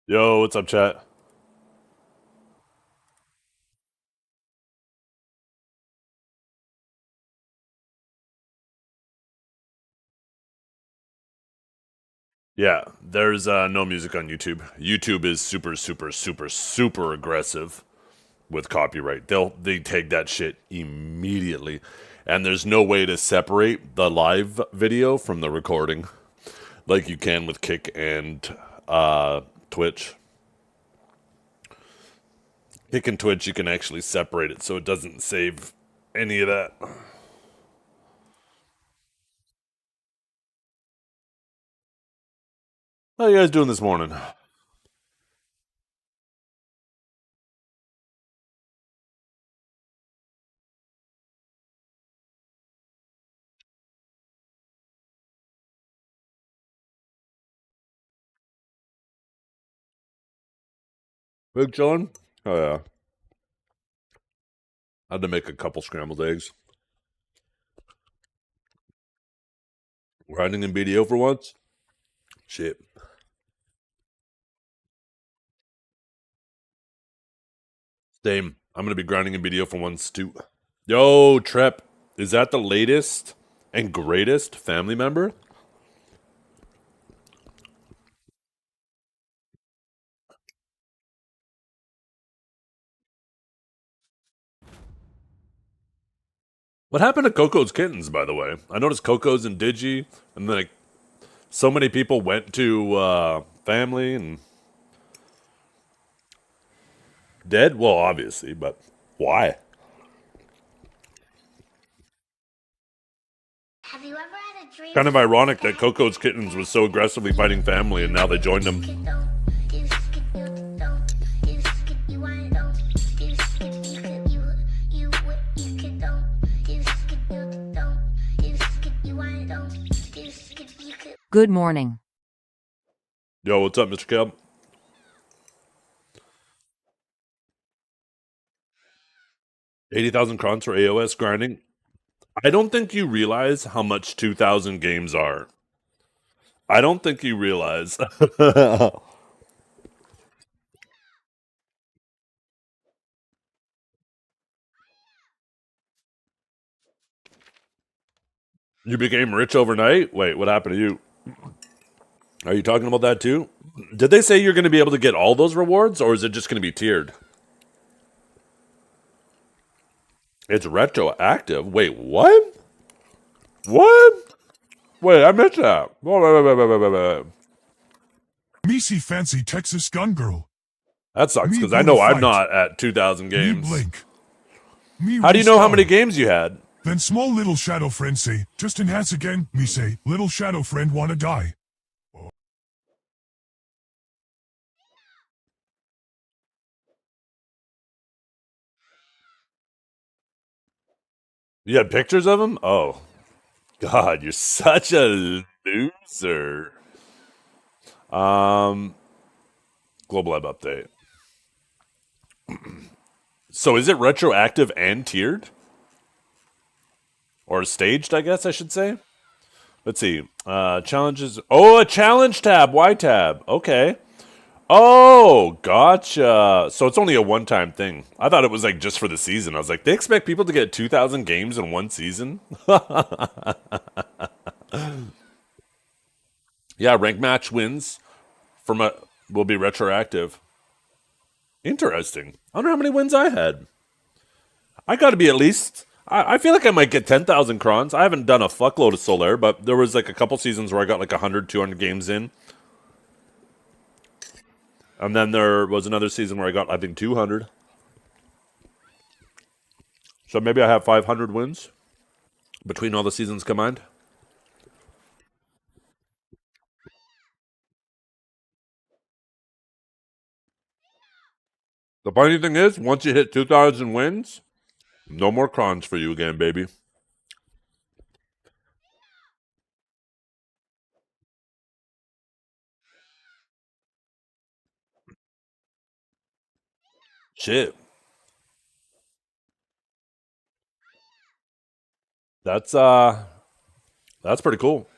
Yo, what's up, chat? Yeah, there's no music on YouTube. YouTube is super, super, super, super aggressive with copyright. They take that shit immediately, and there's no way to separate the live video from the recording, like you can with Kick and Twitch. Kick and Twitch, you can actually separate it so it doesn't save any of that. How you guys doing this morning? Big chillin'? Oh yeah, I had to make a couple scrambled eggs. Grinding in BDO for once. Shit. Same. I'm gonna be grinding in video for once too. Yo, Trep, is that the latest and greatest family member? What happened to Coco's kittens, by the way? I noticed Coco's and Digi, and like so many people went to family and dead. Well, obviously, but why? Have you ever had a dream? Kind of ironic that Coco's kittens was so aggressively fighting family, and now they joined them. Good morning. Yo, what's up, Mr. Cab? 80,000 crons for AOS grinding. I don't think you realize how much 2,000 games are. I don't think you realize. You became rich overnight? Wait, what happened to you? Are you talking about that too? Did they say you're going to be able to get all those rewards, or is it just going to be tiered? It's retroactive. Wait, what? What? Wait, I missed that. Wait. Me see fancy Texas gun girl. That sucks Me because I go to know I'm fight. not at 2,000 Me games. blink. Me How do you know how restart. many games you had? Then small little shadow friend say, just enhance again. Me say, little shadow friend wanna die. You had pictures of him? Oh, God, you're such a loser. Um, Global Web update. So is it retroactive and tiered? Or staged, I guess I should say? Let's see. Challenges. Oh, a challenge tab. Y tab. Okay. Oh, gotcha. So it's only a one-time thing. I thought it was like just for the season. I was like, they expect people to get 2,000 games in one season? Yeah, rank match wins from a will be retroactive. Interesting. I wonder how many wins I had. I got to be at least. I feel like I might get 10,000 crons. I haven't done a fuckload of Solaire, but there was like a couple seasons where I got like 100, 200 games in. And then there was another season where I got, I think, 200. So maybe I have 500 wins between all the seasons combined. The funny thing is, once you hit 2,000 wins, no more crons for you again, baby. Shit. That's that's pretty cool.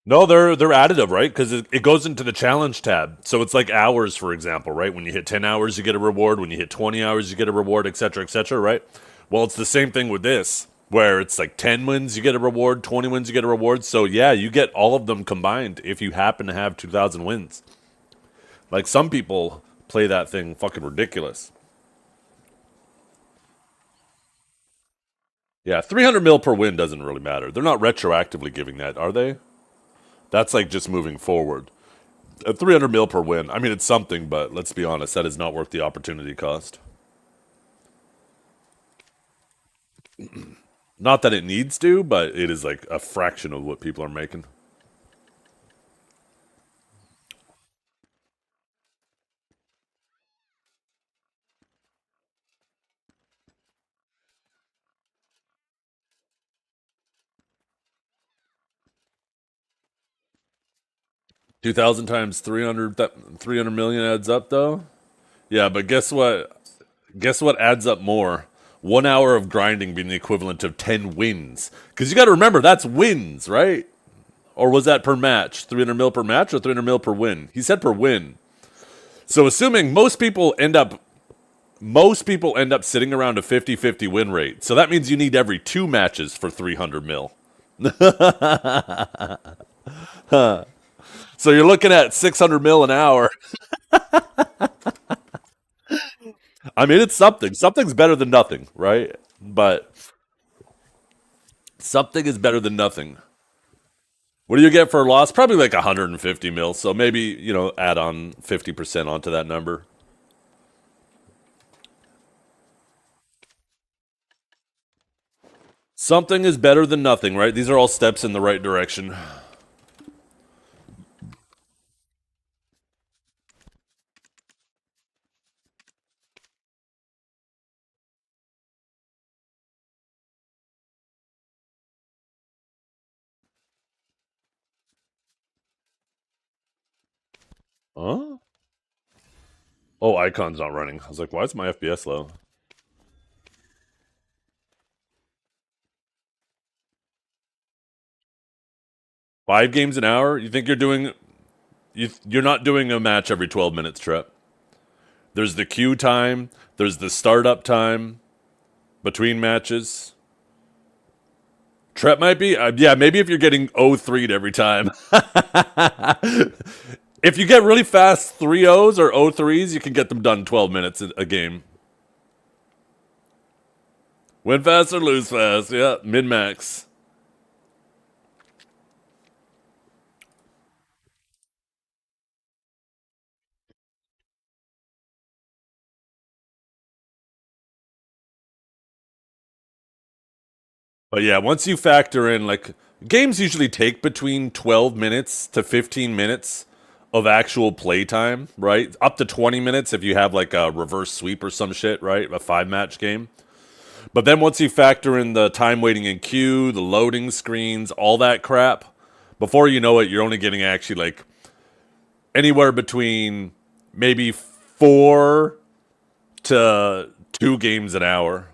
No, they're additive, right? Because it goes into the challenge tab. So it's like hours, for example, right? When you hit 10 hours, you get a reward. When you hit 20 hours, you get a reward, et cetera, right? Well, it's the same thing with this, where it's like 10 wins, you get a reward, 20 wins, you get a reward. So yeah, you get all of them combined if you happen to have 2,000 wins. Like some people play that thing fucking ridiculous. Yeah, 300 mil per win doesn't really matter. They're not retroactively giving that, are they? That's like just moving forward. 300 mil per win. I mean, it's something, but let's be honest, that is not worth the opportunity cost. Not that it needs to, but it is like a fraction of what people are making. 2,000 times 300 million adds up, though? Yeah, but guess what? Guess what adds up more? 1 hour of grinding being the equivalent of 10 wins. Because you got to remember, that's wins, right? Or was that per match? 300 mil per match or 300 mil per win? He said per win. So assuming most people end up sitting around a 50-50 win rate. So that means you need every 2 matches for 300 mil. So you're looking at 600 mil an hour. I mean, it's something. Something's better than nothing, right? But something is better than nothing. What do you get for a loss? Probably like 150 mil. So maybe, add on 50% onto that number. Something is better than nothing, right? These are all steps in the right direction. Huh? Oh, IQON's not running. I was like, why is my FPS low? 5 games an hour? You think you're not doing a match every 12 minutes, Trep. There's the queue time, there's the startup time between matches. Trep might be, yeah, maybe if you're getting 0-3'd every time. If you get really fast 3-0s or 0-3s, you can get them done 12 minutes a game. Win fast or lose fast, yeah, min max. But yeah, once you factor in, like, games usually take between 12 minutes to 15 minutes of actual playtime, right? Up to 20 minutes if you have like a reverse sweep or some shit, right? A 5 match game. But then once you factor in the time waiting in queue, the loading screens, all that crap, before you know it, you're only getting actually like anywhere between maybe 4 to 2 games an hour.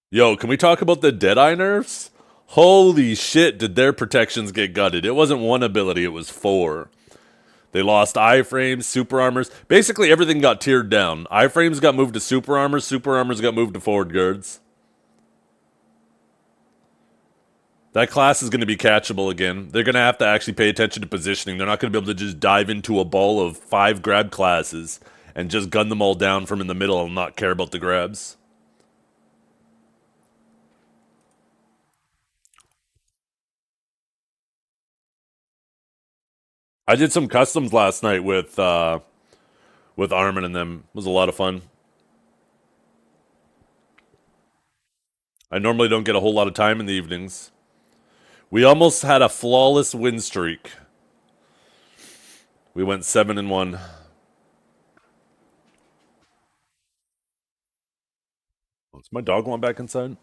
Yo, can we talk about the Deadeye nerfs? Holy shit, did their protections get gutted? It wasn't one ability, it was 4. They lost iframes, super armors. Basically, everything got tiered down. Iframes got moved to super armors got moved to forward guards. That class is going to be catchable again. They're going to have to actually pay attention to positioning. They're not going to be able to just dive into a ball of 5 grab classes and just gun them all down from in the middle and not care about the grabs. I did some customs last night with Armin and them. It was a lot of fun. I normally don't get a whole lot of time in the evenings. We almost had a flawless win streak. We went 7-1. Does my dog want back inside?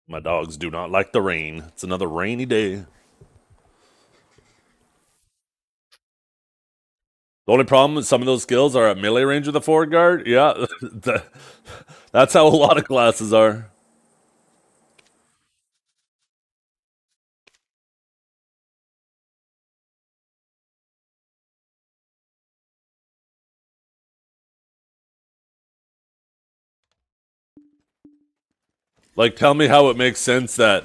My dogs do not like the rain. It's another rainy day. only problem with some of those skills are at melee range with the forward guard. Yeah, that's how a lot of classes are. Like, tell me how it makes sense that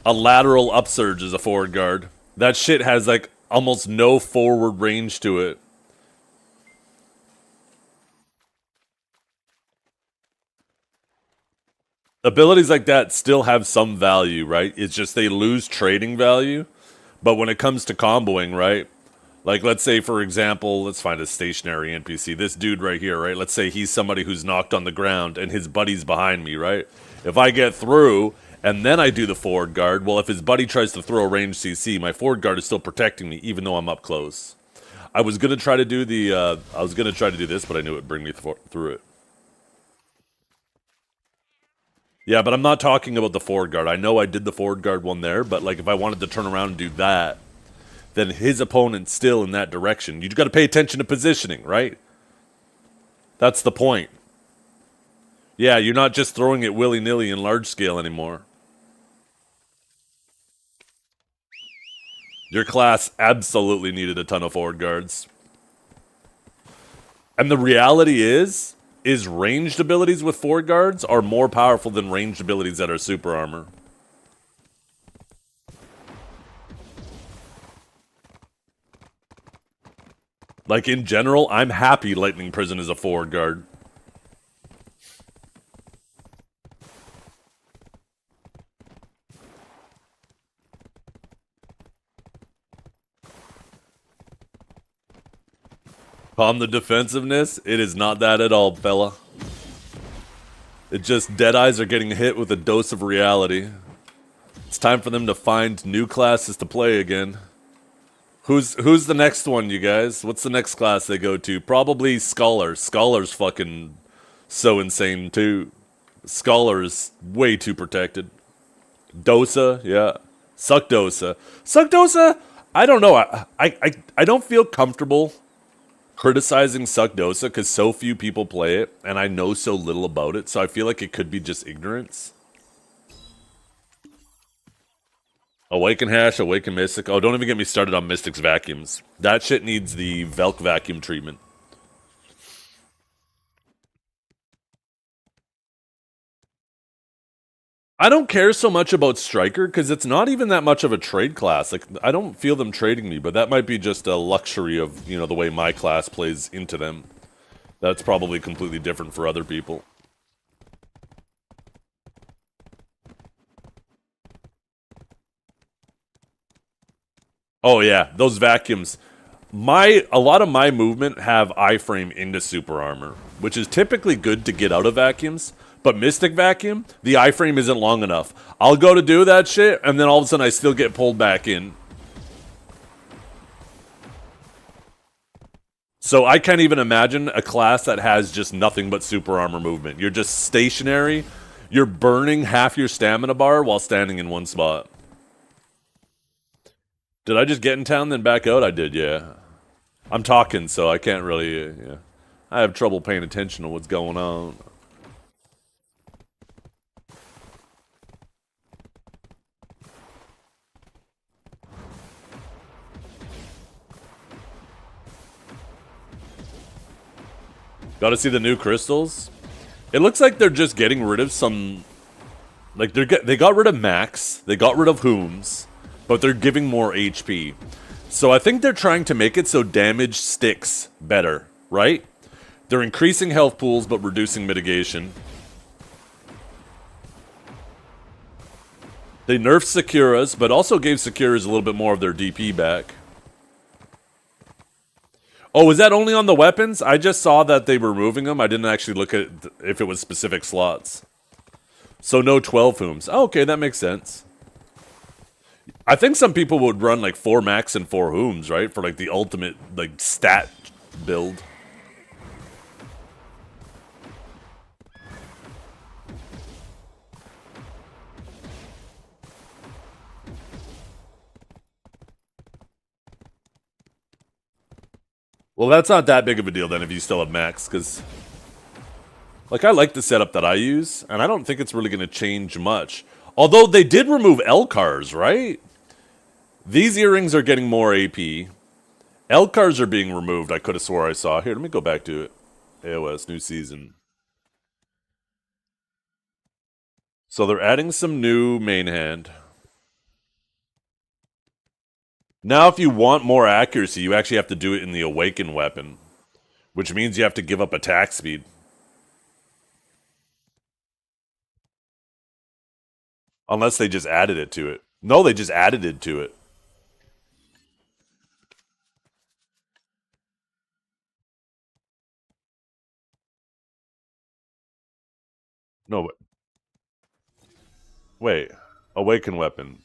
a lateral upsurge is a forward guard. That shit has like almost no forward range to it. Abilities like that still have some value, right? It's just they lose trading value. But when it comes to comboing, right? Like, let's say, for example, let's find a stationary NPC. This dude right here, right? Let's say he's somebody who's knocked on the ground and his buddy's behind me, right? If I get through and then I do the forward guard, well, if his buddy tries to throw a ranged CC, my forward guard is still protecting me, even though I'm up close. I was gonna try to do this, but I knew it'd bring me through it. Yeah, but I'm not talking about the forward guard. I know I did the forward guard one there, but like if I wanted to turn around and do that, then his opponent's still in that direction. You got to pay attention to positioning, right? That's the point. Yeah, you're not just throwing it willy-nilly in large scale anymore. Your class absolutely needed a ton of forward guards. And the reality is ranged abilities with forward guards are more powerful than ranged abilities that are super armor. Like, in general, I'm happy Lightning Prison is a forward guard. On the defensiveness, it is not that at all, fella. It just Deadeyes are getting hit with a dose of reality. It's time for them to find new classes to play again. Who's the next one, you guys? What's the next class they go to? Probably Scholar. Scholar's fucking so insane too. Scholar's way too protected. Dosa, yeah. Suck Dosa. Suck Dosa, I don't know. I don't feel comfortable criticizing Suck Dosa because so few people play it and I know so little about it, so I feel like it could be just ignorance. Awaken Hash, Awaken Mystic. Oh, don't even get me started on Mystic's vacuums. That shit needs the Velk vacuum treatment. I don't care so much about Striker because it's not even that much of a trade class. Like, I don't feel them trading me, but that might be just a luxury of, you know, the way my class plays into them. That's probably completely different for other people. Oh yeah, those vacuums. A lot of my movement have iframe into super armor, which is typically good to get out of vacuums. But Mystic Vacuum, the iframe isn't long enough. I'll go to do that shit, and then all of a sudden I still get pulled back in. So I can't even imagine a class that has just nothing but super armor movement. You're just stationary. You're burning half your stamina bar while standing in one spot. Did I just get in town then back out? I did, yeah. I'm talking, so I can't really, yeah. I have trouble paying attention to what's going on. Gotta see the new crystals? It looks like they're just getting rid of some... Like, they got rid of Max, they got rid of Whooms, but they're giving more HP. So I think they're trying to make it so damage sticks better, right? They're increasing health pools, but reducing mitigation. They nerfed Sakuras, but also gave Sakuras a little bit more of their DP back. Oh, was that only on the weapons? I just saw that they were removing them. I didn't actually look at if it was specific slots. So no 12 Whooms. Oh, okay, that makes sense. I think some people would run like 4 Max and 4 Whooms, right? For like the ultimate like stat build. Well, that's not that big of a deal then if you still have max, because like I like the setup that I use, and I don't think it's really going to change much. Although they did remove L cars, right? These earrings are getting more AP. L cars are being removed. I could have swore I saw. Here, let me go back to it. AOS new season. So they're adding some new main hand. Now, if you want more accuracy, you actually have to do it in the awakened weapon, which means you have to give up attack speed. Unless they just added it to it. No, they just added it to it. No, wait. Awakened weapon.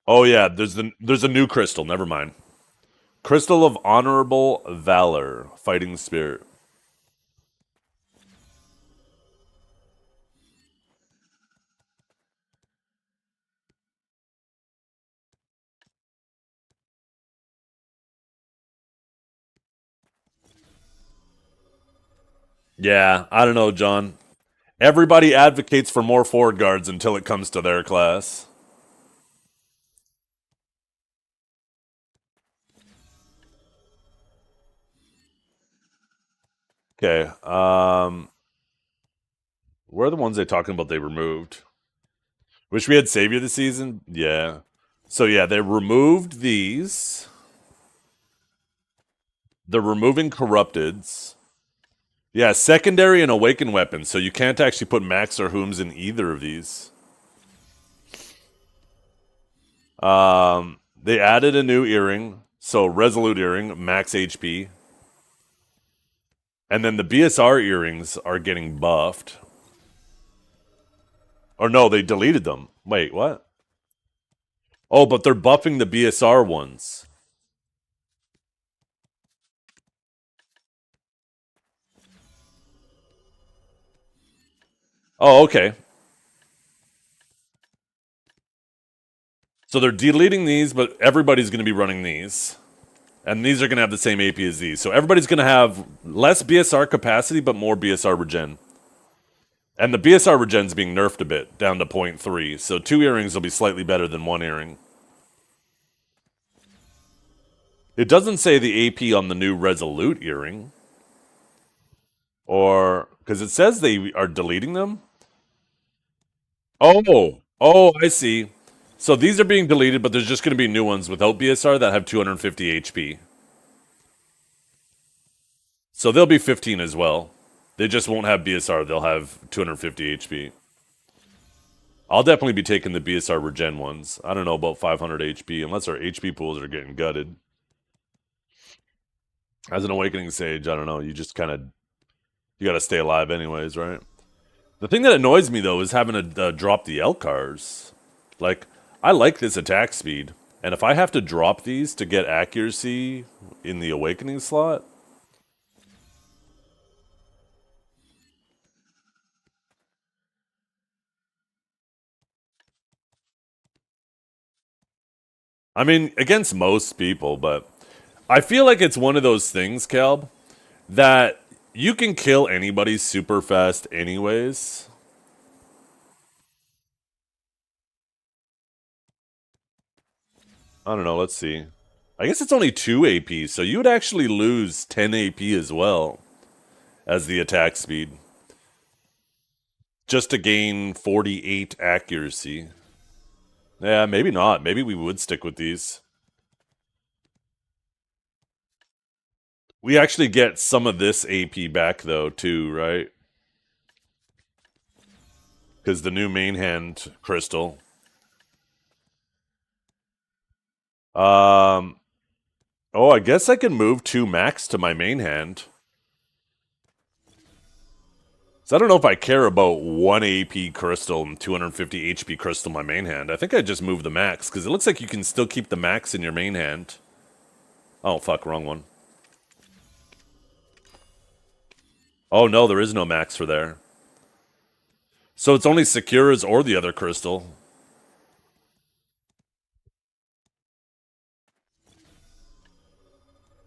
Oh yeah, there's a new crystal. Never mind. Crystal of honorable valor, fighting spirit. Yeah, I don't know, John. Everybody advocates for more forward guards until it comes to their class. Okay. Where are the ones they talking about they removed? Wish we had Savior this season? Yeah. So yeah, they removed these. They're removing Corrupteds. Yeah, secondary and awakened weapons, so you can't actually put Max or Hooms in either of these. They added a new earring, so Resolute earring, max HP. And then the BSR earrings are getting buffed. Or no, they deleted them. Wait, what? Oh, but they're buffing the BSR ones. Oh, okay. So they're deleting these, but everybody's going to be running these. And these are going to have the same AP as these. So everybody's going to have less BSR capacity, but more BSR regen. And the BSR regen's being nerfed a bit, down to 0.3. So 2 earrings will be slightly better than 1 earring. It doesn't say the AP on the new Resolute earring. Or, because it says they are deleting them. Oh, I see. So these are being deleted, but there's just going to be new ones without BSR that have 250 HP. So they'll be 15 as well. They just won't have BSR. They'll have 250 HP. I'll definitely be taking the BSR regen ones. I don't know about 500 HP, unless our HP pools are getting gutted. As an Awakening Sage, I don't know. You just kind of... You got to stay alive anyways, right? The thing that annoys me, though, is having to drop the L cars. Like, I like this attack speed. And if I have to drop these to get accuracy in the Awakening slot... I mean, against most people, but... I feel like it's one of those things, Calb, that you can kill anybody super fast anyways. I don't know, let's see. I guess it's only 2 AP, so you would actually lose 10 AP as well as the attack speed. Just to gain 48 accuracy. Yeah, maybe not. Maybe we would stick with these. We actually get some of this AP back, though, too, right? Because the new main hand crystal. Oh, I guess I can move 2 max to my main hand. So I don't know if I care about 1 AP crystal and 250 HP crystal in my main hand. I think I just move the max, because it looks like you can still keep the max in your main hand. Oh, fuck, wrong one. Oh, no, there is no max for there. So it's only Securas or the other crystal.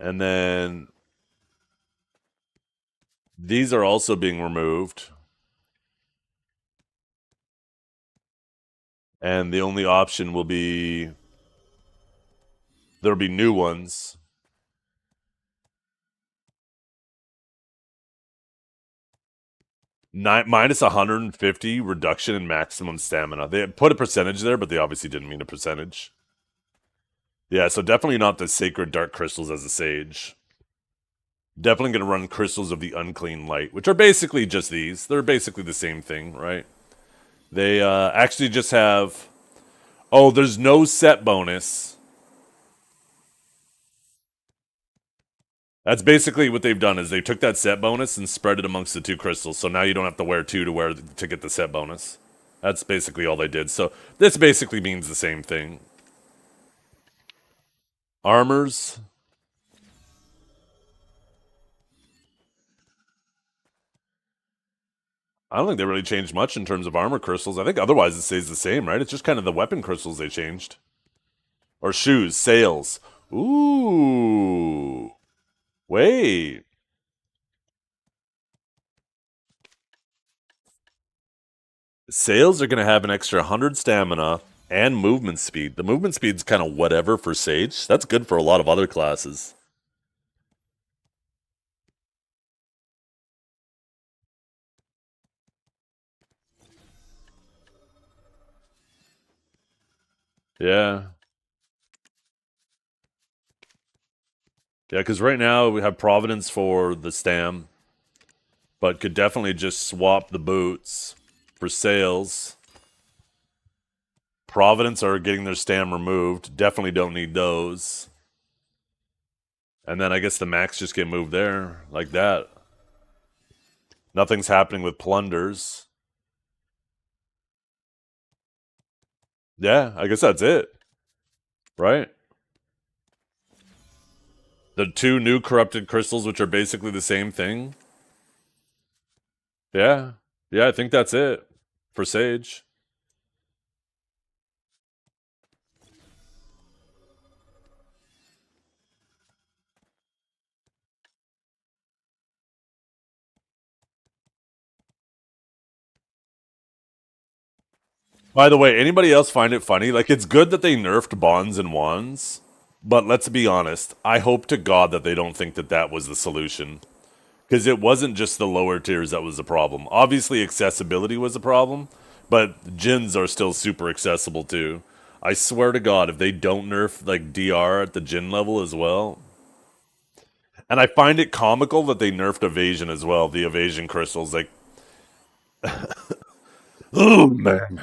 And then these are also being removed. And the only option will be there'll be new ones. Minus 150 reduction in maximum stamina. They put a percentage there, but they obviously didn't mean a percentage. Yeah, so definitely not the sacred dark crystals as a sage. Definitely going to run crystals of the unclean light, which are basically just these. They're basically the same thing, right? They actually just have. Oh, there's no set bonus. That's basically what they've done is they took that set bonus and spread it amongst the two crystals. So now you don't have to wear two to get the set bonus. That's basically all they did. So this basically means the same thing. Armors. I don't think they really changed much in terms of armor crystals. I think otherwise it stays the same, right? It's just kind of the weapon crystals they changed. Or shoes, sails. Ooh. Wait. Sails are going to have an extra 100 stamina and movement speed. The movement speed's kind of whatever for Sage. That's good for a lot of other classes. Yeah. Yeah, because right now we have Providence for the Stam, but could definitely just swap the boots for Sails. Providence are getting their Stam removed. Definitely don't need those. And then I guess the max just get moved there, like that. Nothing's happening with plunders. Yeah, I guess that's it. Right? The two new corrupted crystals, which are basically the same thing. Yeah. Yeah, I think that's it for Sage. By the way, anybody else find it funny? Like, it's good that they nerfed bonds and wands, but let's be honest. I hope to God that they don't think that that was the solution. Because it wasn't just the lower tiers that was the problem. Obviously, accessibility was a problem, but gins are still super accessible too. I swear to God, if they don't nerf like DR at the gin level as well, and I find it comical that they nerfed evasion as well. The evasion crystals, like, oh man,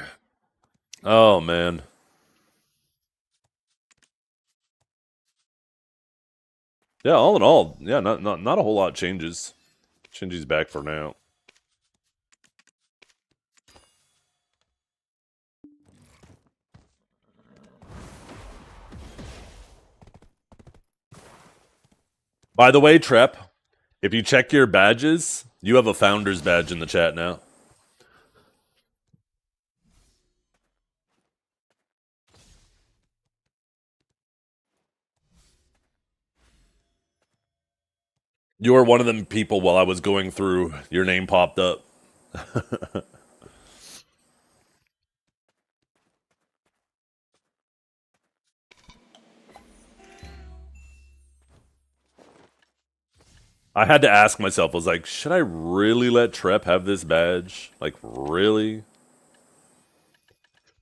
oh man. Yeah, all in all, yeah, not a whole lot changes. Shinji's back for now. By the way, Trep, if you check your badges, you have a founder's badge in the chat now. You were one of them people while I was going through, your name popped up. I had to ask myself, I was like, should I really let Trep have this badge? Like, really?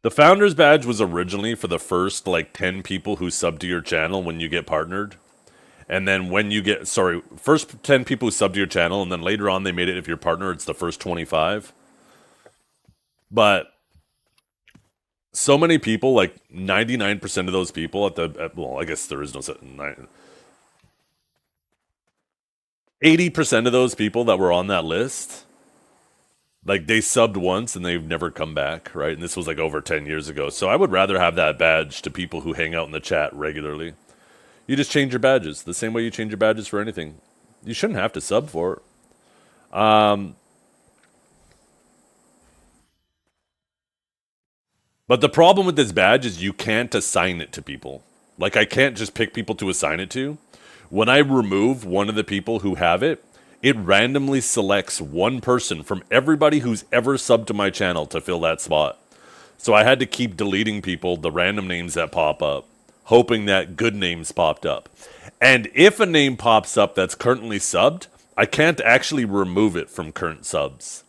The founder's badge was originally for the first, like, 10 people who sub to your channel when you get partnered. And then when you get, sorry, first 10 people who sub to your channel, and then later on they made it if you're partner, it's the first 25. But so many people, like 99% of those people well, I guess there is no 80% of those people that were on that list, like they subbed once and they've never come back, right? And this was like over 10 years ago. So I would rather have that badge to people who hang out in the chat regularly. You just change your badges the same way you change your badges for anything. You shouldn't have to sub for it. But the problem with this badge is you can't assign it to people. Like, I can't just pick people to assign it to. When I remove one of the people who have it, it randomly selects one person from everybody who's ever subbed to my channel to fill that spot. So I had to keep deleting people, the random names that pop up, hoping that good names popped up. And if a name pops up that's currently subbed, I can't actually remove it from current subs.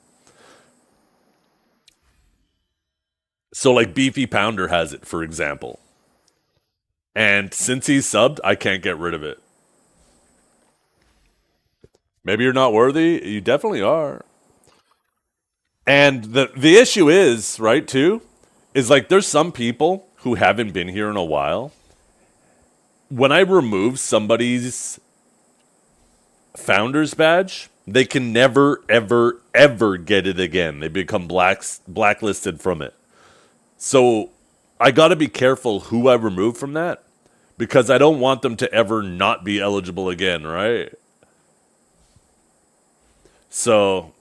So like Beefy Pounder has it, for example. And since he's subbed, I can't get rid of it. Maybe you're not worthy. You definitely are. And the issue is, right, too, is like there's some people who haven't been here in a while. When I remove somebody's founder's badge, they can never, ever, ever get it again. They become blacklisted from it. So I got to be careful who I remove from that because I don't want them to ever not be eligible again, right? So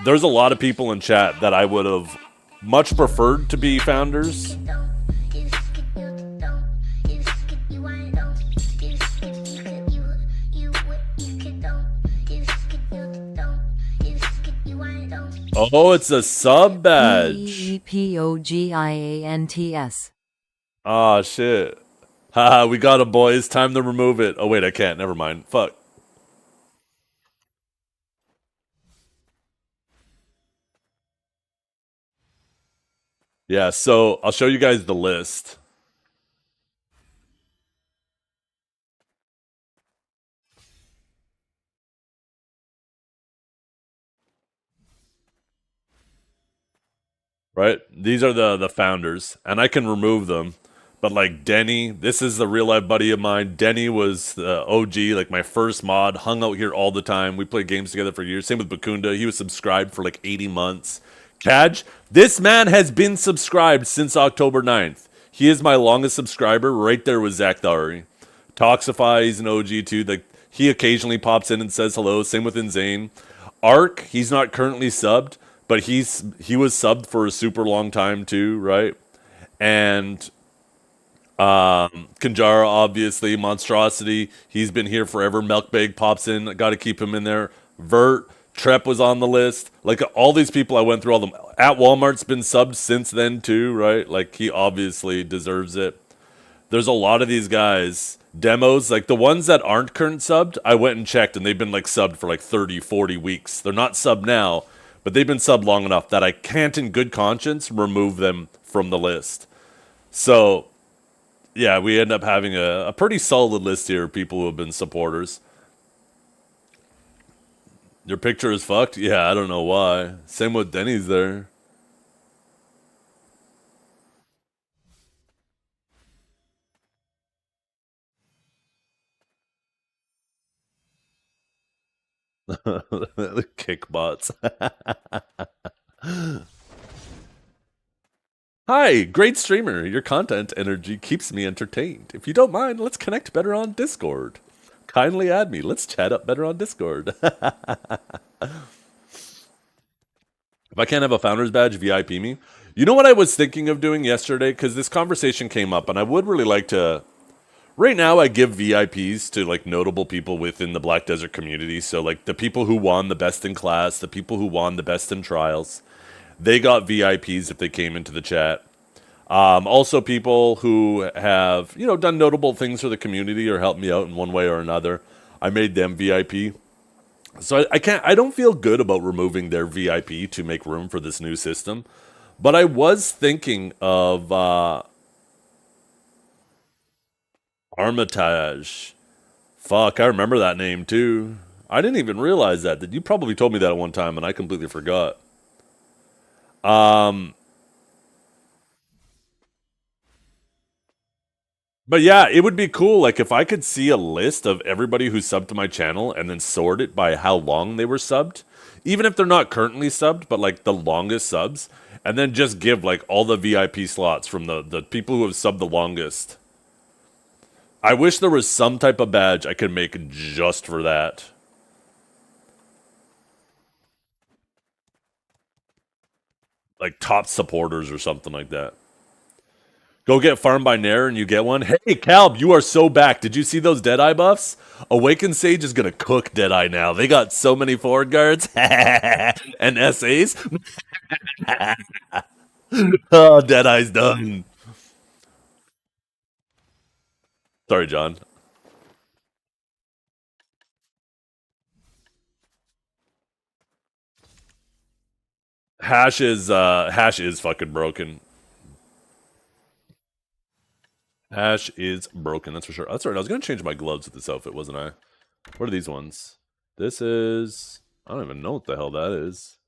there's a lot of people in chat that I would have much preferred to be founders. Oh, it's a sub badge. EEPOGIANTS. Ah, shit. Haha, we got it, boys. Time to remove it. Oh, wait, I can't. Never mind. Fuck. Yeah, so I'll show you guys the list. Right? These are the founders, and I can remove them. But like Denny, this is the real life buddy of mine. Denny was the OG, like my first mod, hung out here all the time. We played games together for years. Same with Bakunda. He was subscribed for like 80 months. Kaj, this man has been subscribed since October 9th. He is my longest subscriber, right there with Zach Thari. Toxify, he's an OG too. Like he occasionally pops in and says hello. Same with Insane. Ark, he's not currently subbed, but he was subbed for a super long time too, right? And Kanjara, obviously, Monstrosity, he's been here forever. Milkbag pops in, got to keep him in there. Vert, Trep was on the list. Like all these people, I went through all them. At Walmart's been subbed since then too, right? Like he obviously deserves it. There's a lot of these guys. Demos, like the ones that aren't current subbed, I went and checked and they've been like subbed for like 30, 40 weeks. They're not subbed now, but they've been subbed long enough that I can't in good conscience remove them from the list. So, yeah, we end up having a pretty solid list here of people who have been supporters. Your picture is fucked? Yeah, I don't know why. Same with Denny's there. Kickbots. Hi, great streamer. Your content energy keeps me entertained. If you don't mind, let's connect better on Discord. Kindly add me. Let's chat up better on Discord. If I can't have a founder's badge, VIP me. You know what I was thinking of doing yesterday? Because this conversation came up, and I would really like to. Right now, I give VIPs to like notable people within the Black Desert community. So like the people who won the best in class, the people who won the best in trials, they got VIPs if they came into the chat. Also, people who have done notable things for the community or helped me out in one way or another, I made them VIP. So I can't. I don't feel good about removing their VIP to make room for this new system. But I was thinking of Armitage. Fuck, I remember that name too. I didn't even realize that. You probably told me that at one time, and I completely forgot. But yeah, it would be cool. Like if I could see a list of everybody who subbed to my channel and then sort it by how long they were subbed, even if they're not currently subbed, but like the longest subs, and then just give like all the VIP slots from the people who have subbed the longest. I wish there was some type of badge I could make just for that. Like top supporters or something like that. Go get Farmed by Nair and you get one. Hey, Calb, you are so back. Did you see those Deadeye buffs? Awakened Sage is going to cook Deadeye now. They got so many forward guards and SAs. Oh, Deadeye's done. Sorry, John. Hash is fucking broken. Hash is broken, that's for sure. That's right. I was gonna change my gloves with this outfit, wasn't I? What are these ones? This is I don't even know what the hell that is.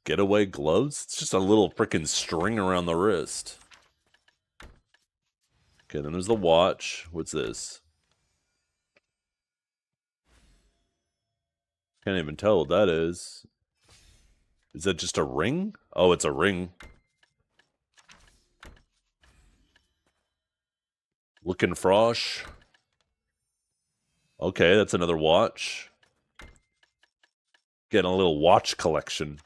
Getaway gloves? It's just a little freaking string around the wrist. Okay, then there's the watch. What's this? Can't even tell what that is. Is that just a ring? Oh, it's a ring. Looking frosh. Okay, that's another watch. Getting a little watch collection.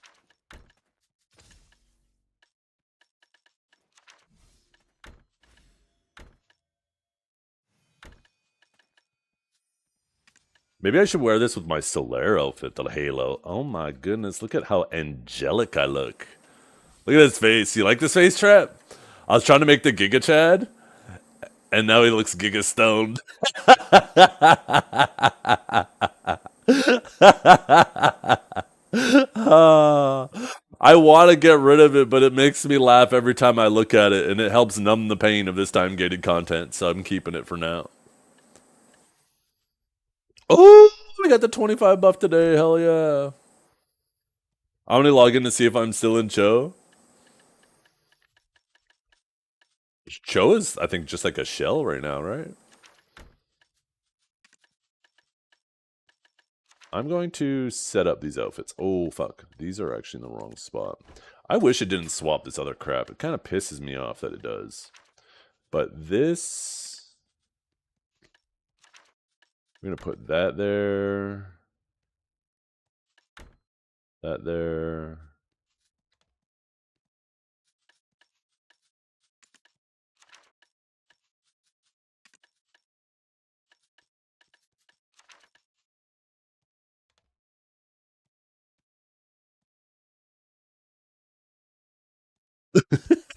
Maybe I should wear this with my Solaire outfit, the halo. Oh my goodness, look at how angelic I look. Look at this face. You like this face, Trap? I was trying to make the Giga Chad, and now he looks Giga stoned. I want to get rid of it, but it makes me laugh every time I look at it, and it helps numb the pain of this time gated content, so I'm keeping it for now. Oh, we got the 25 buff today. Hell yeah. I only log in to see if I'm still in Cho. Cho is, I think, just like a shell right now, right? I'm going to set up these outfits. Oh, fuck. These are actually in the wrong spot. I wish it didn't swap this other crap. It kind of pisses me off that it does. But this... I'm going to put that there. That there.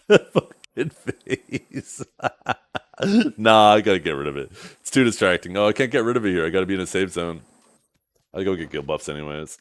Fucking face. Nah, I gotta get rid of it. It's too distracting. Oh, I can't get rid of it here. I gotta be in a safe zone. I go get guild buffs anyways.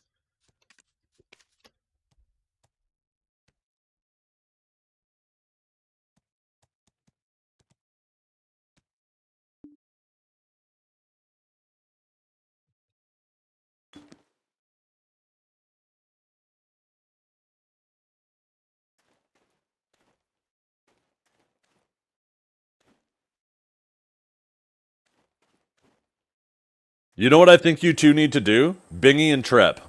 You know what I think you two need to do? Bingy and Trep.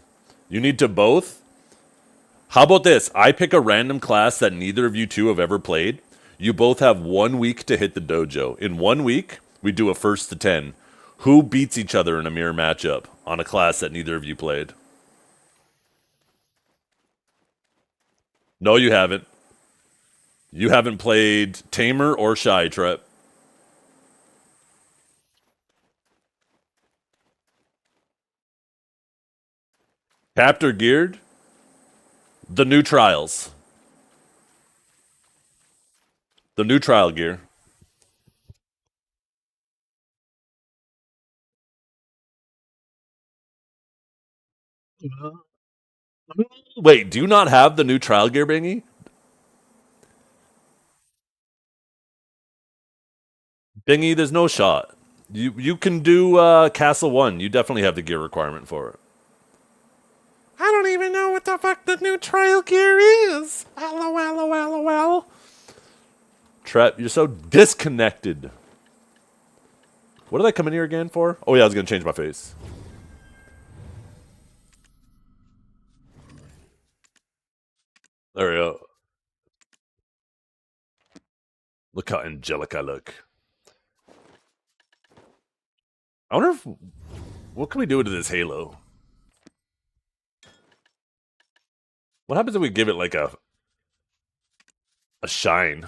You need to both. How about this? I pick a random class that neither of you two have ever played. You both have 1 week to hit the dojo. In 1 week, we do a first to 10. Who beats each other in a mirror matchup on a class that neither of you played? No, you haven't. You haven't played Tamer or Shy, Trep. Captor Geared? The new trials. The new trial gear. Wait, do you not have the new trial gear, Bingy? Bingy, there's no shot. You can do Castle 1. You definitely have the gear requirement for it. I don't even know what the fuck the new trial gear is. LOL. Trap, you're so disconnected. What did I come in here again for? Oh yeah, I was gonna change my face. There we go. Look how angelic I look. I wonder if what can we do to this halo? What happens if we give it like a shine?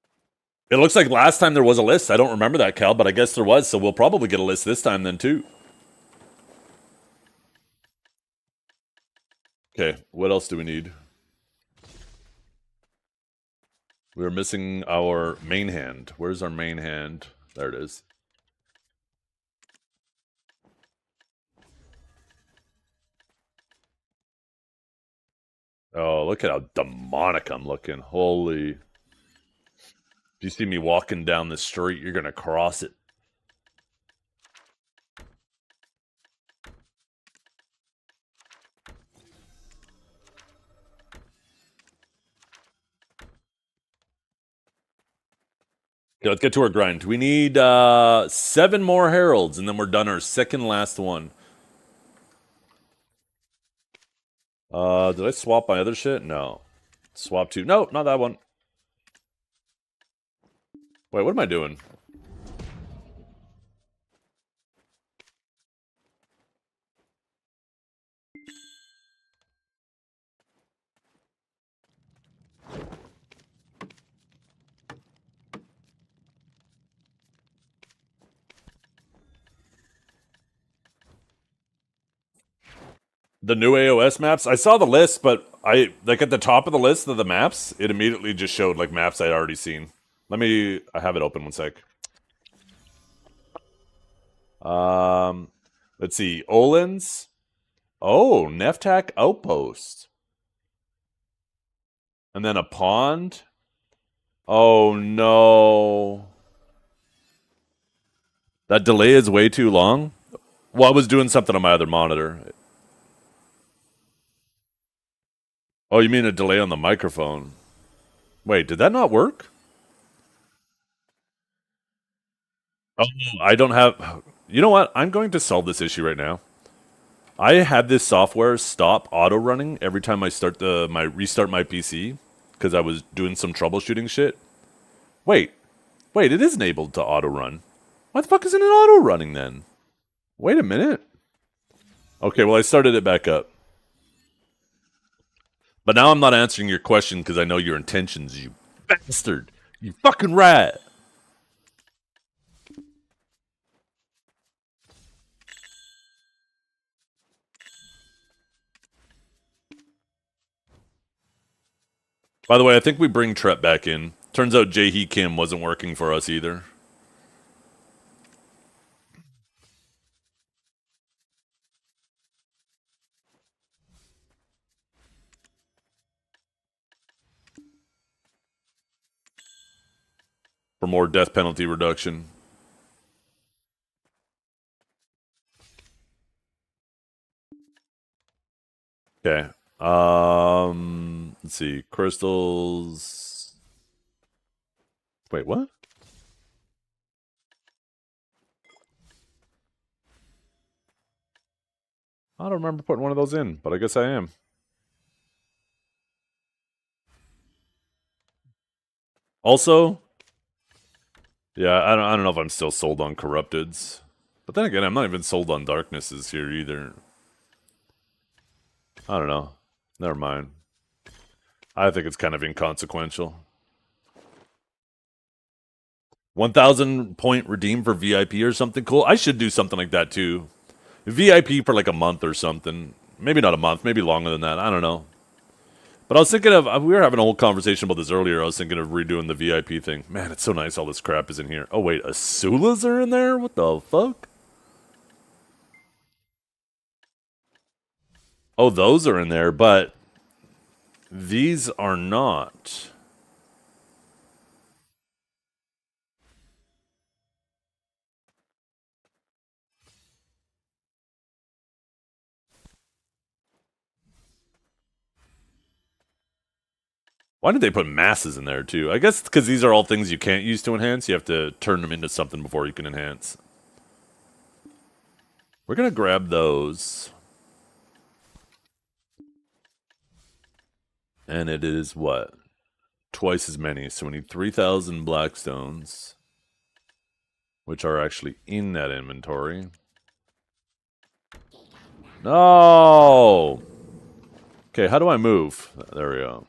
It looks like last time there was a list. I don't remember that, Cal, but I guess there was, so we'll probably get a list this time then, too. Okay, what else do we need? We're missing our main hand. Where's our main hand? There it is. Oh, look at how demonic I'm looking. Holy. If you see me walking down the street, you're going to cross it. Okay, let's get to our grind. We need 7 more heralds, and then we're done our second last one. Did I swap my other shit? No. Swap to... No, not that one. Wait, what am I doing? The new AOS maps? I saw the list, but I like at the top of the list of the maps, it immediately just showed like maps I'd already seen. I have it open one sec. Let's see. Olin's. Oh, Neftak Outpost. And then a pond. Oh no. That delay is way too long. Well, I was doing something on my other monitor. Oh, you mean a delay on the microphone? Wait, did that not work? Oh, I don't have... You know what? I'm going to solve this issue right now. I had this software stop auto running every time I restart my PC because I was doing some troubleshooting shit. Wait, it is enabled to auto run. Why the fuck isn't it auto running then? Wait a minute. Okay, well I started it back up. But now I'm not answering your question because I know your intentions, you bastard. You fucking rat. By the way, I think we bring Trep back in. Turns out Jae Kim wasn't working for us either. For more death penalty reduction. Okay. Let's see. Crystals. Wait, what? I don't remember putting one of those in, but I guess I am. Also, yeah, I don't know if I'm still sold on corrupteds. But then again, I'm not even sold on darknesses here either. I don't know. Never mind. I think it's kind of inconsequential. 1,000 point redeem for VIP or something cool. I should do something like that too. VIP for like a month or something. Maybe not a month, maybe longer than that. I don't know. But I was thinking of, we were having a whole conversation about this earlier. I was thinking of redoing the VIP thing. Man, it's so nice all this crap is in here. Oh wait, Asulas are in there? What the fuck? Oh, those are in there, but these are not. Why did they put masses in there too? I guess because these are all things you can't use to enhance. You have to turn them into something before you can enhance. We're going to grab those. And it is what? Twice as many. So we need 3,000 blackstones, which are actually in that inventory. No! Okay, how do I move? There we go.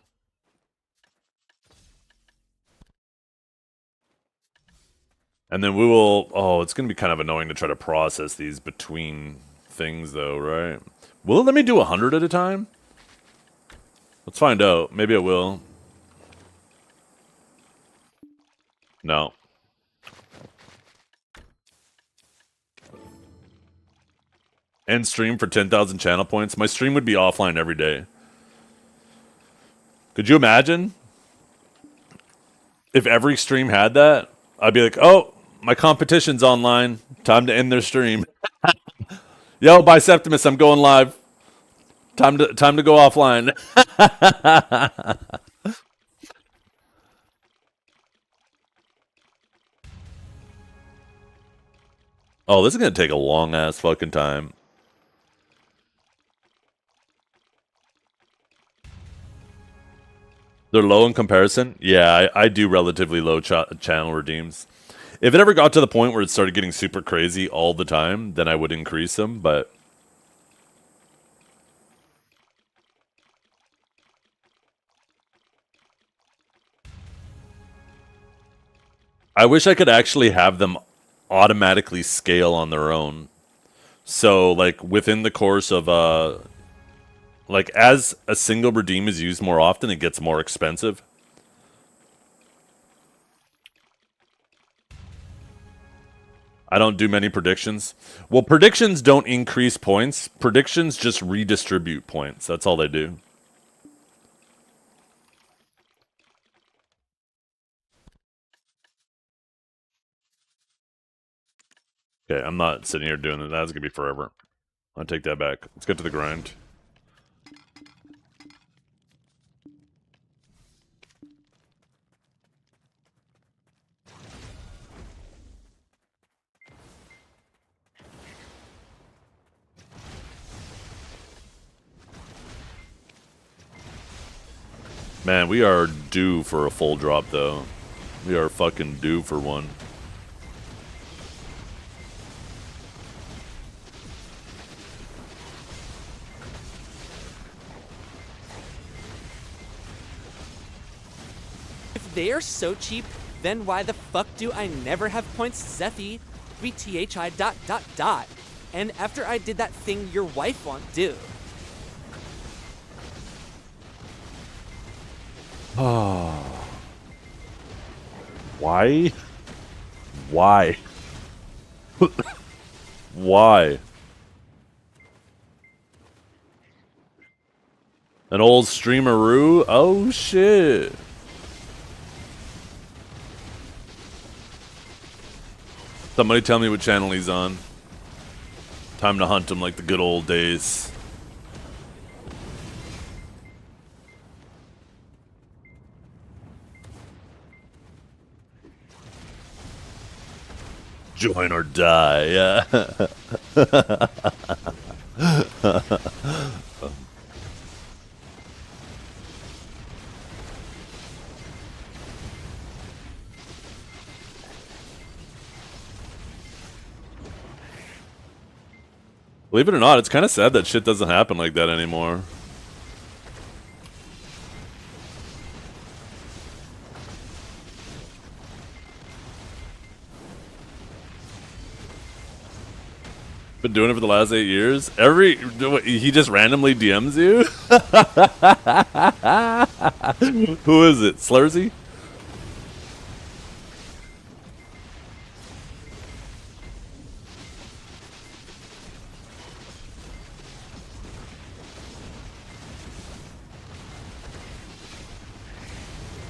And then we will... Oh, it's going to be kind of annoying to try to process these between things, though, right? Will it let me do 100 at a time? Let's find out. Maybe it will. No. End stream for 10,000 channel points. My stream would be offline every day. Could you imagine? If every stream had that, I'd be like, oh, my competition's online. Time to end their stream. Yo, Biseptimus, I'm going live. Time to go offline. Oh, this is going to take a long-ass fucking time. They're low in comparison? Yeah, I do relatively low channel redeems. If it ever got to the point where it started getting super crazy all the time, then I would increase them, but... I wish I could actually have them automatically scale on their own. So, like, within the course of, like, as a single redeem is used more often, it gets more expensive. I don't do many predictions. Well, predictions don't increase points. Predictions just redistribute points. That's all they do. Okay, I'm not sitting here doing that. That's going to be forever. I'll take that back. Let's get to the grind. Man, we are due for a full drop, though. We are fucking due for one. If they are so cheap, then why the fuck do I never have points Zephy, 3thi ... And after I did that thing your wife won't do. Oh. Why? Why? Why? An old streameroo? Oh shit. Somebody tell me what channel he's on. Time to hunt him like the good old days. Join or die, yeah. Believe it or not, it's kind of sad that shit doesn't happen like that anymore. Been doing it for the last 8 years. He just randomly DMs you. Who is it? Slursy?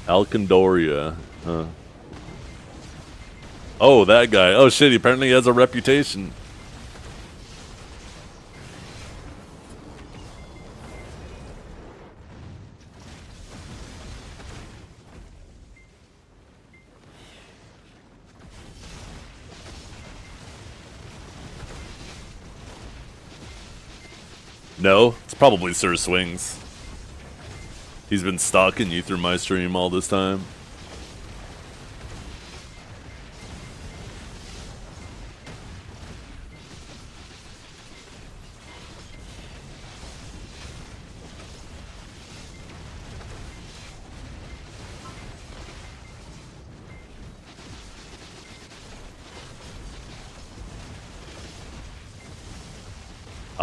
Alcandoria. Huh. Oh, that guy. Oh shit, he apparently has a reputation. No, it's probably Sir Swings. He's been stalking you through my stream all this time.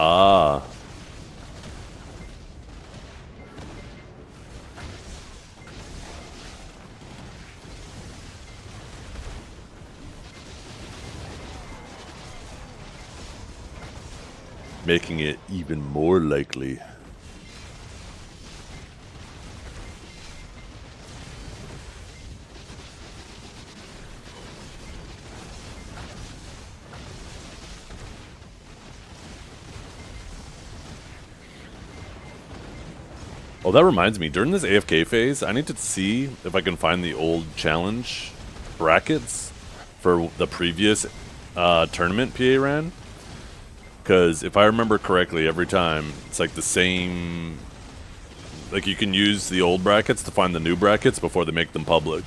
Ah. Making it even more likely. Oh, that reminds me. During this AFK phase, I need to see if I can find the old challenge brackets for the previous tournament PA ran. Because if I remember correctly, every time it's like the same. Like you can use the old brackets to find the new brackets before they make them public.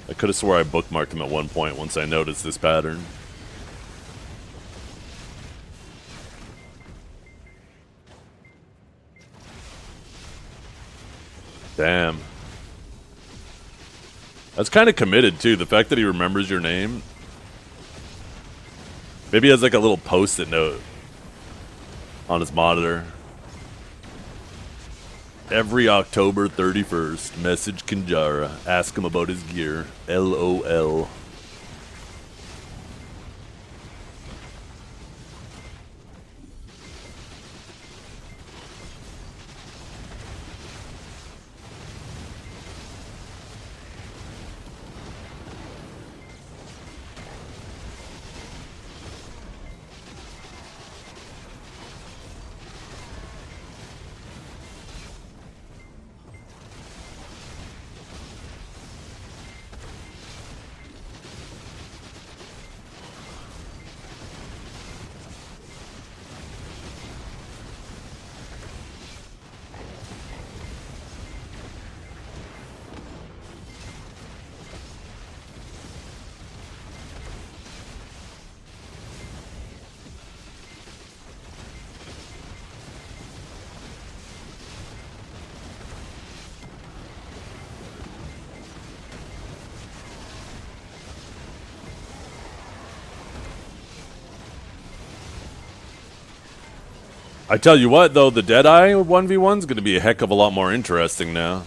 I could have swore I bookmarked them at one point once I noticed this pattern. Damn. That's kind of committed, too. The fact that he remembers your name. Maybe he has like a little post-it note on his monitor. Every October 31st, message Kinjara. Ask him about his gear. LOL. I tell you what, though, the Deadeye 1v1 is going to be a heck of a lot more interesting now.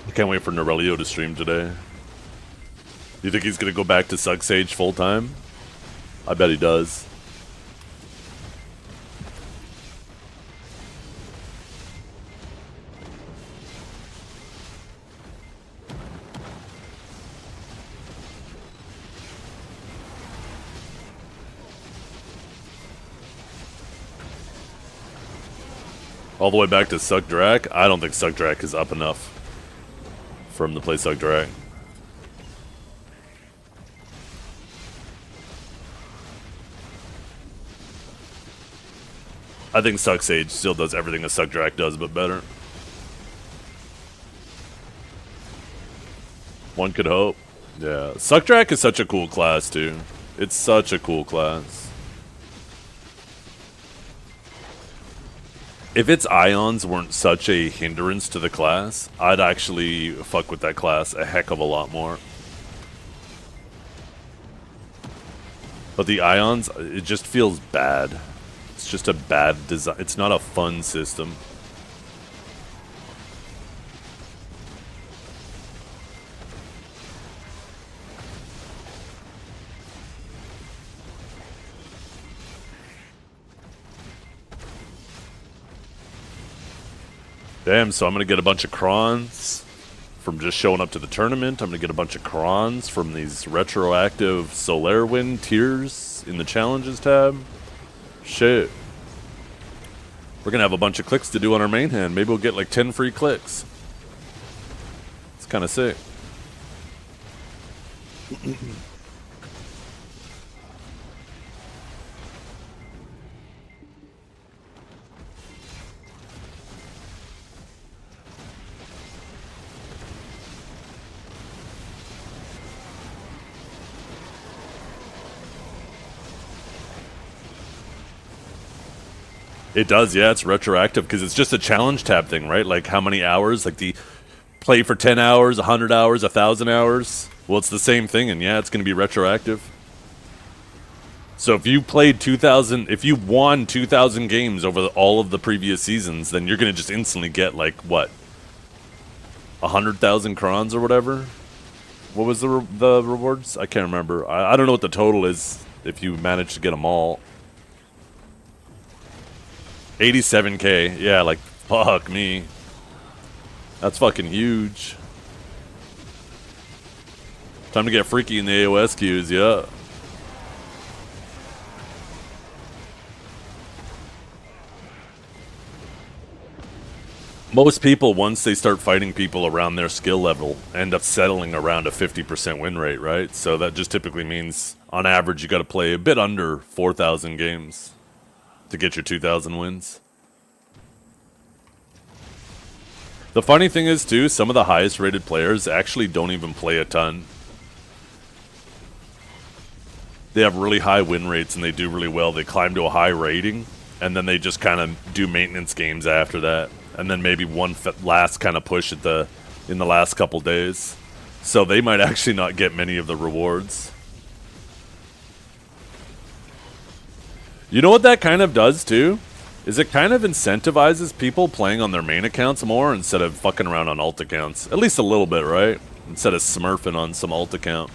I can't wait for Norelio to stream today. You think he's going to go back to Suck Sage full time? I bet he does. All the way back to Suck Drak? I don't think Suck Drak is up enough for him to play Suck Drak. I think Suck Sage still does everything a Suck Drak does, but better. One could hope. Yeah. Suck Drak is such a cool class, too. It's such a cool class. If its ions weren't such a hindrance to the class, I'd actually fuck with that class a heck of a lot more. But the ions, it just feels bad. It's just a bad design. It's not a fun system. Damn, so I'm gonna get a bunch of crons from just showing up to the tournament. I'm gonna get a bunch of crons from these retroactive Solar Wind tiers in the challenges tab. Shit. We're gonna have a bunch of clicks to do on our main hand. Maybe we'll get like 10 free clicks. It's kinda sick. It does, yeah, it's retroactive because it's just a challenge tab thing, right? Like how many hours, like the play for 10 hours, 100 hours, 1,000 hours. Well, it's the same thing, and yeah, it's going to be retroactive. So if you played 2,000, if you won 2,000 games over all of the previous seasons, then you're going to just instantly get like, what, 100,000 crons or whatever? What was the rewards? I can't remember. I don't know what the total is if you manage to get them all. 87k, yeah, like, fuck me. That's fucking huge. Time to get freaky in the AOS queues, yeah. Most people, once they start fighting people around their skill level, end up settling around a 50% win rate, right? So that just typically means, on average, you gotta play a bit under 4,000 games to get your 2,000 wins. The funny thing is, too, some of the highest rated players actually don't even play a ton. They have really high win rates and they do really well. They climb to a high rating, and then they just kind of do maintenance games after that. And then maybe one last kind of push at in the last couple days. So they might actually not get many of the rewards. You know what that kind of does too? Is it kind of incentivizes people playing on their main accounts more instead of fucking around on alt accounts. At least a little bit, right? Instead of smurfing on some alt account.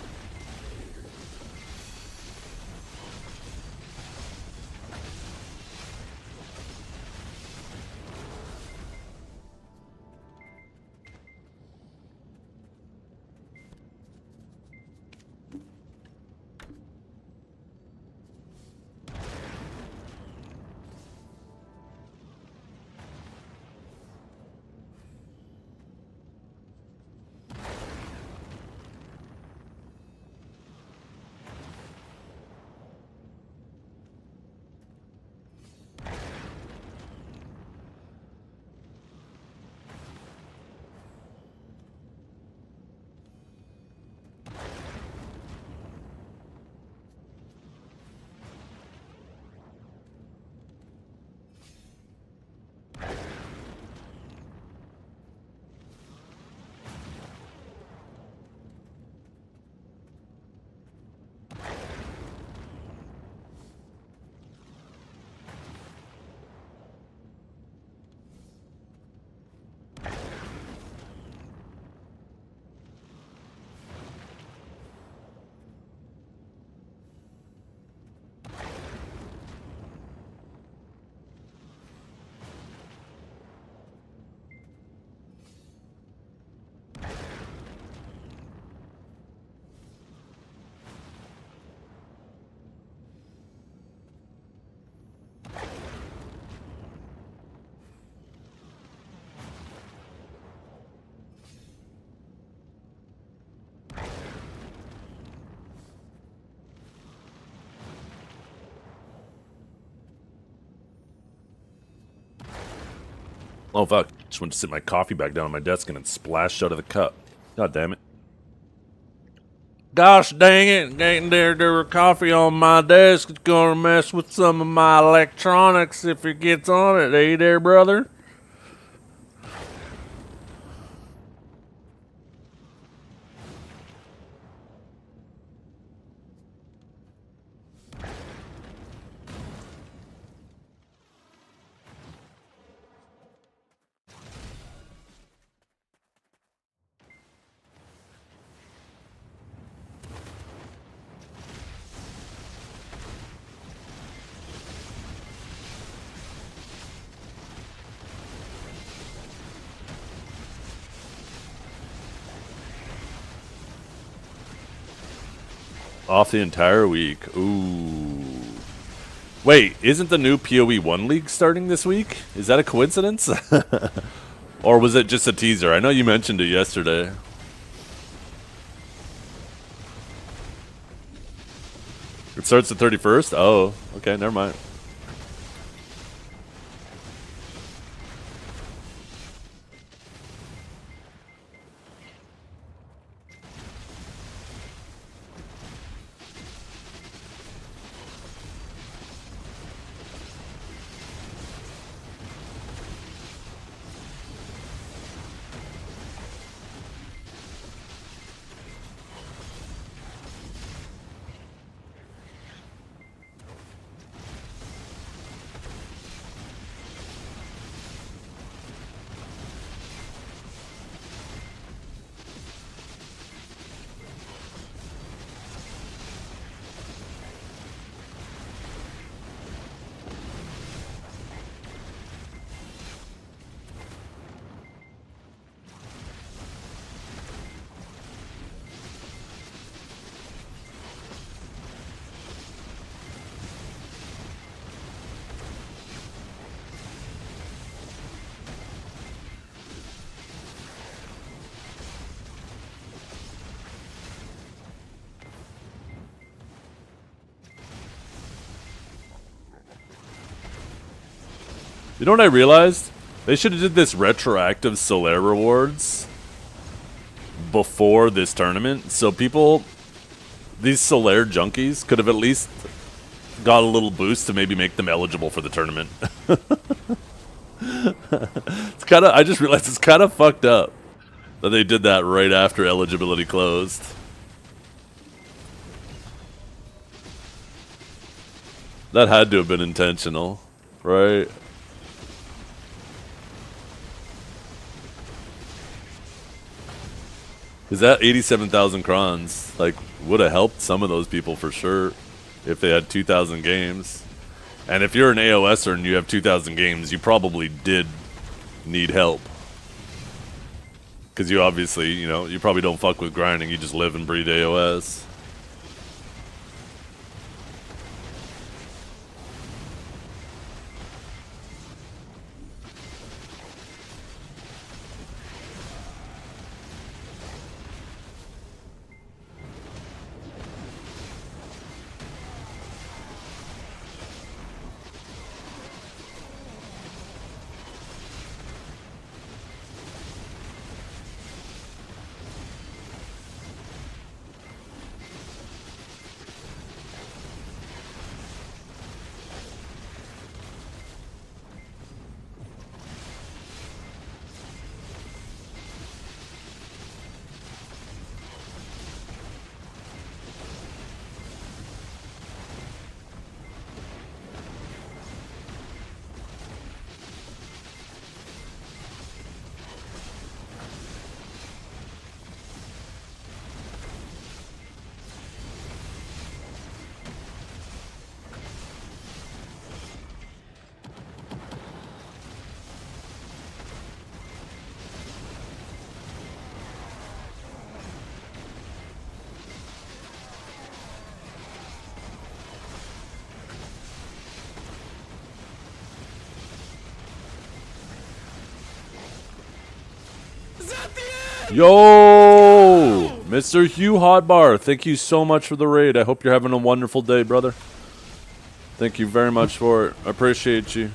Oh fuck, just went to sit my coffee back down on my desk and it splashed out of the cup. God damn it. Gosh dang it, getting there coffee on my desk is gonna mess with some of my electronics if it gets on it, eh there, brother? Off the entire week. Ooh. Wait, isn't the new PoE 1 league starting this week? Is that a coincidence? Or was it just a teaser? I know you mentioned it yesterday. It starts the 31st? Oh, okay, never mind. You know what I realized? They should have did this retroactive Solaire rewards before this tournament, so people, these Solaire junkies, could have at least got a little boost to maybe make them eligible for the tournament. It's kind of, I just realized it's kind of fucked up that they did that right after eligibility closed. That had to have been intentional, right? Because that 87,000 crons, like, would have helped some of those people for sure if they had 2,000 games. And if you're an AOSer and you have 2,000 games, you probably did need help. Because you obviously, you know, you probably don't fuck with grinding, you just live and breathe AOS. Yo! Mr. Hugh Hotbar, thank you so much for the raid. I hope you're having a wonderful day, brother. Thank you very much for it. I appreciate you.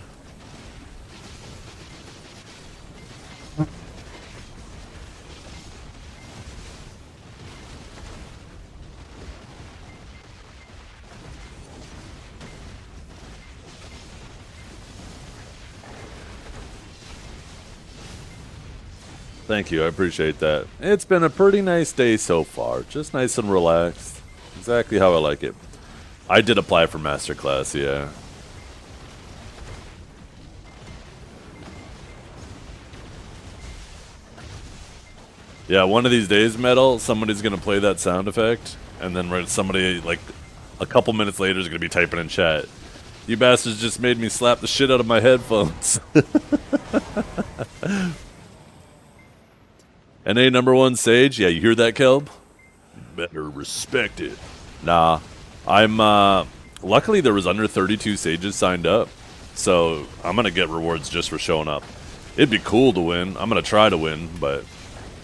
Thank you, I appreciate that. It's been a pretty nice day so far. Just nice and relaxed. Exactly how I like it. I did apply for Masterclass, yeah. Yeah, one of these days, Metal, somebody's gonna play that sound effect, and then somebody, like, a couple minutes later is gonna be typing in chat. You bastards just made me slap the shit out of my headphones. NA #1 Sage, yeah, you hear that, Kelb? Better respect it. Nah, I'm, luckily there was under 32 Sages signed up, so I'm gonna get rewards just for showing up. It'd be cool to win. I'm gonna try to win, but,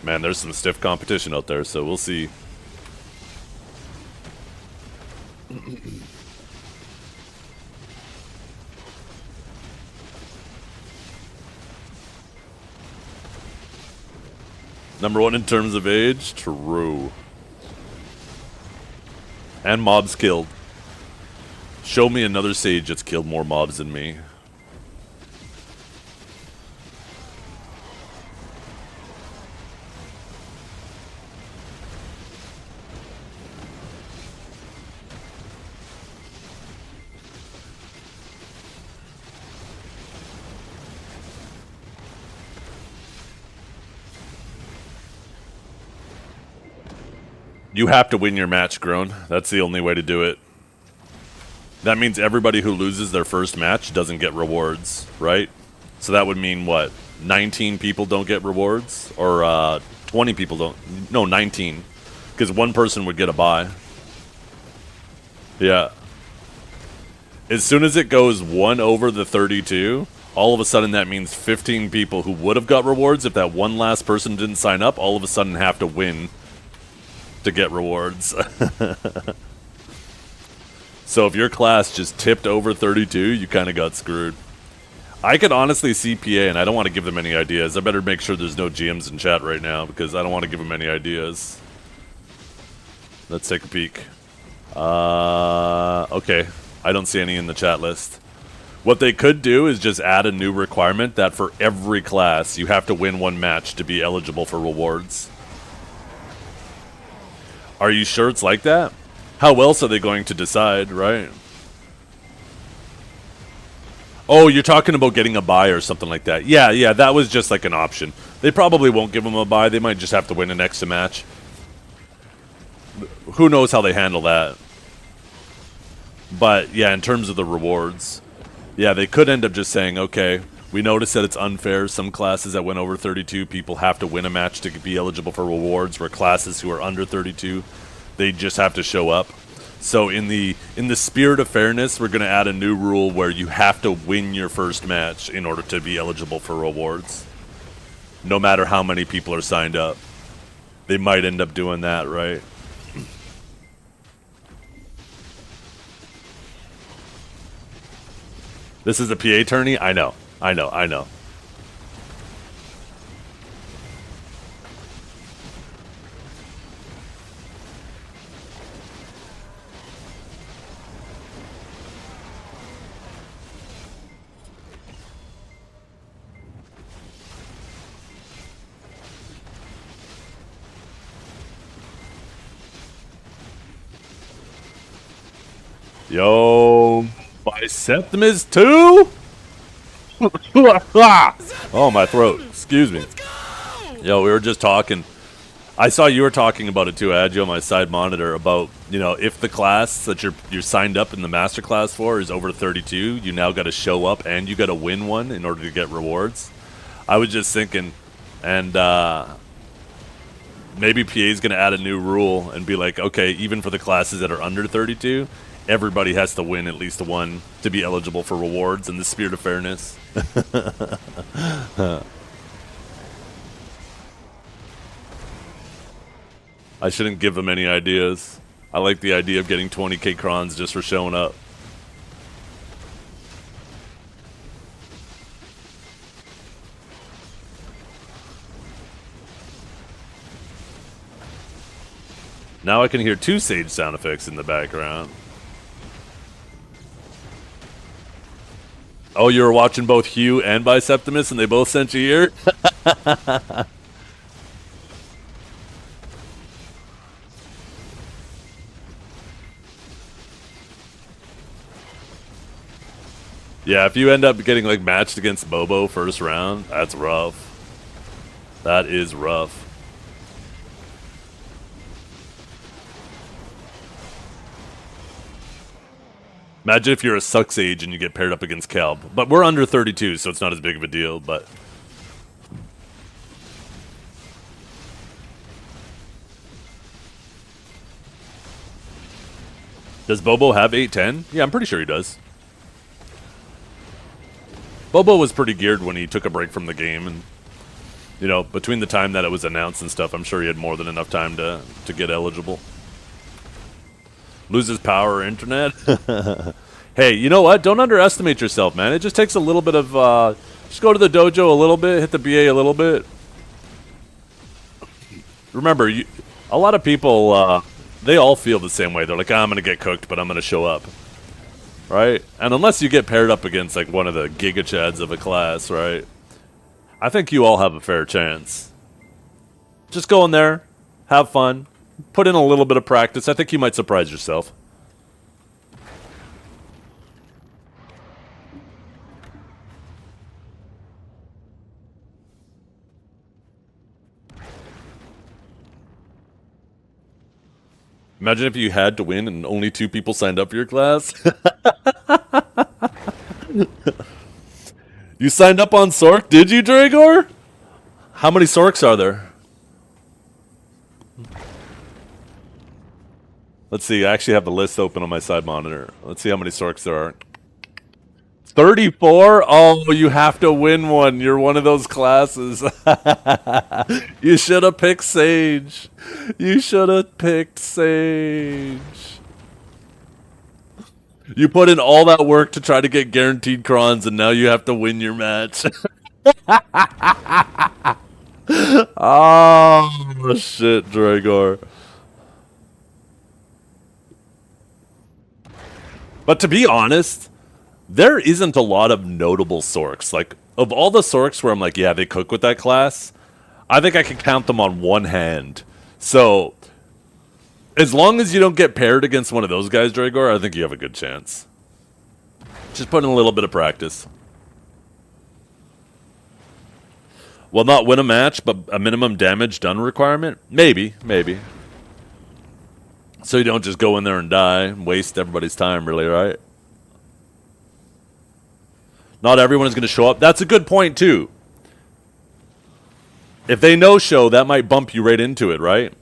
man, there's some stiff competition out there, so we'll see. #1 in terms of age? True. And mobs killed. Show me another Sage that's killed more mobs than me. You have to win your match, Grown. That's the only way to do it. That means everybody who loses their first match doesn't get rewards, right? So that would mean what? 19 people don't get rewards? Or 20 people don't? No, 19. Because one person would get a bye. Yeah. As soon as it goes 1 over the 32, all of a sudden that means 15 people who would have got rewards if that one last person didn't sign up, all of a sudden have to win to get rewards. So if your class just tipped over 32, you kind of got screwed. I could honestly see PA, and I don't want to give them any ideas. I better make sure there's no GMs in chat right now, because I don't want to give them any ideas. Let's take a peek. Okay. I don't see any in the chat list. What they could do is just add a new requirement that for every class, you have to win one match to be eligible for rewards. Are you sure it's like that? How else are they going to decide, right? Oh, you're talking about getting a bye or something like that. Yeah, that was just like an option. They probably won't give them a bye. They might just have to win an extra match. Who knows how they handle that. But, yeah, in terms of the rewards, yeah, they could end up just saying, okay, we noticed that it's unfair. Some classes that went over 32, people have to win a match to be eligible for rewards, where classes who are under 32, they just have to show up. So in the spirit of fairness, we're going to add a new rule where you have to win your first match in order to be eligible for rewards, no matter how many people are signed up. They might end up doing that, right? This is a PA tourney? I know. Yo, Biseptimus 2? Oh, my throat. Excuse me. Yo, we were just talking. I saw you were talking about it too. I had you on my side monitor about, you know, if the class that you're signed up in the master class for is over 32, you now got to show up and you got to win one in order to get rewards. I was just thinking, and maybe PA is going to add a new rule and be like, okay, even for the classes that are under 32, everybody has to win at least one to be eligible for rewards in the spirit of fairness. I shouldn't give them any ideas. I like the idea of getting 20k crons just for showing up. Now I can hear 2 Sage sound effects in the background. Oh, you were watching both Hugh and Biseptimus and they both sent you here? Yeah, if you end up getting like matched against Bobo first round, that's rough. That is rough. Imagine if you're a suck sage and you get paired up against Kelb. But we're under 32, so it's not as big of a deal, but... Does Bobo have 810? Yeah, I'm pretty sure he does. Bobo was pretty geared when he took a break from the game, and you know, between the time that it was announced and stuff, I'm sure he had more than enough time to get eligible. Loses power or internet? Hey, you know what? Don't underestimate yourself, man. It just takes a little bit of, just go to the dojo a little bit, hit the BA a little bit. Remember, a lot of people, they all feel the same way. They're like, I'm going to get cooked, but I'm going to show up. Right? And unless you get paired up against, like, one of the Giga Chads of a class, right? I think you all have a fair chance. Just go in there, have fun, put in a little bit of practice. I think you might surprise yourself. Imagine if you had to win and only 2 people signed up for your class. You signed up on Sork, did you, Dragor? How many Sorks are there? Let's see, I actually have the list open on my side monitor. Let's see how many Sorks there are. 34? Oh, you have to win one. You're one of those classes. You should have picked Sage. You should have picked Sage. You put in all that work to try to get guaranteed crons, and now you have to win your match. Oh, shit, Dragor. But to be honest, there isn't a lot of notable Sorks. Like, of all the Sorks where I'm like, yeah, they cook with that class, I think I can count them on one hand. So, as long as you don't get paired against one of those guys, Dragor, I think you have a good chance. Just put in a little bit of practice. Will not win a match, but a minimum damage done requirement? Maybe, maybe. So you don't just go in there and die and waste everybody's time, really, right? Not everyone is going to show up. That's a good point, too. If they no-show, that might bump you right into it, right?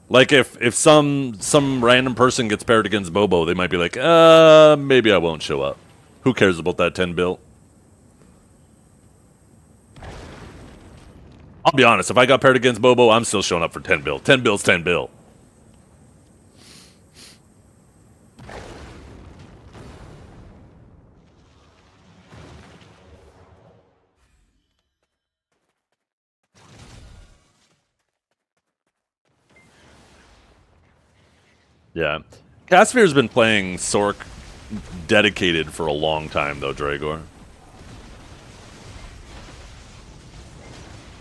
Like, if some random person gets paired against Bobo, they might be like, maybe I won't show up. Who cares about that 10 bill? I'll be honest, if I got paired against Bobo, I'm still showing up for 10 bill. 10 bill's 10 bill. Yeah. Caspier's been playing Sork dedicated for a long time, though, Dragor.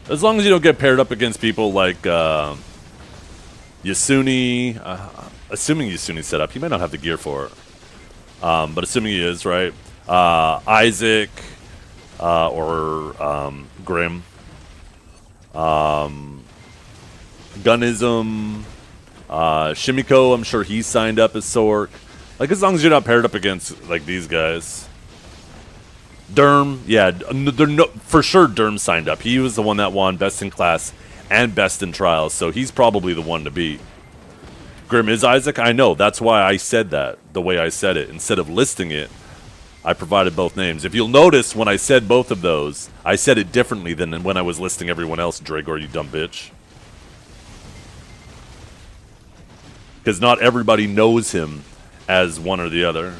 As long as you don't get paired up against people like Yasuni, assuming Yasuni's set up, he might not have the gear for it. But assuming he is, right? Isaac or Grim. Gunism. Shimiko, I'm sure he's signed up as Sork. Like, as long as you're not paired up against, like, these guys. Derm, yeah, for sure Derm signed up. He was the one that won Best in Class and Best in Trials, so he's probably the one to beat. Grim is Isaac? I know, that's why I said that, the way I said it. Instead of listing it, I provided both names. If you'll notice, when I said both of those, I said it differently than when I was listing everyone else, Dragor, you dumb bitch. Because not everybody knows him as one or the other.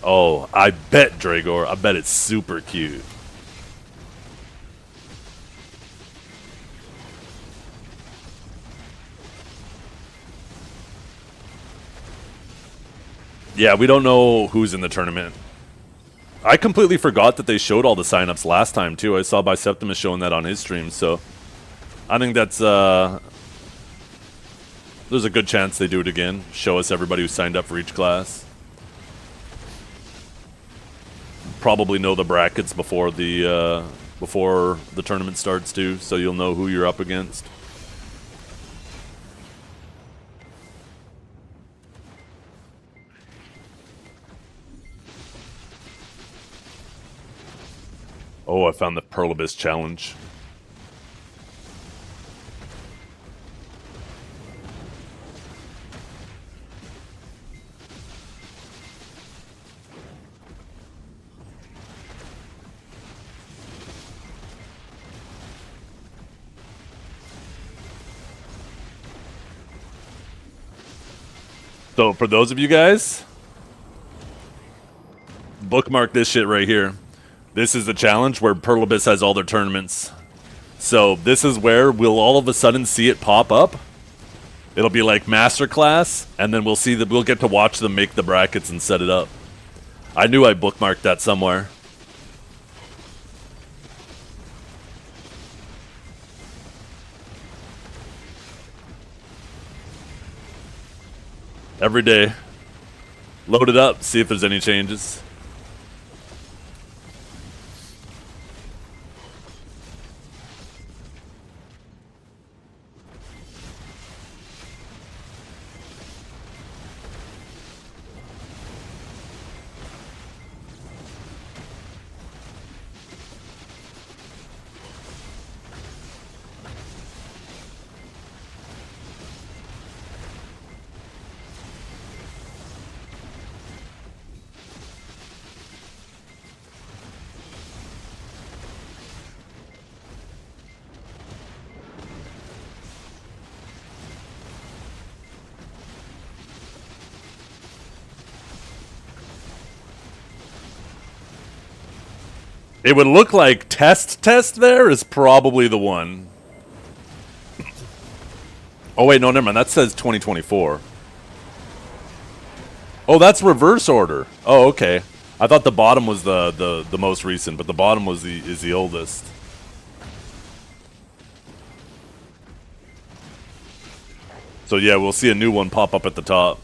Oh, I bet, Dragor. I bet it's super cute. Yeah, we don't know who's in the tournament. I completely forgot that they showed all the signups last time, too. I saw Biceptimus showing that on his stream, so I think that's There's a good chance they do it again. Show us everybody who signed up for each class. Probably know the brackets before the tournament starts too, so you'll know who you're up against. Oh, I found the Pearl Abyss challenge. So for those of you guys, bookmark this shit right here. This is the challenge where Pearl Abyss has all their tournaments. So this is where we'll all of a sudden see it pop up. It'll be like masterclass, and then we'll see that we'll get to watch them make the brackets and set it up. I knew I bookmarked that somewhere. Every day. Load it up, see if there's any changes. It would look like test there is probably the one. Oh wait, no, never mind. That says 2024. Oh, that's reverse order. Oh, okay. I thought the bottom was the most recent, but the bottom was the oldest. So yeah, we'll see a new one pop up at the top.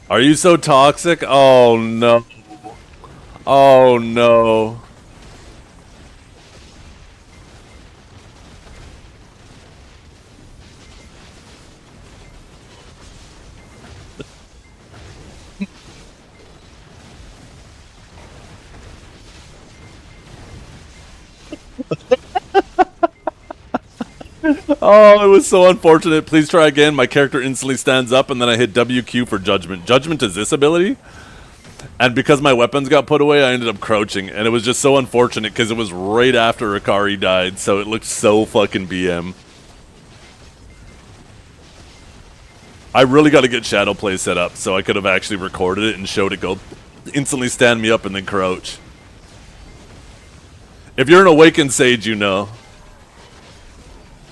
Are you so toxic? Oh no. Oh no. Oh, it was so unfortunate. Please try again. My character instantly stands up, and then I hit WQ for Judgment. Judgment is this ability? And because my weapons got put away, I ended up crouching. And it was just so unfortunate, because it was right after Akari died, so it looked so fucking BM. I really got to get Shadow Play set up, so I could have actually recorded it and showed it go instantly stand me up and then crouch. If you're an Awakened Sage, you know.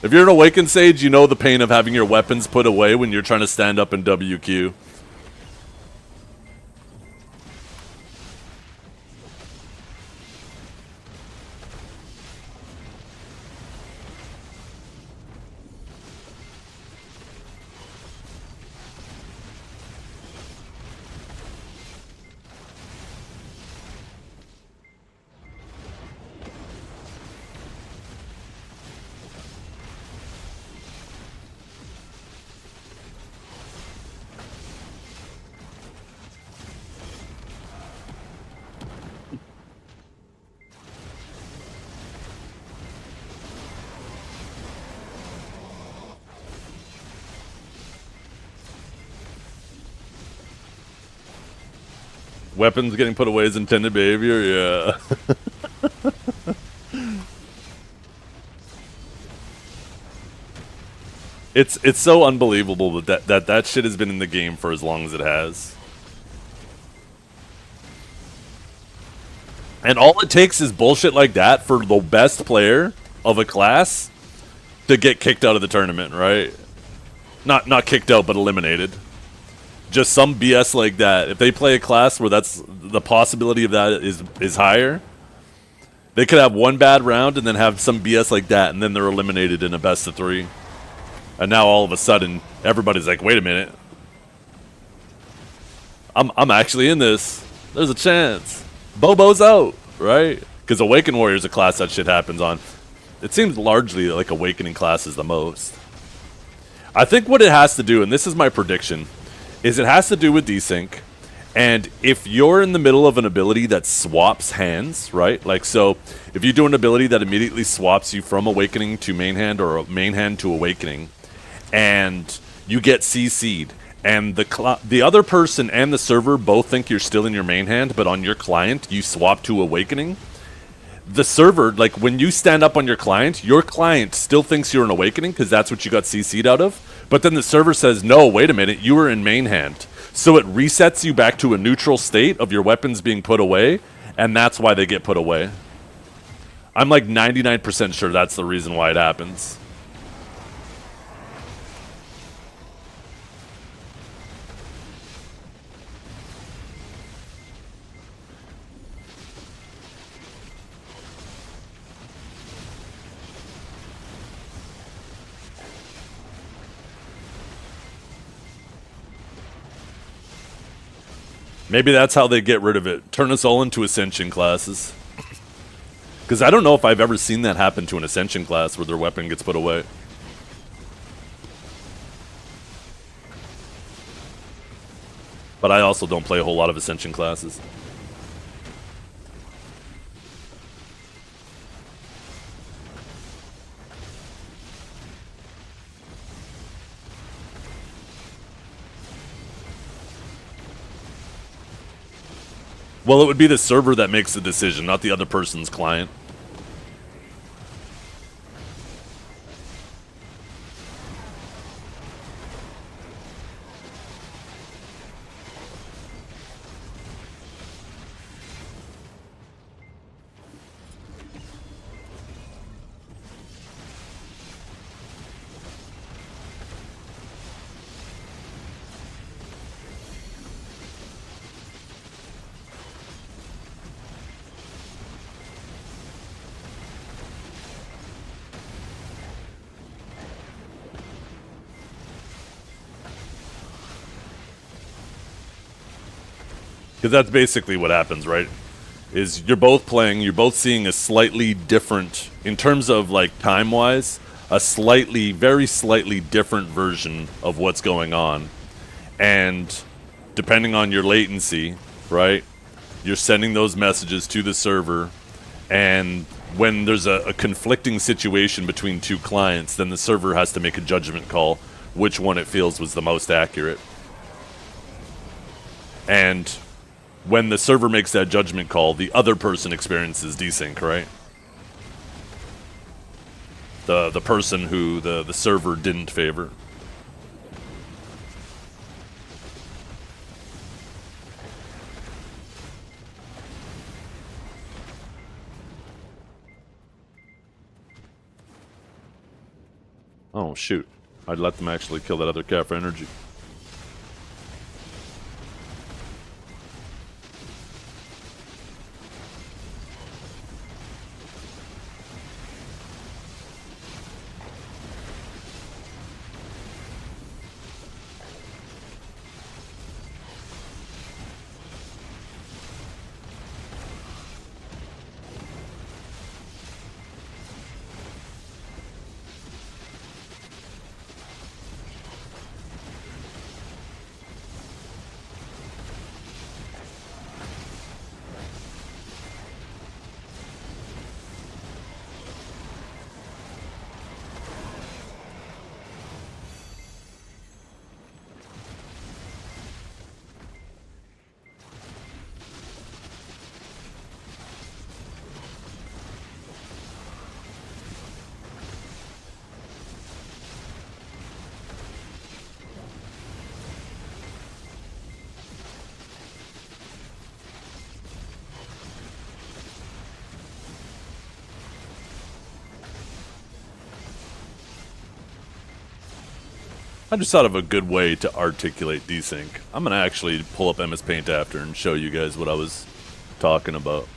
If you're an Awakened Sage, you know the pain of having your weapons put away when you're trying to stand up in WQ. Weapons getting put away as intended behavior, yeah. It's so unbelievable that shit has been in the game for as long as it has. And all it takes is bullshit like that for the best player of a class to get kicked out of the tournament, right? Not kicked out, but eliminated. just some BS like that. If they play a class where that's the possibility of that is higher, they could have one bad round and then have some BS like that, and then they're eliminated in a best of 3. And now all of a sudden, everybody's like, wait a minute. I'm actually in this. There's a chance. Bobo's out, right? Because Awakened Warrior is a class that shit happens on. It seems largely like Awakening class is the most. I think what it has to do, and this is my prediction, is it has to do with desync. And if you're in the middle of an ability that swaps hands, right? Like, so if you do an ability that immediately swaps you from Awakening to main hand or main hand to Awakening, and you get CC'd, and the other person and the server both think you're still in your main hand, but on your client, you swap to Awakening, the server, like, when you stand up on your client still thinks you're an Awakening because that's what you got CC'd out of, but then the server says, no, wait a minute, you were in main hand. So it resets you back to a neutral state of your weapons being put away, and that's why they get put away. I'm like 99% sure that's the reason why it happens. Maybe that's how they get rid of it. Turn us all into Ascension classes. Because I don't know if I've ever seen that happen to an Ascension class where their weapon gets put away. But I also don't play a whole lot of Ascension classes. Well, it would be the server that makes the decision, not the other person's client. Because that's basically what happens, right? Is you're both playing, you're both seeing a slightly different, in terms of like time-wise, a slightly, very slightly different version of what's going on. And depending on your latency, right, you're sending those messages to the server, and when there's a conflicting situation between two clients, then the server has to make a judgment call which one it feels was the most accurate. And when the server makes that judgment call, the other person experiences desync, right? The person who the server didn't favor. Oh, shoot. I'd let them actually kill that other cat for energy. I just thought of a good way to articulate desync. I'm gonna actually pull up MS Paint after and show you guys what I was talking about.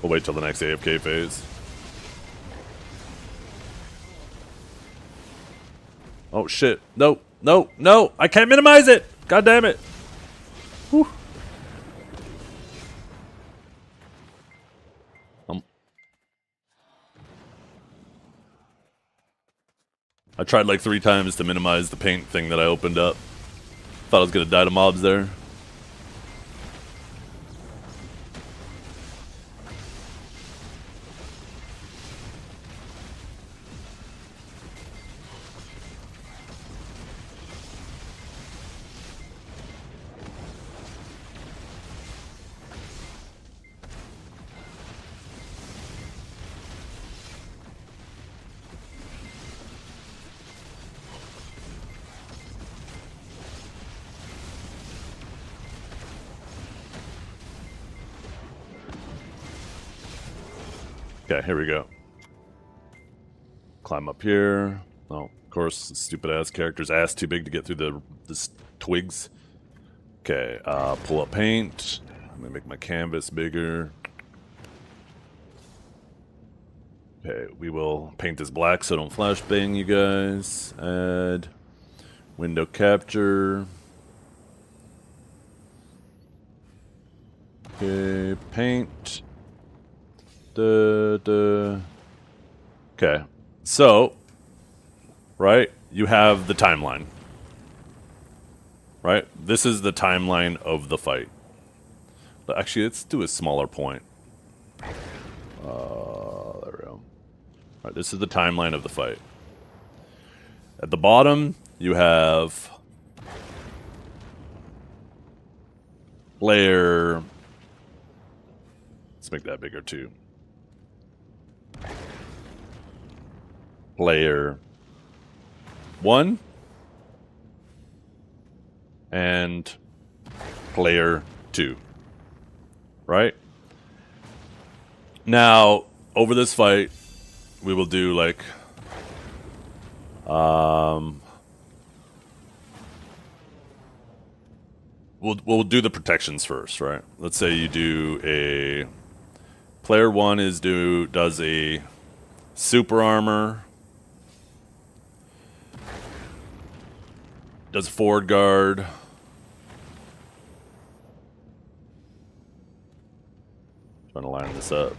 We'll wait till the next AFK phase. Oh shit. No, no, no! I can't minimize it! God damn it! Whew. I tried like 3 times to minimize the paint thing that I opened up. Thought I was gonna die to mobs there. Okay, here we go. Climb up here. Oh, of course, stupid ass character's ass too big to get through the twigs. Okay, pull up paint. I'm gonna make my canvas bigger. Okay, we will paint this black so don't flashbang you guys. Add window capture. Okay, paint. Okay, so, right, you have the timeline. Right? This is the timeline of the fight. But actually, let's do a smaller point. There we go. Right, this is the timeline of the fight. At the bottom, you have player. Let's make that bigger too. Player 1 and player 2. Right? Now, over this fight, we will do like we'll do the protections first, right? Let's say you do a player 1 does a super armor, does forward guard, trying to line this up.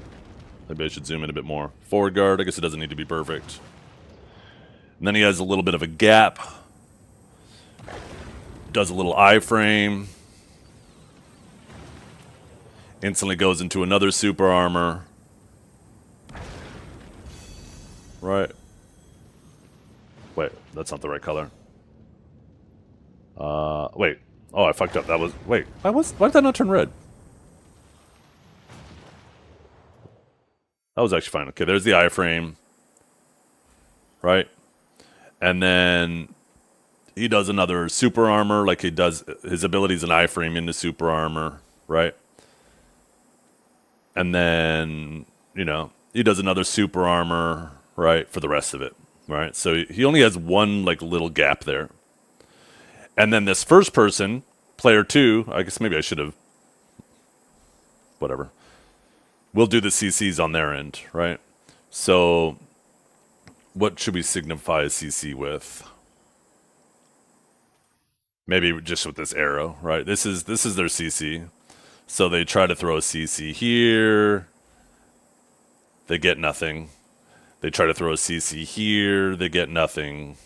Maybe I should zoom in a bit more. Forward guard, I guess it doesn't need to be perfect. And then he has a little bit of a gap. Does a little iframe. Instantly goes into another super armor. Right. Wait, that's not the right color. Wait. Oh, I fucked up. That was... Wait, why did that not turn red? That was actually fine. Okay, there's the iframe. Right? And then he does another super armor, like he does his abilities an iframe into super armor, right? And then, you know, he does another super armor, right, for the rest of it, right? So he only has one, like, little gap there. And then this first person, player 2, I guess maybe I should have... Whatever. We'll do the CCs on their end, right? So what should we signify a CC with? Maybe just with this arrow, right? This is their CC. So they try to throw a CC here. They get nothing. They try to throw a CC here. They get nothing.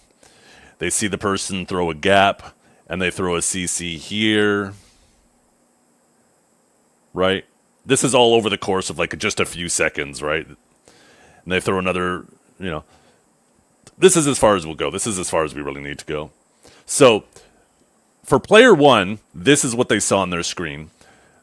They see the person throw a gap, and they throw a CC here. Right? This is all over the course of like just a few seconds, right? And they throw another, you know. This is as far as we'll go. This is as far as we really need to go. So for player one, this is what they saw on their screen.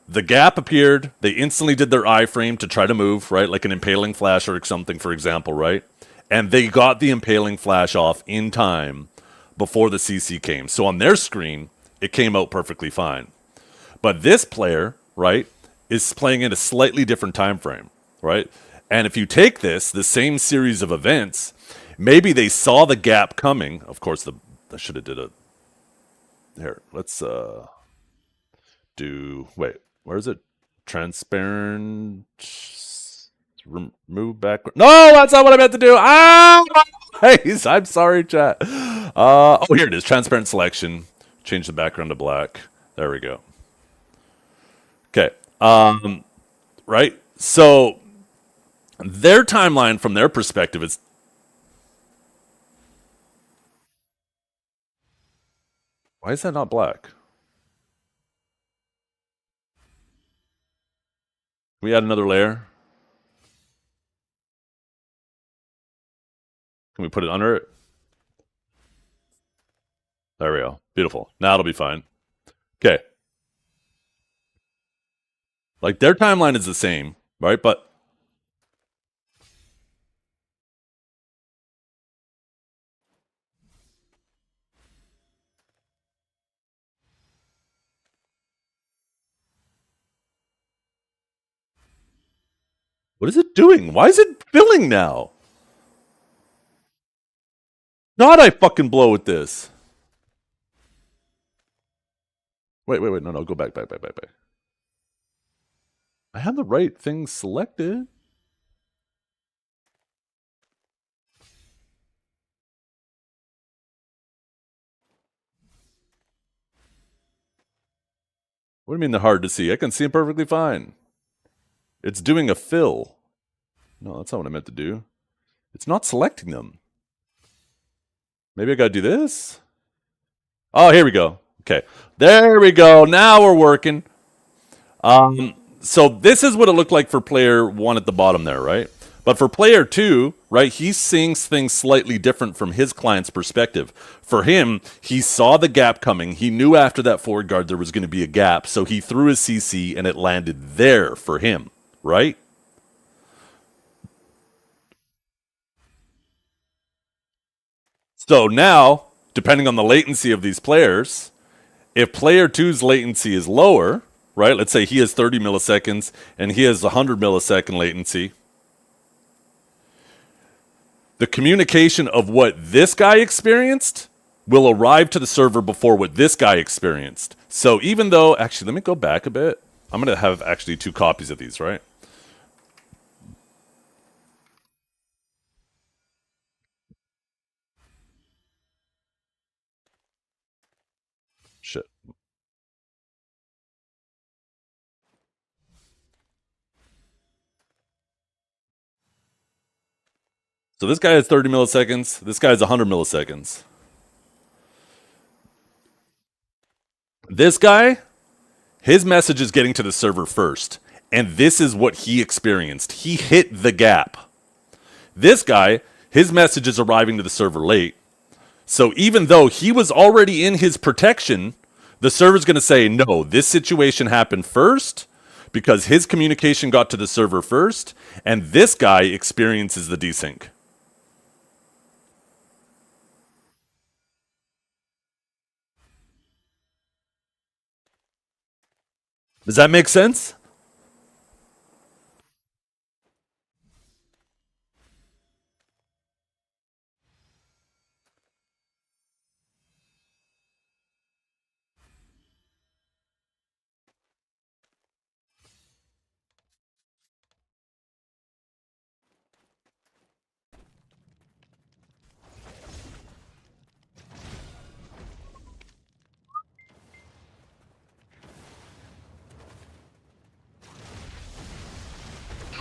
The gap appeared. They instantly did their iframe to try to move, right? Like an impaling flash or something, for example, right? And they got the impaling flash off in time before the CC came. So on their screen, it came out perfectly fine. But this player, right, is playing in a slightly different time frame, right? And if you take the same series of events, maybe they saw the gap coming. Of course, I should have did a... Here, let's do... Wait, where is it? Transparent... Remove background. No, that's not what I meant to do. Ah! Hey, I'm sorry, chat. Oh, here it is. Transparent selection. Change the background to black. There we go. Okay. Right? So, their timeline from their perspective is... Why is that not black? Can we add another layer? Can we put it under it? There we go. Beautiful. Now it'll be fine. Okay. Like, their timeline is the same, right? But... What is it doing? Why is it filling now? God, I fucking blow with this. Wait. No. Go back. I have the right thing selected. What do you mean they're hard to see? I can see them perfectly fine. It's doing a fill. No, that's not what I meant to do. It's not selecting them. Maybe I gotta do this? Oh, here we go. Okay. There we go. Now we're working. So this is what it looked like for player one at the bottom there, right? But for player two, right, he's seeing things slightly different from his client's perspective. For him, he saw the gap coming. He knew after that forward guard there was going to be a gap. So he threw his CC and it landed there for him, right? So now, depending on the latency of these players, if player two's latency is lower, right? Let's say he has 30 milliseconds and he has 100 millisecond latency. The communication of what this guy experienced will arrive to the server before what this guy experienced. So even though, actually, let me go back a bit. I'm going to have actually 2 copies of these, right? Shit. So this guy has 30 milliseconds. This guy has 100 milliseconds. This guy, his message is getting to the server first. And this is what he experienced. He hit the gap. This guy, his message is arriving to the server late. So even though he was already in his protection, the server's going to say, no, this situation happened first because his communication got to the server first, and this guy experiences the desync. Does that make sense?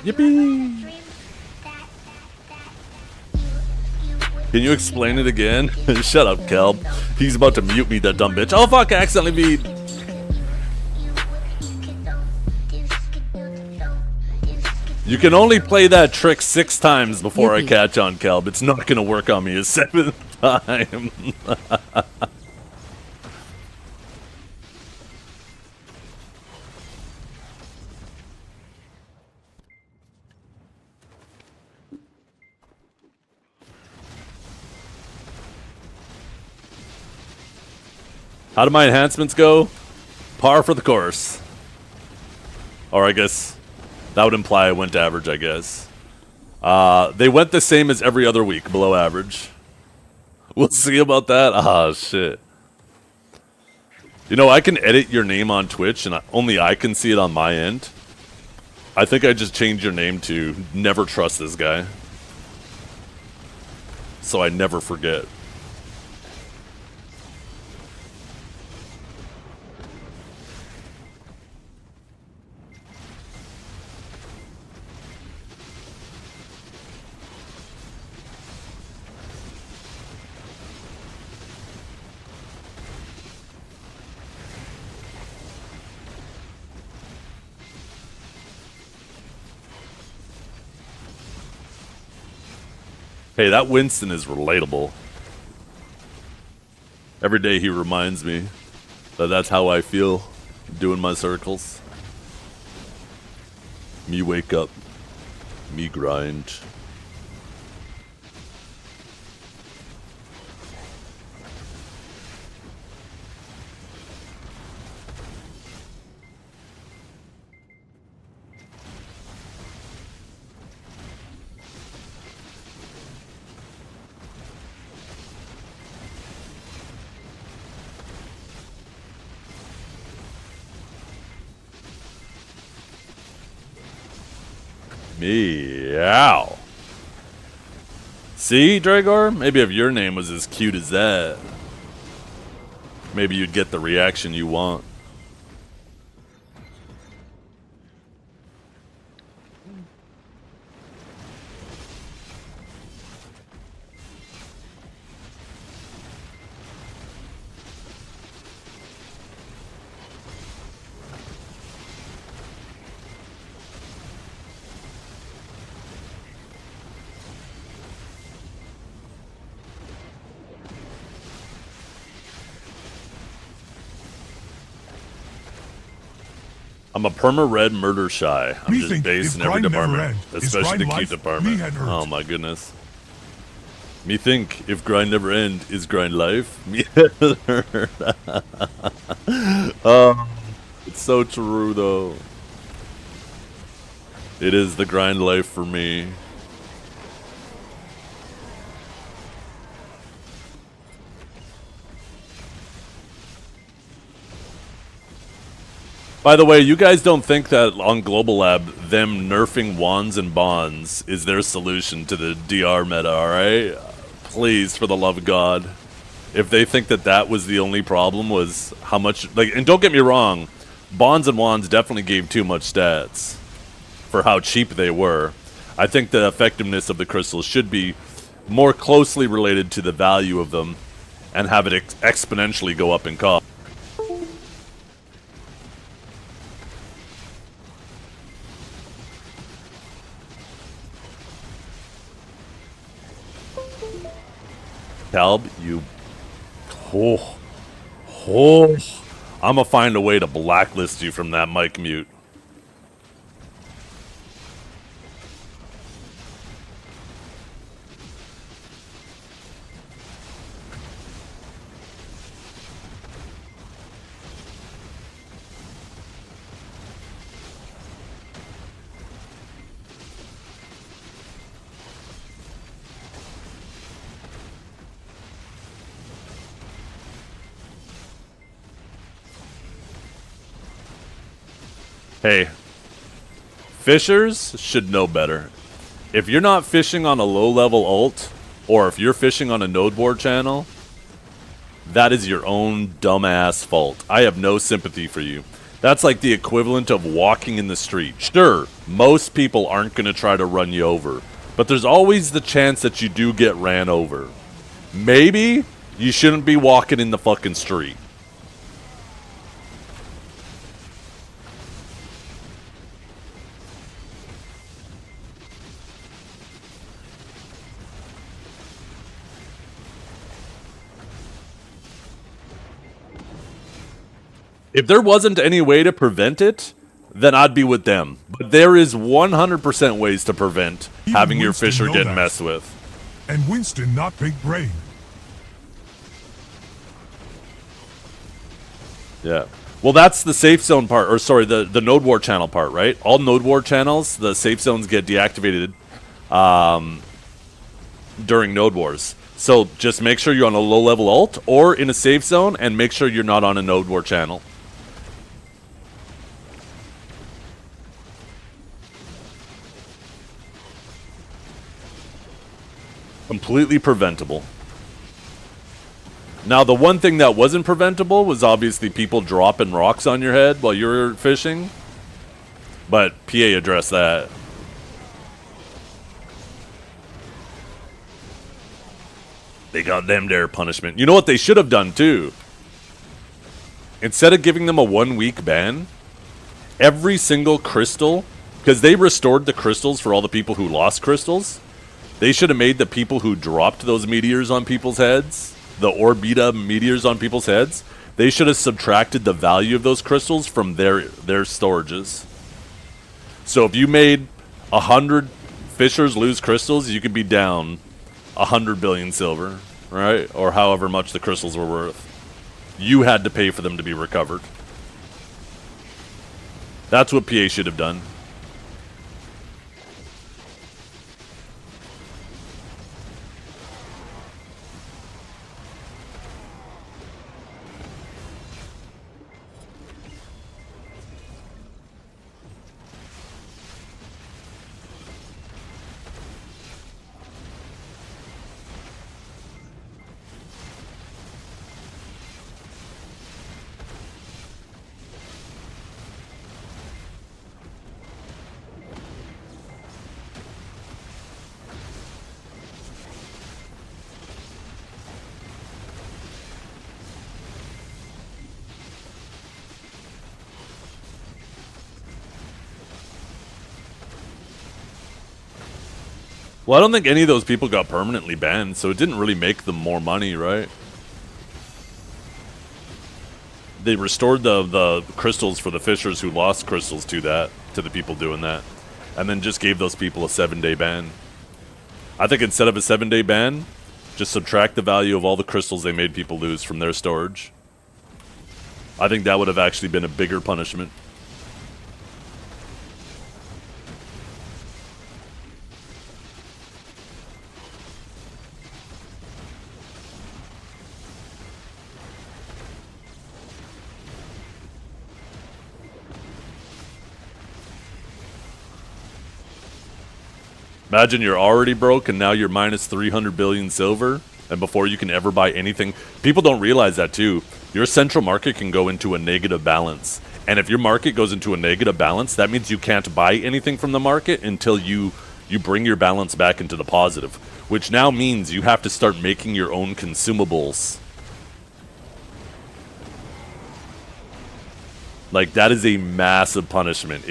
Yippee! Can you explain it again? Shut up, Kelb. He's about to mute me, that dumb bitch. Oh fuck, I accidentally beat. You can only play that trick 6 times before I catch on, Kelb. It's not gonna work on me a 7th time. How do my enhancements go? Par for the course. Or I guess that would imply I went average, I guess. They went the same as every other week, below average. We'll see about that. Ah, shit. You know, I can edit your name on Twitch, and only I can see it on my end. I think I just changed your name to Never Trust This Guy. So I never forget. Hey, that Winston is relatable. Every day he reminds me that that's how I feel doing my circles. Me wake up. Me grind. Meow. See, Dragor? Maybe if your name was as cute as that, maybe you'd get the reaction you want. I'm a perma-red murder shy. I'm just based in every department, especially the cute department. Oh my goodness. Me think if grind never end, is grind life? It's so true though. It is the grind life for me. By the way, you guys don't think that on Global Lab, them nerfing wands and bonds is their solution to the DR meta, alright? Please, for the love of God. If they think that that was the only problem, was how much... like, and don't get me wrong, bonds and wands definitely gave too much stats for how cheap they were. I think the effectiveness of the crystals should be more closely related to the value of them and have it exponentially go up in cost. Calb, you... I'm gonna find a way to blacklist you from that mic mute. Hey, fishers should know better. If you're not fishing on a low-level ult, or if you're fishing on a node board channel, that is your own dumbass fault. I have no sympathy for you. That's like the equivalent of walking in the street. Sure, most people aren't going to try to run you over, but there's always the chance that you do get ran over. Maybe you shouldn't be walking in the fucking street. If there wasn't any way to prevent it, then I'd be with them. But there is 100% ways to prevent having your fisher get messed with. And Winston not big brain. Yeah. Well, that's the safe zone part, or sorry, the node war channel part, right? All node war channels, the safe zones get deactivated during node wars. So just make sure you're on a low-level alt or in a safe zone, and make sure you're not on a node war channel. Completely preventable. Now, the one thing that wasn't preventable was obviously people dropping rocks on your head while you were fishing. But PA addressed that. They got them their punishment. You know what they should have done, too? Instead of giving them a 1-week ban, every single crystal, because they restored the crystals for all the people who lost crystals, they should have made the people who dropped those meteors on people's heads, the Orbita meteors on people's heads, they should have subtracted the value of those crystals from their storages. So if you made 100 fishers lose crystals, you could be down 100 billion silver, right? Or however much the crystals were worth. You had to pay for them to be recovered. That's what PA should have done. Well, I don't think any of those people got permanently banned, so it didn't really make them more money, right? They restored the crystals for the fishers who lost crystals to the people doing that, and then just gave those people a 7-day ban. I think instead of a 7-day ban, just subtract the value of all the crystals they made people lose from their storage. I think that would have actually been a bigger punishment. Imagine you're already broke and now you're minus 300 billion silver, and before you can ever buy anything. People don't realize that too. Your central market can go into a negative balance. And if your market goes into a negative balance, that means you can't buy anything from the market until you bring your balance back into the positive. Which now means you have to start making your own consumables. Like, that is a massive punishment.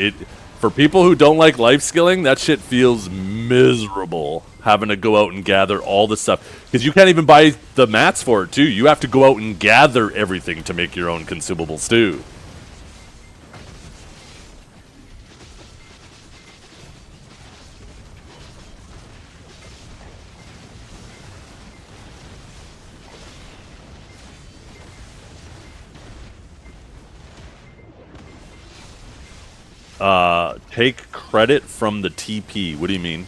For people who don't like life skilling, that shit feels miserable, having to go out and gather all the stuff. Because you can't even buy the mats for it, too. You have to go out and gather everything to make your own consumables, too. Take credit from the TP. What do you mean?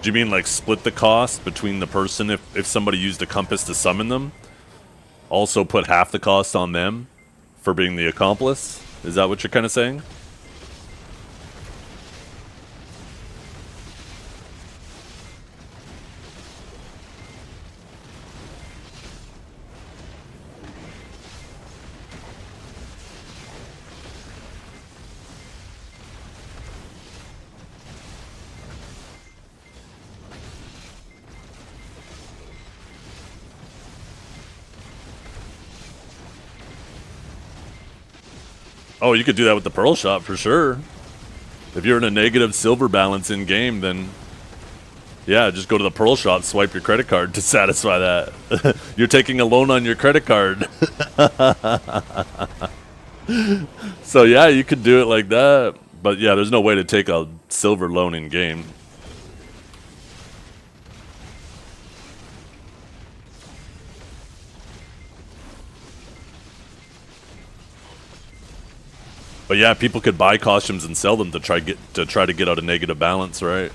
Do you mean like split the cost between the person if somebody used a compass to summon them? Also put half the cost on them for being the accomplice? Is that what you're kind of saying? Oh, you could do that with the Pearl Shop for sure. If you're in a negative silver balance in game, then Yeah, just go to the Pearl shop, swipe your credit card to satisfy that. You're taking a loan on your credit card. So yeah, you could do it like that. But yeah, there's no way to take a silver loan in game. But yeah, people could buy costumes and sell them to try to get out a negative balance, right?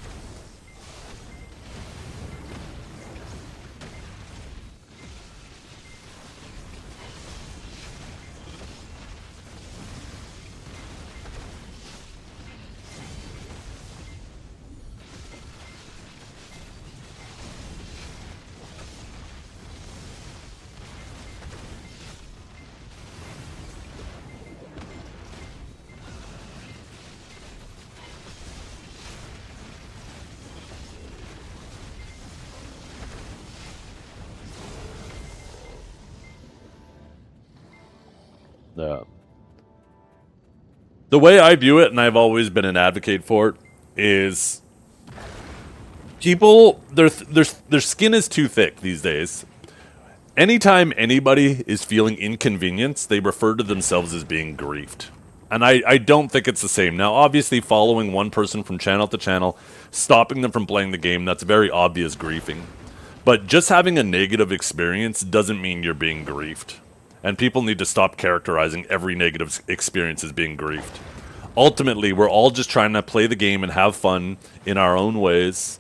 Yeah. The way I view it, and I've always been an advocate for it, is people their skin is too thick these days. Anytime anybody is feeling inconvenience, they refer to themselves as being griefed. And I don't think it's the same. Now, obviously, following one person from channel to channel, stopping them from playing the game, that's very obvious griefing. But just having a negative experience doesn't mean you're being griefed. And people need to stop characterizing every negative experience as being griefed. Ultimately, we're all just trying to play the game and have fun in our own ways.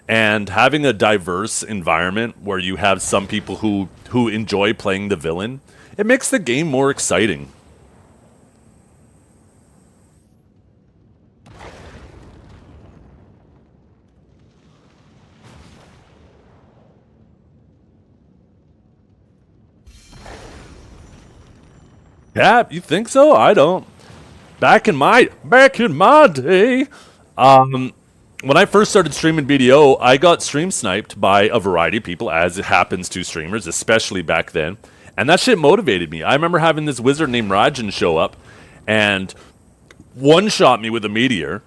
And having a diverse environment where you have some people who enjoy playing the villain, it makes the game more exciting. Yeah, you think so? I don't. Back in my day, when I first started streaming BDO, I got stream sniped by a variety of people, as it happens to streamers, especially back then. And that shit motivated me. I remember having this wizard named Rajan show up and one-shot me with a meteor.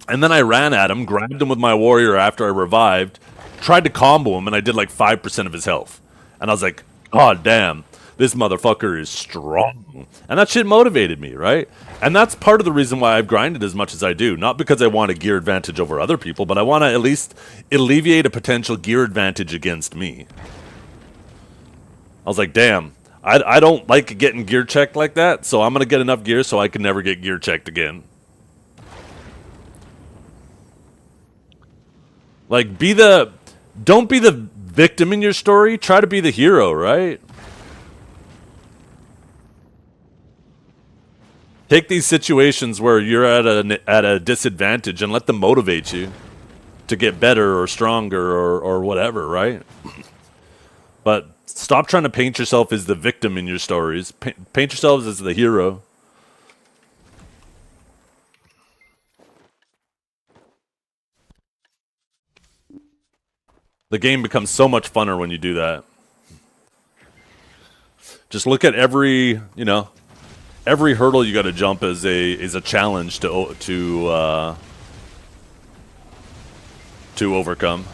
And then I ran at him, grabbed him with my warrior after I revived, tried to combo him, and I did like 5% of his health. And I was like, God damn, this motherfucker is strong. And that shit motivated me, right? And that's part of the reason why I've grinded as much as I do. Not because I want a gear advantage over other people, but I want to at least alleviate a potential gear advantage against me. I was like, damn, I don't like getting gear checked like that, so I'm going to get enough gear so I can never get gear checked again. Like, don't be the victim in your story, try to be the hero, right? Take these situations where you're at a disadvantage and let them motivate you to get better or stronger or whatever, right? But stop trying to paint yourself as the victim in your stories. Paint yourselves as the hero. The game becomes so much funner when you do that. Just look at every hurdle you got to jump is a challenge to overcome.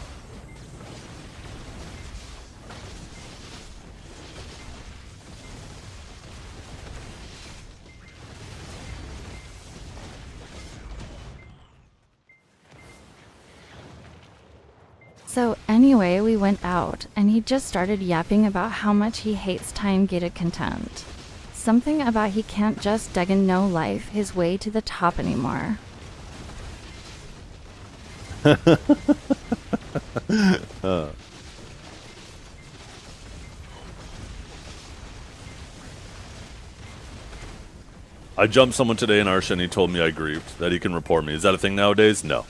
So anyway, we went out, and he just started yapping about how much he hates time gated content. Something about he can't just Duggan no life his way to the top anymore. I jumped someone today in Arsha and he told me I grieved, that he can report me. Is that a thing nowadays? No.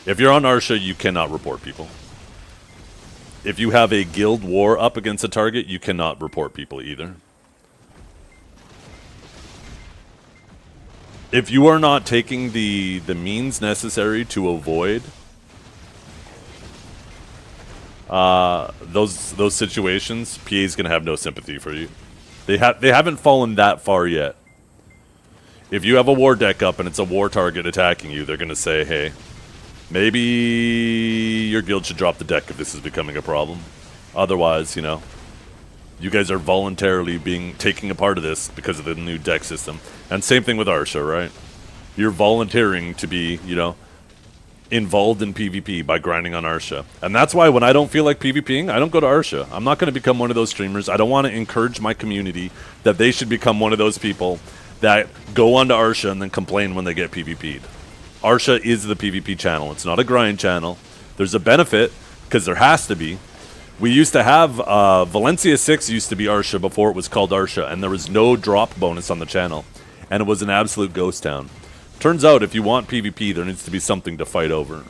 If you're on Arsha, you cannot report people. If you have a guild war up against a target, you cannot report people either. If you are not taking the means necessary to avoid those situations, PA is going to have no sympathy for you. They haven't fallen that far yet. If you have a war deck up and it's a war target attacking you, they're going to say, hey, maybe your guild should drop the deck if this is becoming a problem. Otherwise, you know, you guys are voluntarily taking a part of this because of the new deck system. And same thing with Arsha, right? You're volunteering to be, you know, involved in PvP by grinding on Arsha. And that's why when I don't feel like PvPing, I don't go to Arsha. I'm not going to become one of those streamers. I don't want to encourage my community that they should become one of those people that go onto Arsha and then complain when they get PvP'd. Arsha is the PvP channel. It's not a grind channel. There's a benefit, because there has to be. We used to have, Valencia 6 used to be Arsha before it was called Arsha, and there was no drop bonus on the channel. And it was an absolute ghost town. Turns out, if you want PvP, there needs to be something to fight over.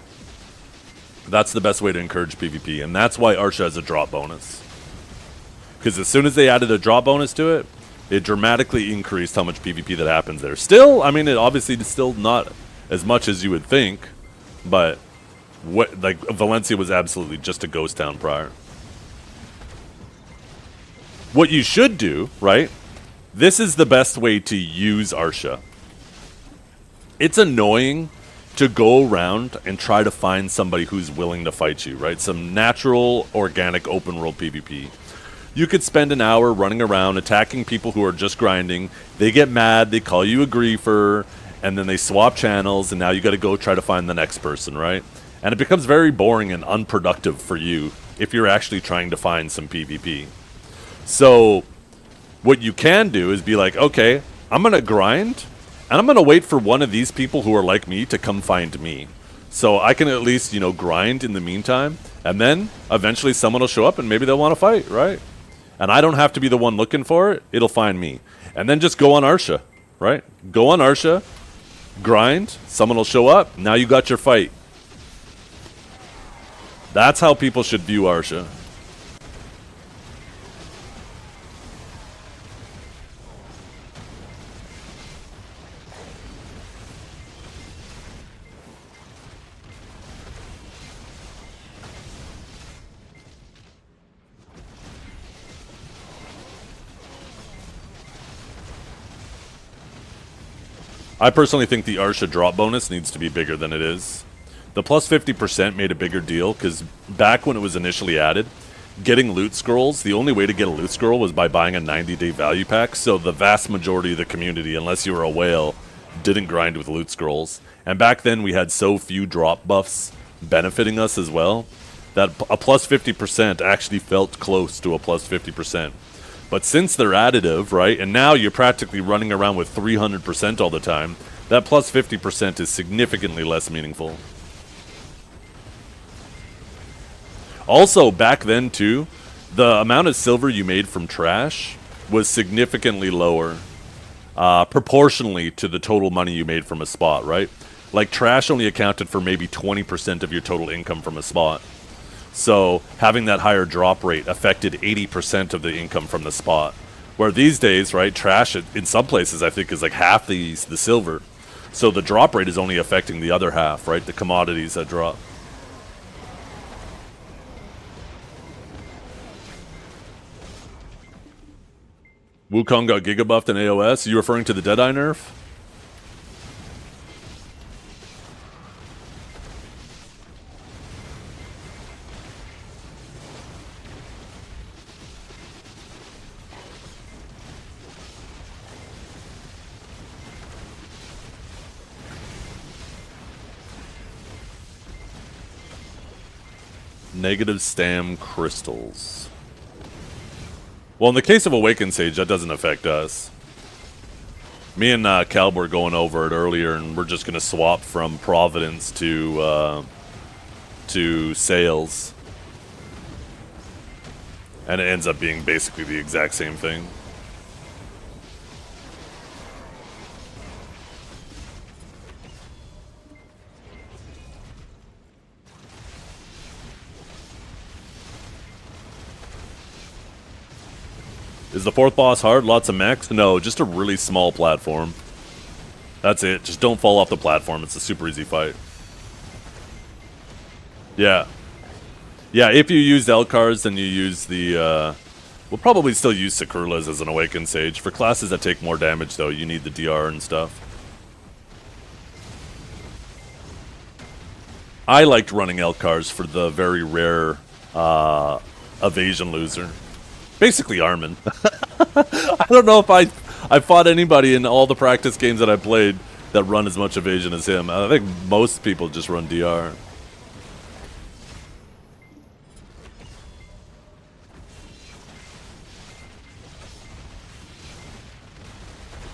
That's the best way to encourage PvP, and that's why Arsha has a drop bonus. Because as soon as they added a drop bonus to it, it dramatically increased how much PvP that happens there. Still, I mean, it obviously is still not as much as you would think, but like Valencia was absolutely just a ghost town prior. What you should do, right? This is the best way to use Arsha. It's annoying to go around and try to find somebody who's willing to fight you, right? Some natural, organic, open world PvP. You could spend an hour running around attacking people who are just grinding. They get mad, they call you a griefer, and then they swap channels, and now you got to go try to find the next person, right? And it becomes very boring and unproductive for you if you're actually trying to find some PvP. So what you can do is be like, okay, I'm going to grind, and I'm going to wait for one of these people who are like me to come find me. So I can at least, you know, grind in the meantime, and then eventually someone will show up and maybe they'll want to fight, right? And I don't have to be the one looking for it. It'll find me. And then just go on Arsha, right? Go on Arsha, grind, someone will show up, now you got your fight. That's how people should view Arsha. I personally think the Arsha drop bonus needs to be bigger than it is. The plus 50% made a bigger deal, because back when it was initially added, getting loot scrolls, the only way to get a loot scroll was by buying a 90-day value pack, so the vast majority of the community, unless you were a whale, didn't grind with loot scrolls. And back then we had so few drop buffs benefiting us as well, that a plus 50% actually felt close to a plus 50%. But since they're additive, right, and now you're practically running around with 300% all the time, that plus 50% is significantly less meaningful. Also, back then, too, the amount of silver you made from trash was significantly lower, proportionally to the total money you made from a spot, right? Like, trash only accounted for maybe 20% of your total income from a spot. So having that higher drop rate affected 80% of the income from the spot. Where these days, right, trash in some places I think is like half the silver. So the drop rate is only affecting the other half, right, the commodities that drop. Wukong got gigabuffed in AOS. Are you referring to the Deadeye nerf? Negative stam crystals. Well, in the case of Awakened Sage, that doesn't affect us. Me and Calb were going over it earlier, and we're just going to swap from Providence to Sales. And it ends up being basically the exact same thing. Is the fourth boss hard? Lots of mechs? No, just a really small platform. That's it. Just don't fall off the platform. It's a super easy fight. Yeah. Yeah, if you use Elcars, then you use the... we'll probably still use Sakurlas as an Awakened Sage. For classes that take more damage, though, you need the DR and stuff. I liked running Elcars for the very rare evasion loser. Basically Armin. I don't know if I fought anybody in all the practice games that I played that run as much evasion as him. I think most people just run DR.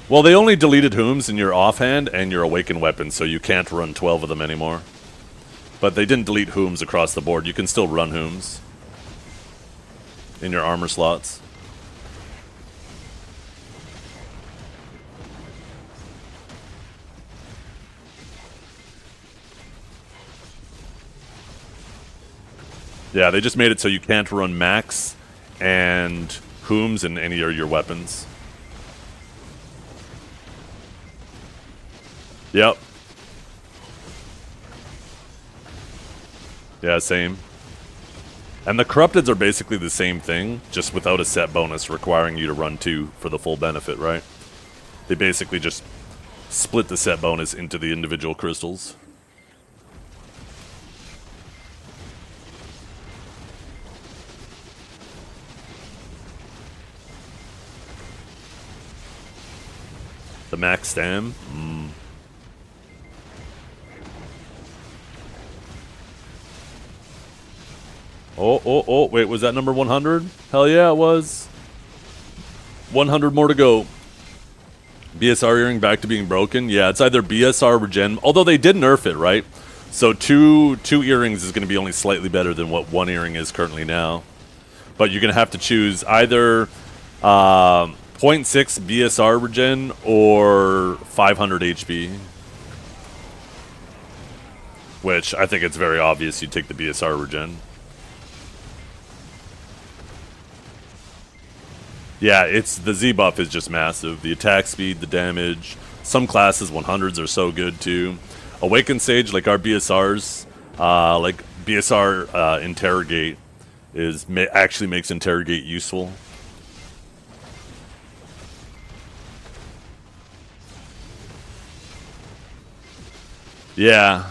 Well, they only deleted Hooms in your offhand and your awakened weapons, so you can't run 12 of them anymore. But they didn't delete Hooms across the board. You can still run Hooms in your armor slots. Yeah, they just made it so you can't run Max and Hooms in any of your weapons. Yep. Yeah, same. And the Corrupteds are basically the same thing, just without a set bonus requiring you to run 2 for the full benefit, right? They basically just split the set bonus into the individual crystals. The max stam? Oh, wait, was that number 100? Hell yeah, it was. 100 more to go. BSR earring back to being broken? Yeah, it's either BSR regen, although they did nerf it, right? So two earrings is going to be only slightly better than what 1 earring is currently now. But you're going to have to choose either 0.6 BSR regen or 500 HP. Which, I think it's very obvious you take the BSR regen. Yeah, it's the Z buff is just massive. The attack speed, the damage. Some classes 100s are so good too. Awakened Sage, like our BSRs, like BSR Interrogate, actually makes Interrogate useful. Yeah.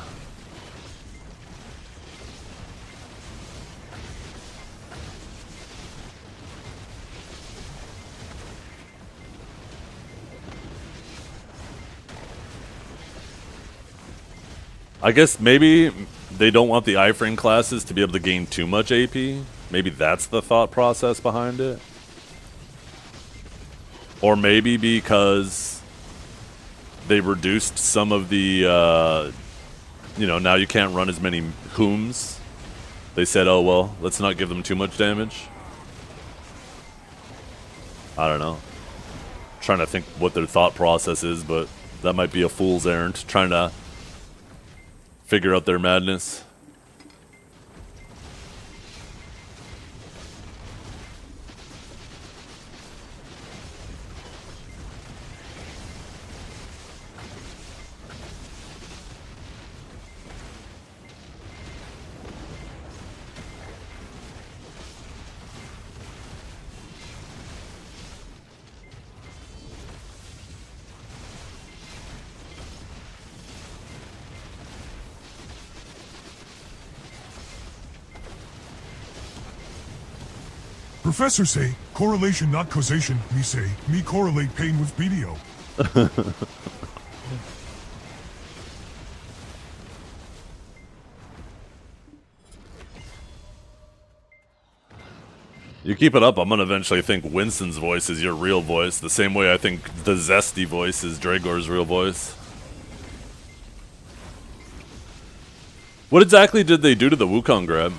I guess maybe they don't want the iframe classes to be able to gain too much AP. Maybe that's the thought process behind it. Or maybe because they reduced some of the, now you can't run as many Hooms. They said, oh, well, let's not give them too much damage. I don't know. Trying to think what their thought process is, but that might be a fool's errand. Trying to figure out their madness. Professor say, correlation not causation. Me say, me correlate pain with BDO. You keep it up, I'm gonna eventually think Winston's voice is your real voice, the same way I think the Zesty voice is Dragor's real voice. What exactly did they do to the Wukong grab?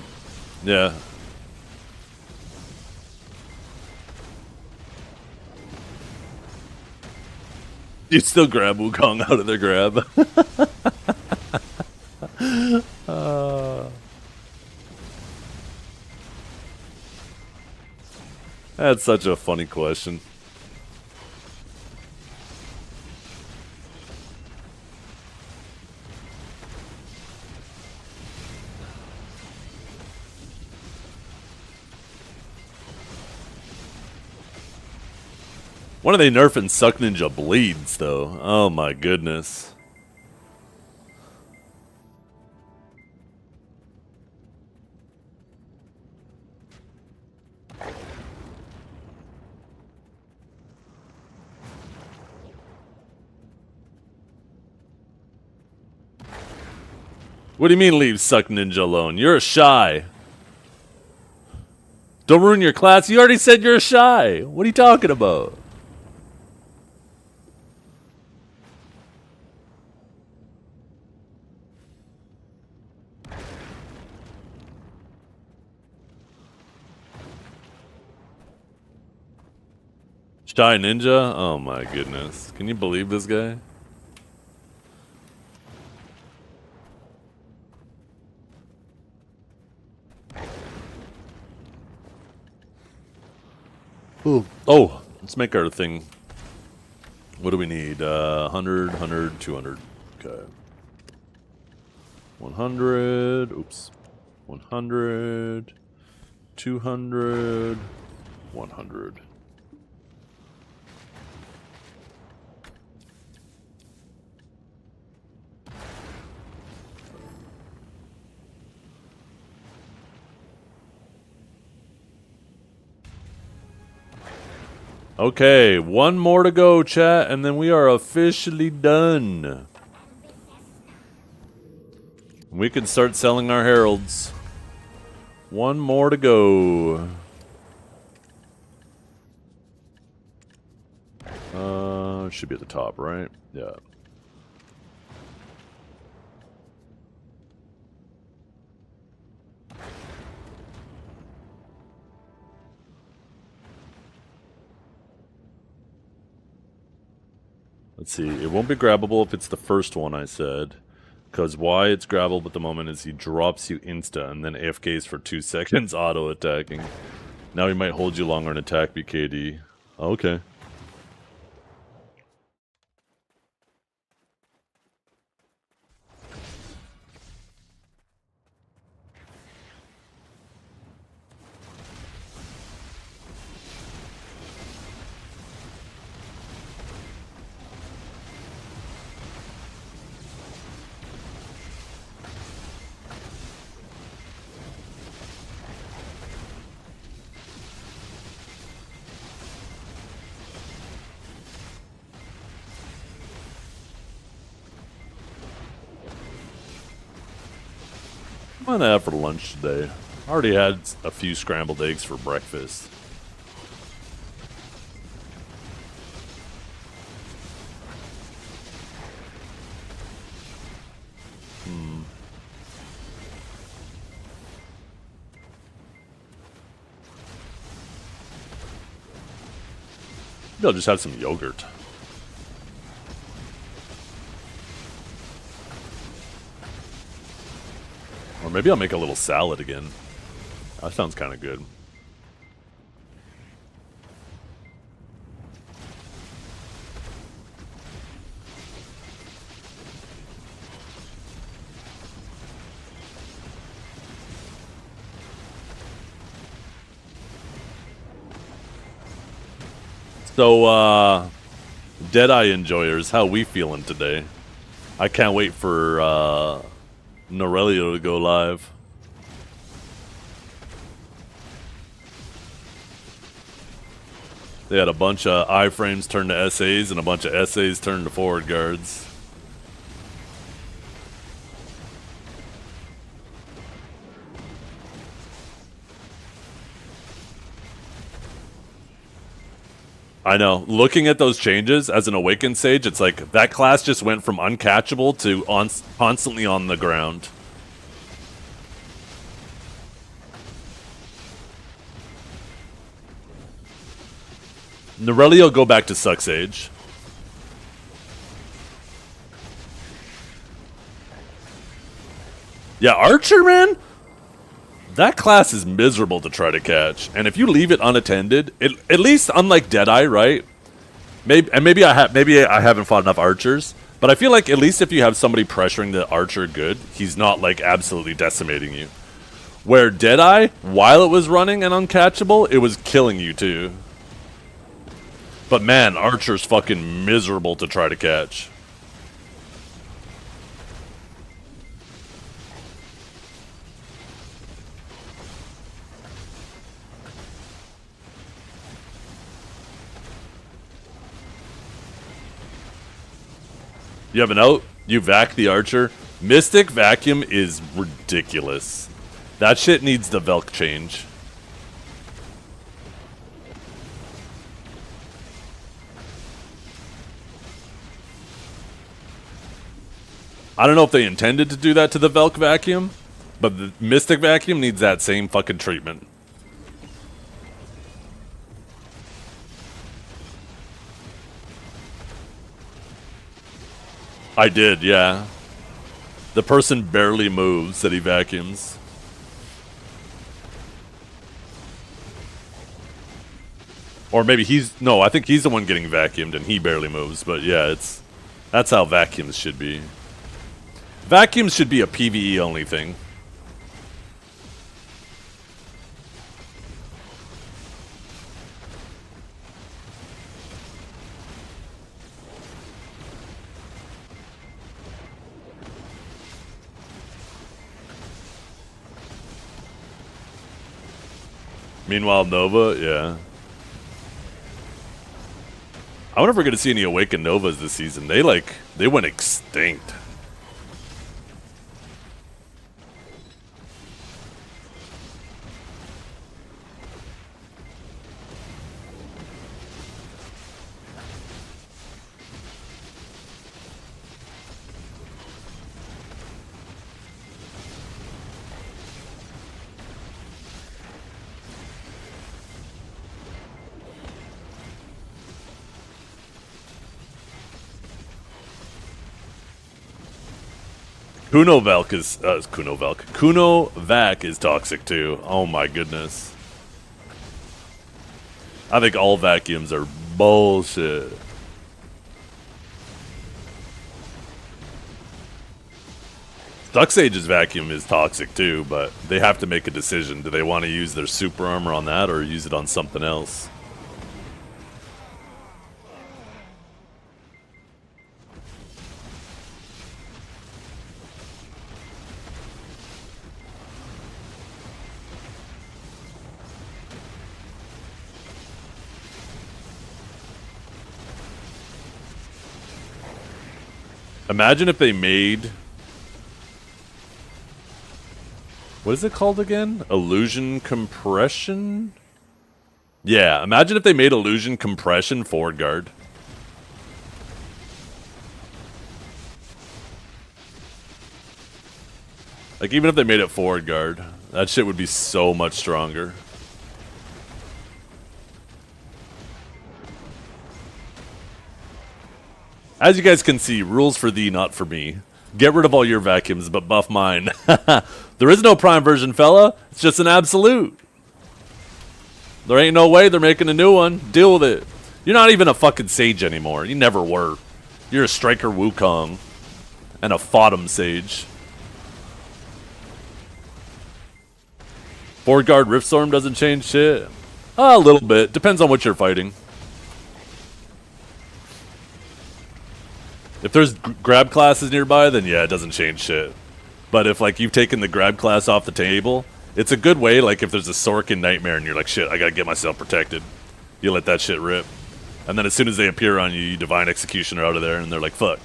Yeah. You still grab Wukong out of their grab. That's such a funny question. When are they nerfing Suck Ninja Bleeds, though? Oh my goodness. What do you mean leave Suck Ninja alone? You're a shy. Don't ruin your class. You already said you're a shy. What are you talking about? Shy Ninja? Oh my goodness. Can you believe this guy? Ooh. Oh, let's make our thing. What do we need? 100, 100, 200. Okay. 100. Oops. 100. 200. 100. Okay, one more to go, chat, and then we are officially done. We can start selling our heralds. One more to go. Should be at the top, right? Yeah. Let's see. It won't be grabbable if it's the first one I said. Because why it's grabbable at the moment is he drops you insta and then AFKs for 2 seconds auto-attacking. Now he might hold you longer and attack BKD. Okay. What am I gonna have for lunch today? I already had a few scrambled eggs for breakfast. Maybe I'll just have some yogurt. Or maybe I'll make a little salad again. That sounds kind of good. So, Deadeye enjoyers, how we feeling today? I can't wait for Norelio to go live. They had a bunch of iframes turn to SAs and a bunch of SAs turn to forward guards. I know. Looking at those changes as an Awakened Sage, it's like that class just went from uncatchable to constantly on the ground. Norelli will go back to Suck Sage. Yeah, Archer, man? That class is miserable to try to catch, and if you leave it unattended, at least unlike Deadeye, right? Maybe I haven't fought enough archers, but I feel like at least if you have somebody pressuring the archer good, he's not like absolutely decimating you. Where Deadeye, while it was running and uncatchable, it was killing you too. But man, Archer's fucking miserable to try to catch. You have an out, you vac the archer, Mystic vacuum is ridiculous. That shit needs the Velk change. I don't know if they intended to do that to the Velk vacuum, but the Mystic vacuum needs that same fucking treatment. I did, yeah. The person barely moves that he vacuums. Or maybe no, I think he's the one getting vacuumed and he barely moves, but yeah, that's how vacuums should be. Vacuums should be a PvE only thing. Meanwhile, Nova, yeah. I wonder if we're gonna see any Awakened Novas this season. They went extinct. Kuno Vac is toxic too. Oh my goodness. I think all vacuums are bullshit. Ducksage's vacuum is toxic too, but they have to make a decision. Do they want to use their super armor on that or use it on something else? Imagine if they made... What is it called again? Illusion compression? Yeah, imagine if they made illusion compression forward guard. Like, even if they made it forward guard, that shit would be so much stronger. As you guys can see, rules for thee, not for me. Get rid of all your vacuums, but buff mine. There is no prime version, fella. It's just an absolute. There ain't no way they're making a new one. Deal with it. You're not even a fucking sage anymore. You never were. You're a striker Wukong. And a Fodum sage. Forward guard Riftstorm doesn't change shit. A little bit. Depends on what you're fighting. If there's grab classes nearby, then yeah, it doesn't change shit. But if, like, you've taken the grab class off the table, it's a good way, like, if there's a Sorkin Nightmare and you're like, shit, I gotta get myself protected. You let that shit rip. And then as soon as they appear on you, you Divine Executioner out of there, and they're like, fuck.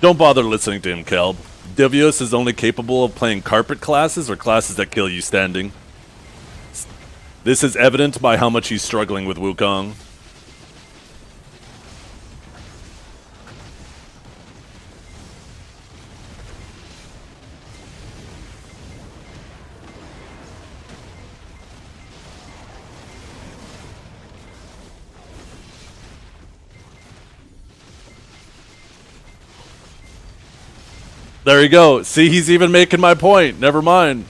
Don't bother listening to him, Kelb. Devios is only capable of playing carpet classes or classes that kill you standing. This is evident by how much he's struggling with Wukong. There you go. See, he's even making my point. Never mind.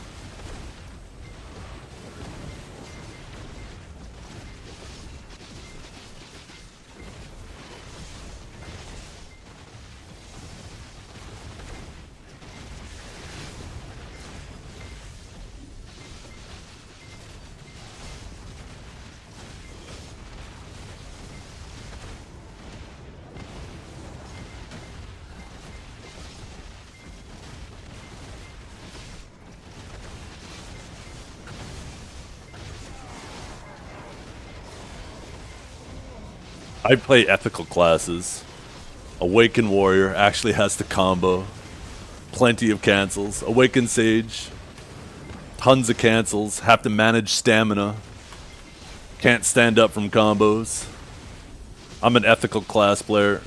I play ethical classes. Awaken Warrior actually has to combo. Plenty of cancels. Awaken Sage. Tons of cancels. Have to manage stamina. Can't stand up from combos. I'm an ethical class player.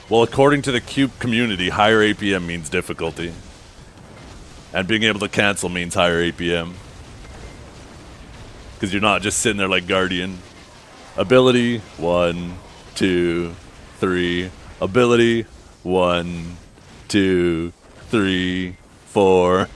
Well, according to the Cube community, higher APM means difficulty. And being able to cancel means higher APM. Because you're not just sitting there like Guardian. Ability, 1, 2, 3. Ability, 1, 2, 3, 4.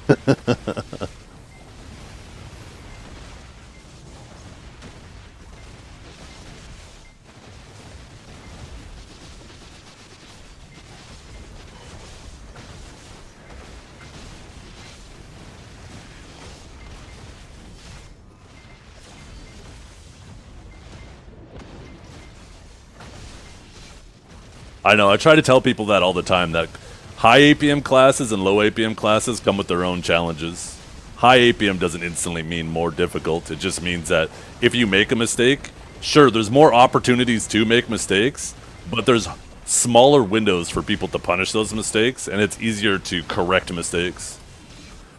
I know, I try to tell people that all the time, that high APM classes and low APM classes come with their own challenges. High APM doesn't instantly mean more difficult. It just means that if you make a mistake, sure, there's more opportunities to make mistakes, but there's smaller windows for people to punish those mistakes, and it's easier to correct mistakes.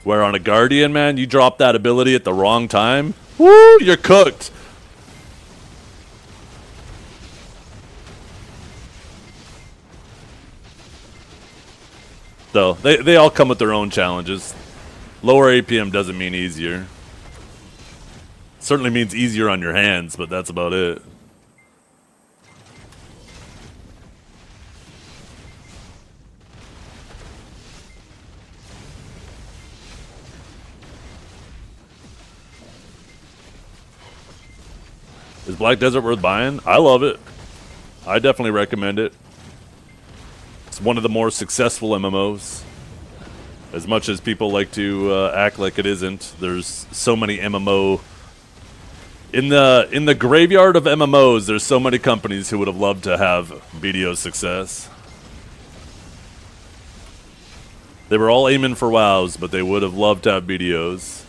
Where on a Guardian, man, you drop that ability at the wrong time, woo, you're cooked. So, they all come with their own challenges. Lower APM doesn't mean easier. Certainly means easier on your hands, but that's about it. Is Black Desert worth buying? I love it. I definitely recommend it. It's one of the more successful MMOs. As much as people like to act like it isn't, there's so many MMO in the graveyard of MMOs. There's so many companies who would have loved to have BDO's success. They were all aiming for WoWs, but they would have loved to have BDOs.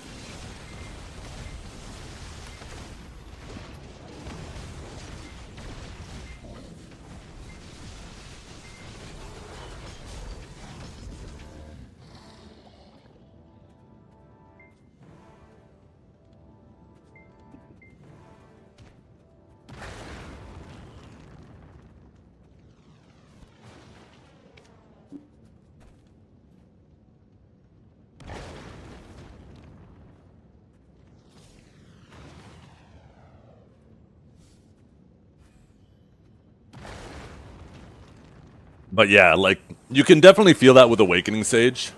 But yeah, like, you can definitely feel that with Awakening Sage.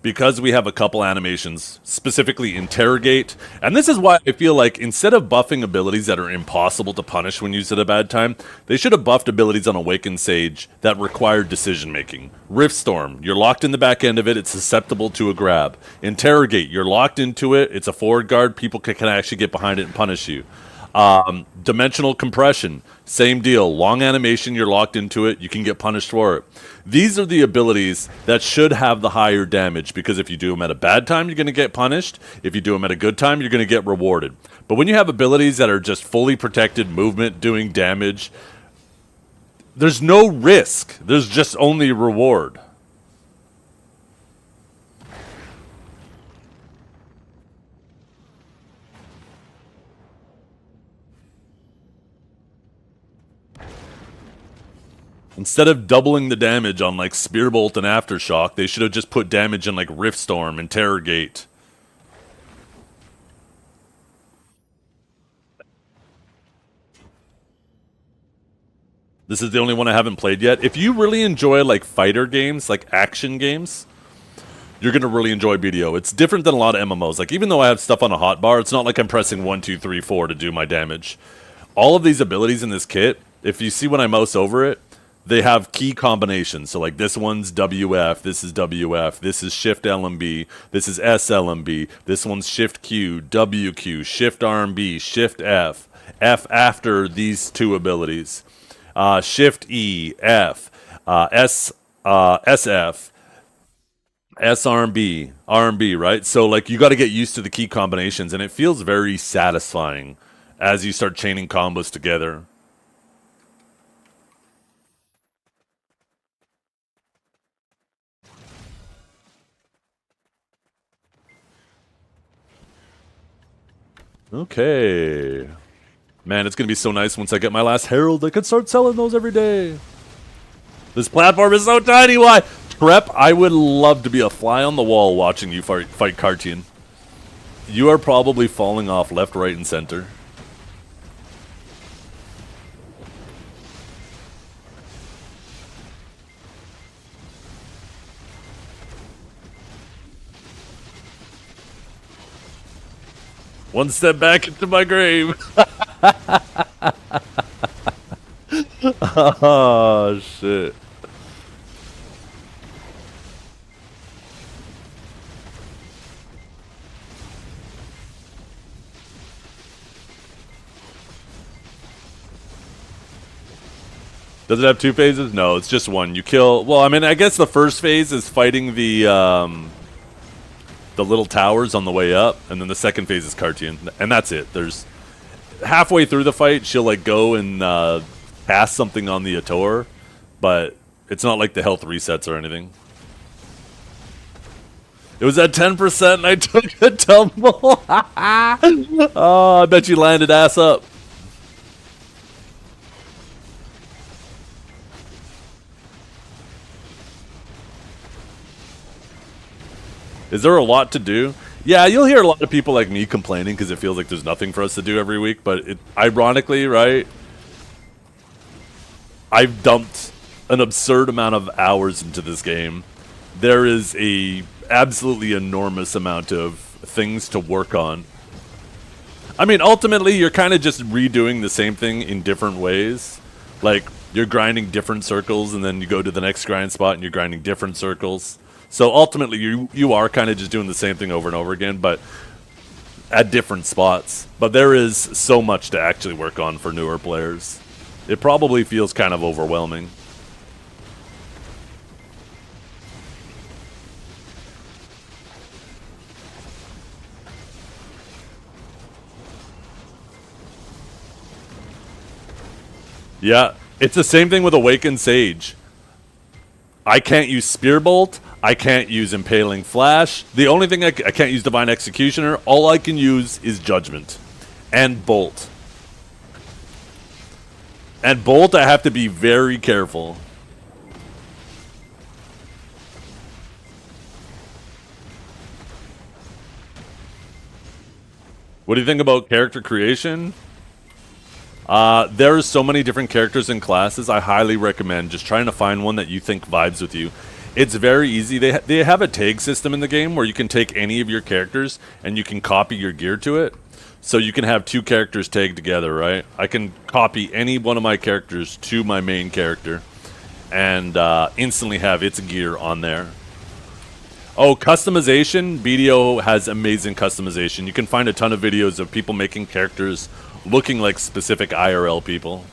Because we have a couple animations, specifically Interrogate. And this is why I feel like instead of buffing abilities that are impossible to punish when used at a bad time, they should have buffed abilities on Awakened Sage that require decision making. Riftstorm, you're locked in the back end of it, it's susceptible to a grab. Interrogate, you're locked into it, it's a forward guard, people can actually get behind it and punish you. Dimensional Compression, same deal. Long animation, you're locked into it, you can get punished for it. These are the abilities that should have the higher damage, because if you do them at a bad time, you're going to get punished. If you do them at a good time, you're going to get rewarded. But when you have abilities that are just fully protected movement, doing damage, there's no risk. There's just only reward. Instead of doubling the damage on, like, Spearbolt and Aftershock, they should have just put damage in, like, Riftstorm, Interrogate. This is the only one I haven't played yet. If you really enjoy, like, fighter games, like action games, you're going to really enjoy BDO. It's different than a lot of MMOs. Like, even though I have stuff on a hotbar, it's not like I'm pressing 1, 2, 3, 4 to do my damage. all of these abilities in this kit, if you see when I mouse over it, they have key combinations. So like this one's WF, this is WF, this is Shift LMB, this is SLMB, this one's Shift Q, WQ, Shift RMB, Shift F, F after these two abilities, Shift E, F, SF, SRMB, RMB, right? So like you got to get used to the key combinations, and it feels very satisfying as you start chaining combos together. Okay. Man, it's going to be so nice once I get my last Herald. I could start selling those every day. This platform is so tiny. Why? Trep, I would love to be a fly on the wall watching you fight Cartian. You are probably falling off left, right, and center. One step back into my grave. Oh, shit. Does it have two phases? No, it's just one. You kill... Well, I mean, I guess the first phase is fighting the little towers on the way up, and then the second phase is Cartian, and that's it. There's... Halfway through the fight, she'll, like, go and cast something on the Ator, but it's not like the health resets or anything. It was at 10% and I took a tumble. Oh, I bet you landed ass up. Is there a lot to do? Yeah, you'll hear a lot of people like me complaining because it feels like there's nothing for us to do every week, but it, ironically, right, I've dumped an absurd amount of hours into this game. There is a absolutely enormous amount of things to work on. I mean, ultimately, you're kind of just redoing the same thing in different ways. Like, you're grinding different circles, and then you go to the next grind spot, and you're grinding different circles. So ultimately, you are kind of just doing the same thing over and over again, but at different spots. But there is so much to actually work on for newer players. It probably feels kind of overwhelming. Yeah, it's the same thing with Awakened Sage. I can't use Spear Bolt. I can't use Impaling Flash. The only thing I can't use Divine Executioner. All I can use is Judgment. And Bolt. And Bolt, I have to be very careful. What do you think about character creation? There's so many different characters and classes. I highly recommend just trying to find one that you think vibes with you. It's very easy. They have a tag system in the game where you can take any of your characters and you can copy your gear to it. So you can have two characters tagged together, right? I can copy any one of my characters to my main character and instantly have its gear on there. Oh, customization. BDO has amazing customization. You can find a ton of videos of people making characters looking like specific IRL people.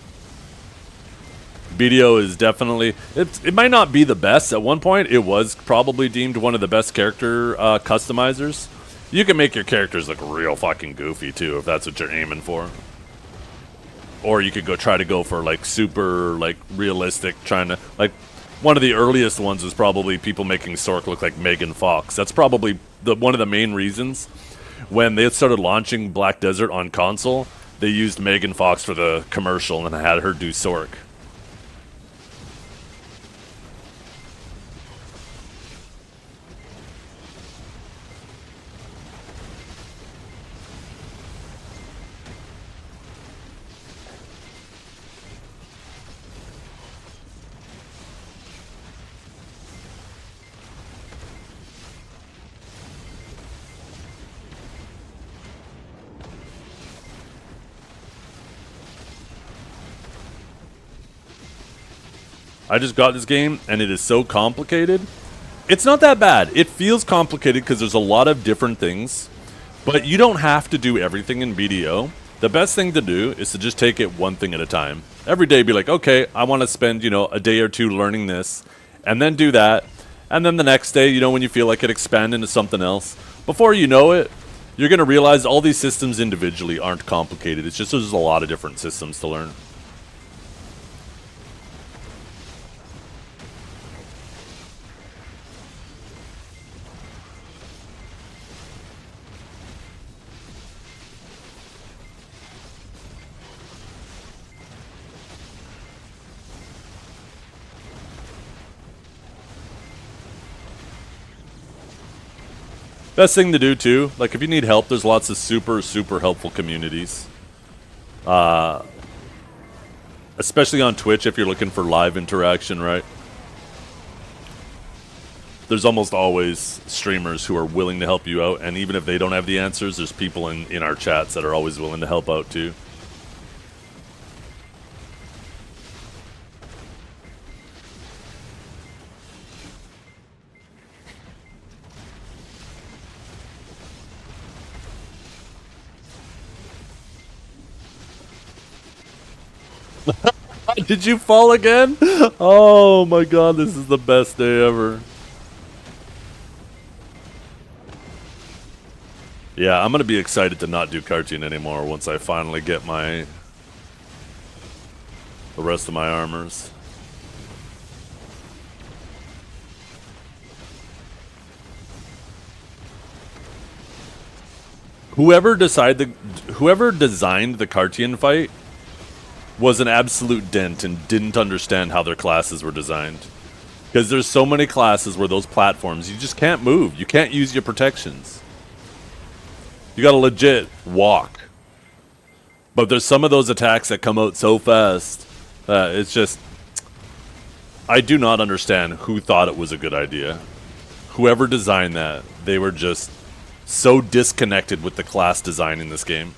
BDO is definitely... It might not be the best. At one point, it was probably deemed one of the best character customizers. You can make your characters look real fucking goofy, too, if that's what you're aiming for. Or you could try to go for, like, super, like, realistic, trying to... Like, one of the earliest ones was probably people making Sork look like Megan Fox. That's probably one of the main reasons. When they started launching Black Desert on console, they used Megan Fox for the commercial and had her do Sork. I just got this game, and it is so complicated. It's not that bad. It feels complicated because there's a lot of different things, but you don't have to do everything in BDO. The best thing to do is to just take it one thing at a time. Every day be like, okay, I want to spend, a day or two learning this, and then do that. And then the next day, when you feel like it, expand into something else. Before you know it, you're going to realize all these systems individually aren't complicated. It's just there's a lot of different systems to learn. Best thing to do too, like if you need help, there's lots of super, super helpful communities. Especially on Twitch if you're looking for live interaction, right? There's almost always streamers who are willing to help you out, and even if they don't have the answers, there's people in our chats that are always willing to help out too. Did you fall again? Oh my god, this is the best day ever. Yeah, I'm gonna be excited to not do cartoon anymore once I finally get the rest of my armors. Whoever designed the Cartian fight was an absolute dent and didn't understand how their classes were designed. Because there's so many classes where those platforms, you just can't move. You can't use your protections. You gotta legit walk. But there's some of those attacks that come out so fast. It's just... I do not understand who thought it was a good idea. Whoever designed that, they were just so disconnected with the class design in this game.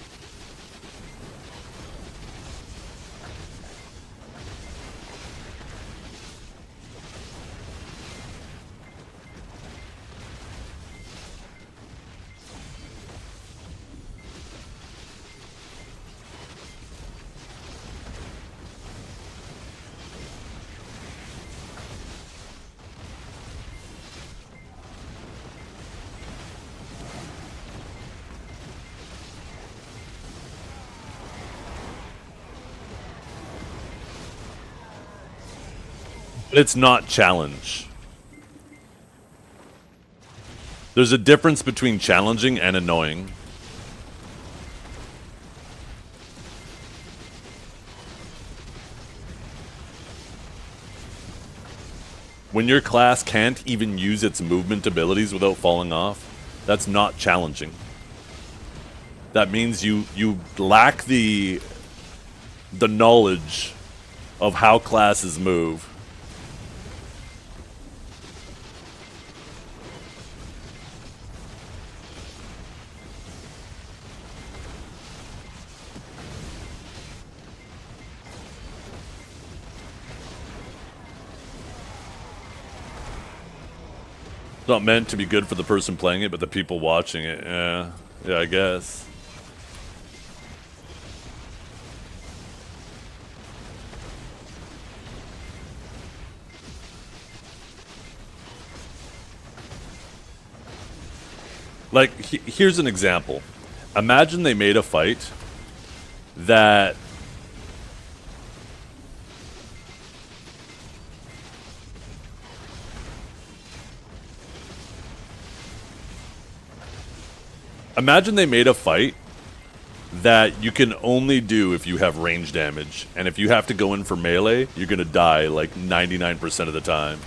It's not challenge. There's a difference between challenging and annoying. When your class can't even use its movement abilities without falling off, that's not challenging. That means you lack the knowledge of how classes move. It's not meant to be good for the person playing it, but the people watching it, yeah, I guess. Like, here's an example. Imagine they made a fight that... Imagine they made a fight that you can only do if you have range damage. And if you have to go in for melee, you're gonna die like 99% of the time.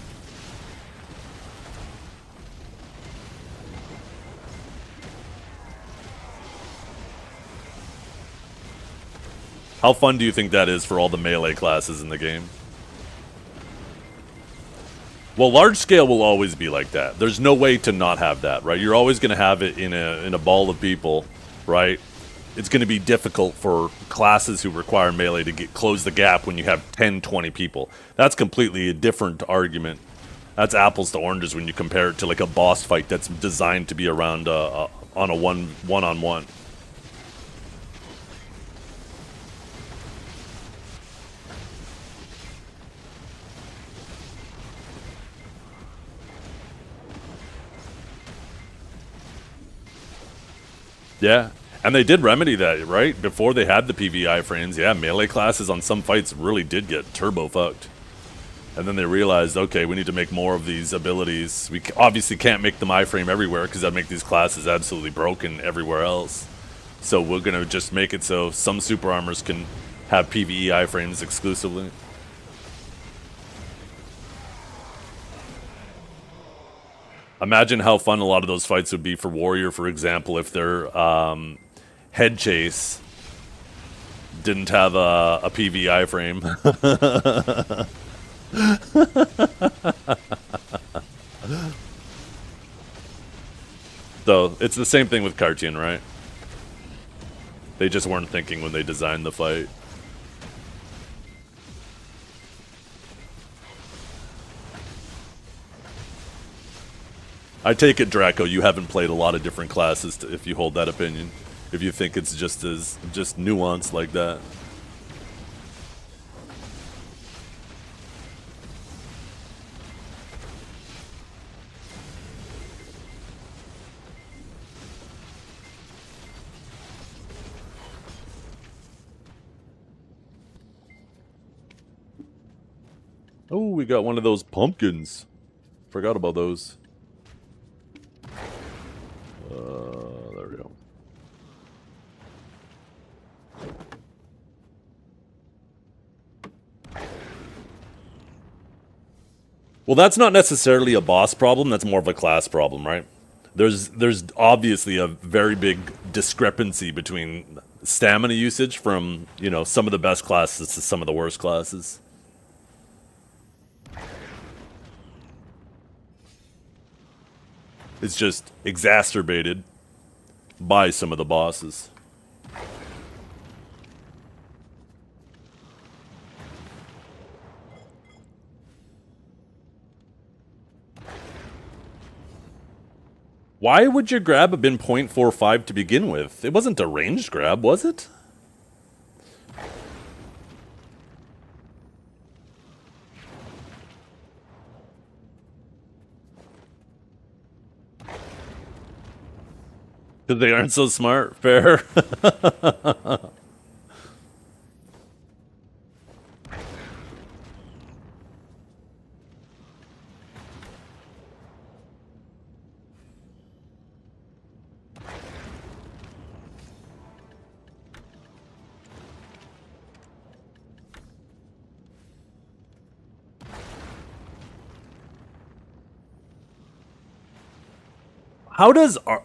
How fun do you think that is for all the melee classes in the game? Well, large scale will always be like that. There's no way to not have that, right? You're always going to have it in a ball of people, right? it's going to be difficult for classes who require melee to close the gap when you have 10, 20 people. That's completely a different argument. That's apples to oranges when you compare it to like a boss fight that's designed to be around on a one-on-one. Yeah, and they did remedy that, right? Before they had the PVI frames, yeah, melee classes on some fights really did get turbo fucked. And then they realized, okay, we need to make more of these abilities. We obviously can't make them iframe everywhere because that'd make these classes absolutely broken everywhere else. So we're going to just make it so some super armors can have PvE iframes exclusively. Imagine how fun a lot of those fights would be for Warrior, for example, if their head chase didn't have a PvE frame. So it's the same thing with Cartian, right? They just weren't thinking when they designed the fight. I take it, Draco, you haven't played a lot of different classes if you hold that opinion. If you think it's just nuanced like that. Oh, we got one of those pumpkins. Forgot about those. There we go. Well, that's not necessarily a boss problem. That's more of a class problem, right? There's obviously a very big discrepancy between stamina usage from, you know, some of the best classes to some of the worst classes. It's just exacerbated by some of the bosses. Why would your grab have been 0.45 to begin with? It wasn't a ranged grab, was it? Because they aren't so smart. Fair.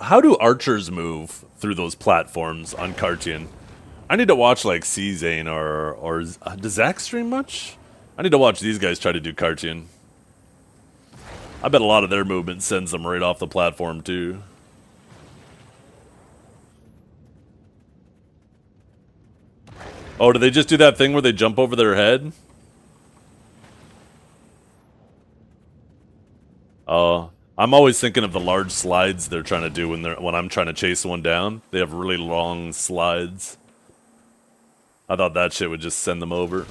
How do archers move through those platforms on Cartian? I need to watch like C-Zane or does Zach stream much? I need to watch these guys try to do Cartian. I bet a lot of their movement sends them right off the platform too. Oh, do they just do that thing where they jump over their head? Oh, I'm always thinking of the large slides they're trying to do when I'm trying to chase one down. They have really long slides. I thought that shit would just send them over.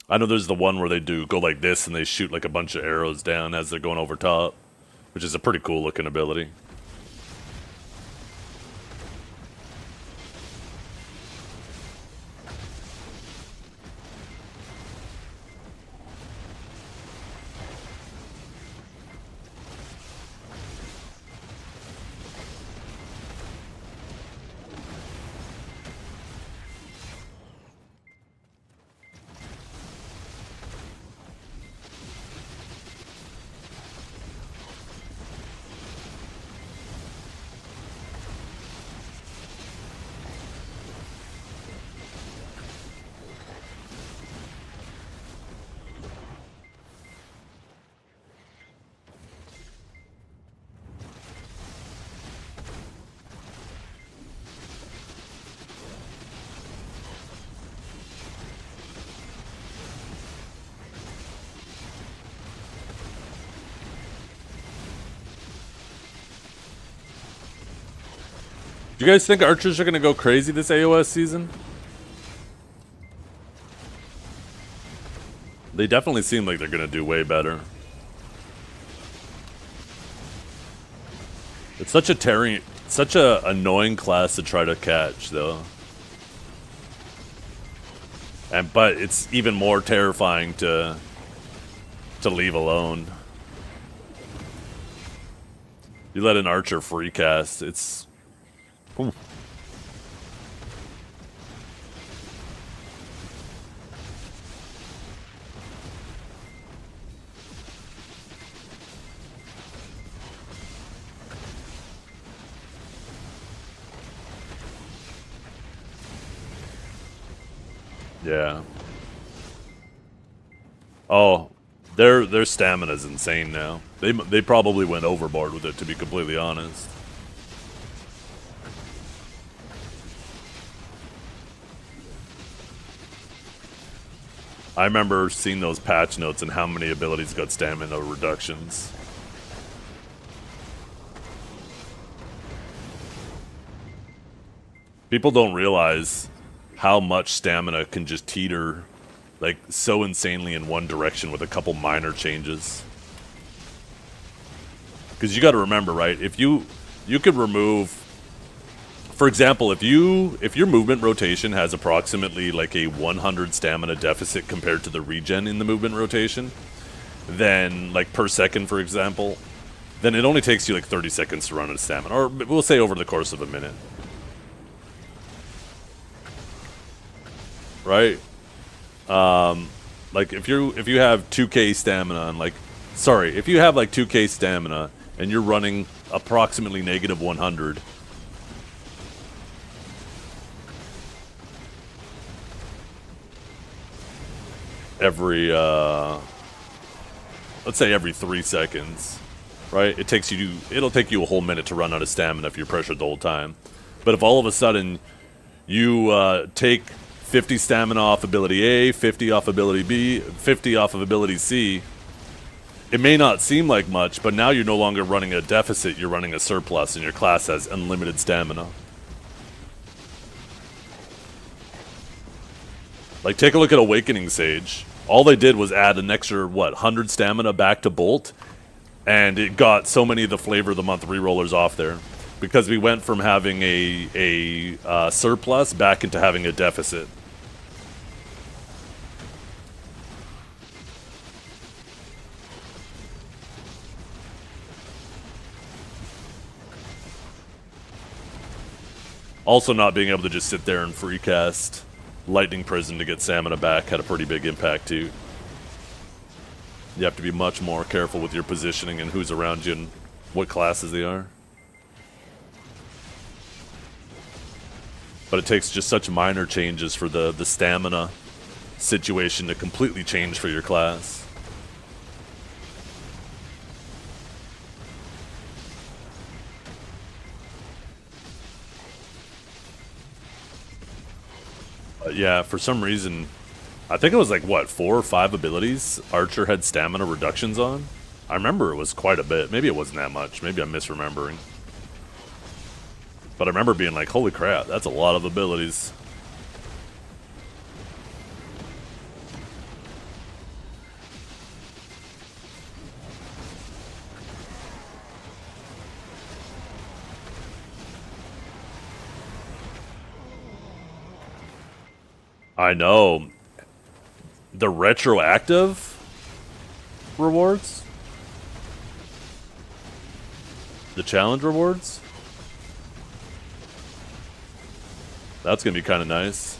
I know there's the one where they go like this and they shoot like a bunch of arrows down as they're going over top, which is a pretty cool looking ability. Do you guys think archers are going to go crazy this AOS season? They definitely seem like they're going to do way better. It's such a annoying class to try to catch, though. But it's even more terrifying to leave alone. You let an archer free cast, it's... Ooh. Yeah. Oh, their stamina's insane now. They probably went overboard with it, to be completely honest. I remember seeing those patch notes and how many abilities got stamina reductions. People don't realize how much stamina can just teeter like so insanely in one direction with a couple minor changes. Because you got to remember, right? If you could remove, for example, if your movement rotation has approximately like a 100 stamina deficit compared to the regen in the movement rotation, then like per second, for example, then it only takes you like 30 seconds to run out of stamina, or we'll say over the course of a minute. Right? Like if you have 2k stamina and if you have like 2k stamina and you're running approximately negative 100, every let's say every 3 seconds, right? It'll take you a whole minute to run out of stamina if you're pressured the whole time. But if all of a sudden you take 50 stamina off ability A, 50 off ability B, 50 off of ability C, it may not seem like much, but now you're no longer running a deficit, you're running a surplus, and your class has unlimited stamina. Like, take a look at Awakening Sage. All they did was add an extra, 100 stamina back to Bolt, and it got so many of the Flavor of the Month rerollers off there. Because we went from having a surplus back into having a deficit. Also, not being able to just sit there and free cast Lightning Prison to get stamina back had a pretty big impact too. You have to be much more careful with your positioning and who's around you and what classes they are. But it takes just such minor changes for the stamina situation to completely change for your class. But yeah, for some reason, I think it was like, 4 or 5 abilities Archer had stamina reductions on? I remember it was quite a bit. Maybe it wasn't that much. Maybe I'm misremembering. But I remember being like, holy crap, that's a lot of abilities. I know. The retroactive rewards? The challenge rewards? That's gonna be kind of nice.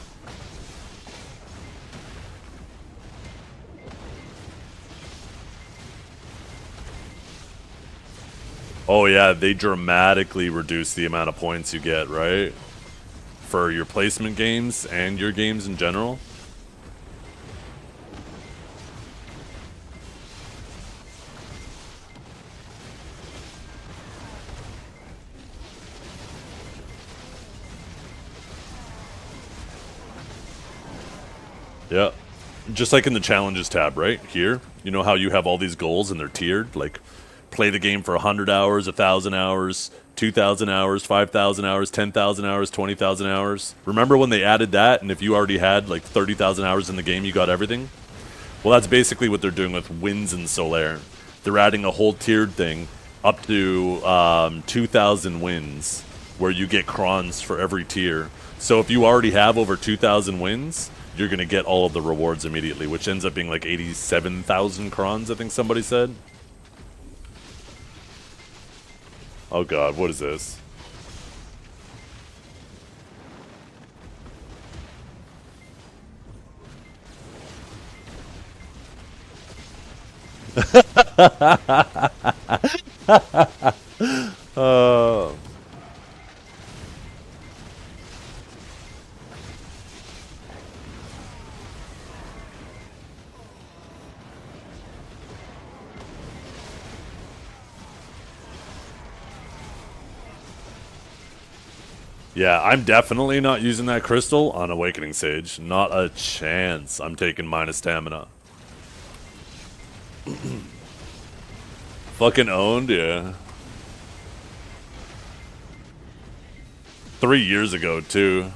Oh yeah, they dramatically reduce the amount of points you get, right? For your placement games and your games in general. Yeah, just like in the challenges tab right here, you know how you have all these goals and they're tiered, like play the game for 100 hours, 1,000 hours, 2,000 hours, 5,000 hours, 10,000 hours, 20,000 hours. Remember when they added that, and if you already had like 30,000 hours in the game, you got everything? Well, that's basically what they're doing with Wins and Solaire. They're adding a whole tiered thing up to 2,000 wins, where you get crons for every tier. So if you already have over 2,000 wins, you're going to get all of the rewards immediately, which ends up being like 87,000 crons, I think somebody said. Oh god, what is this? Yeah, I'm definitely not using that crystal on Awakening Sage. Not a chance. I'm taking minus stamina. Fucking owned, yeah. 3 years ago, too.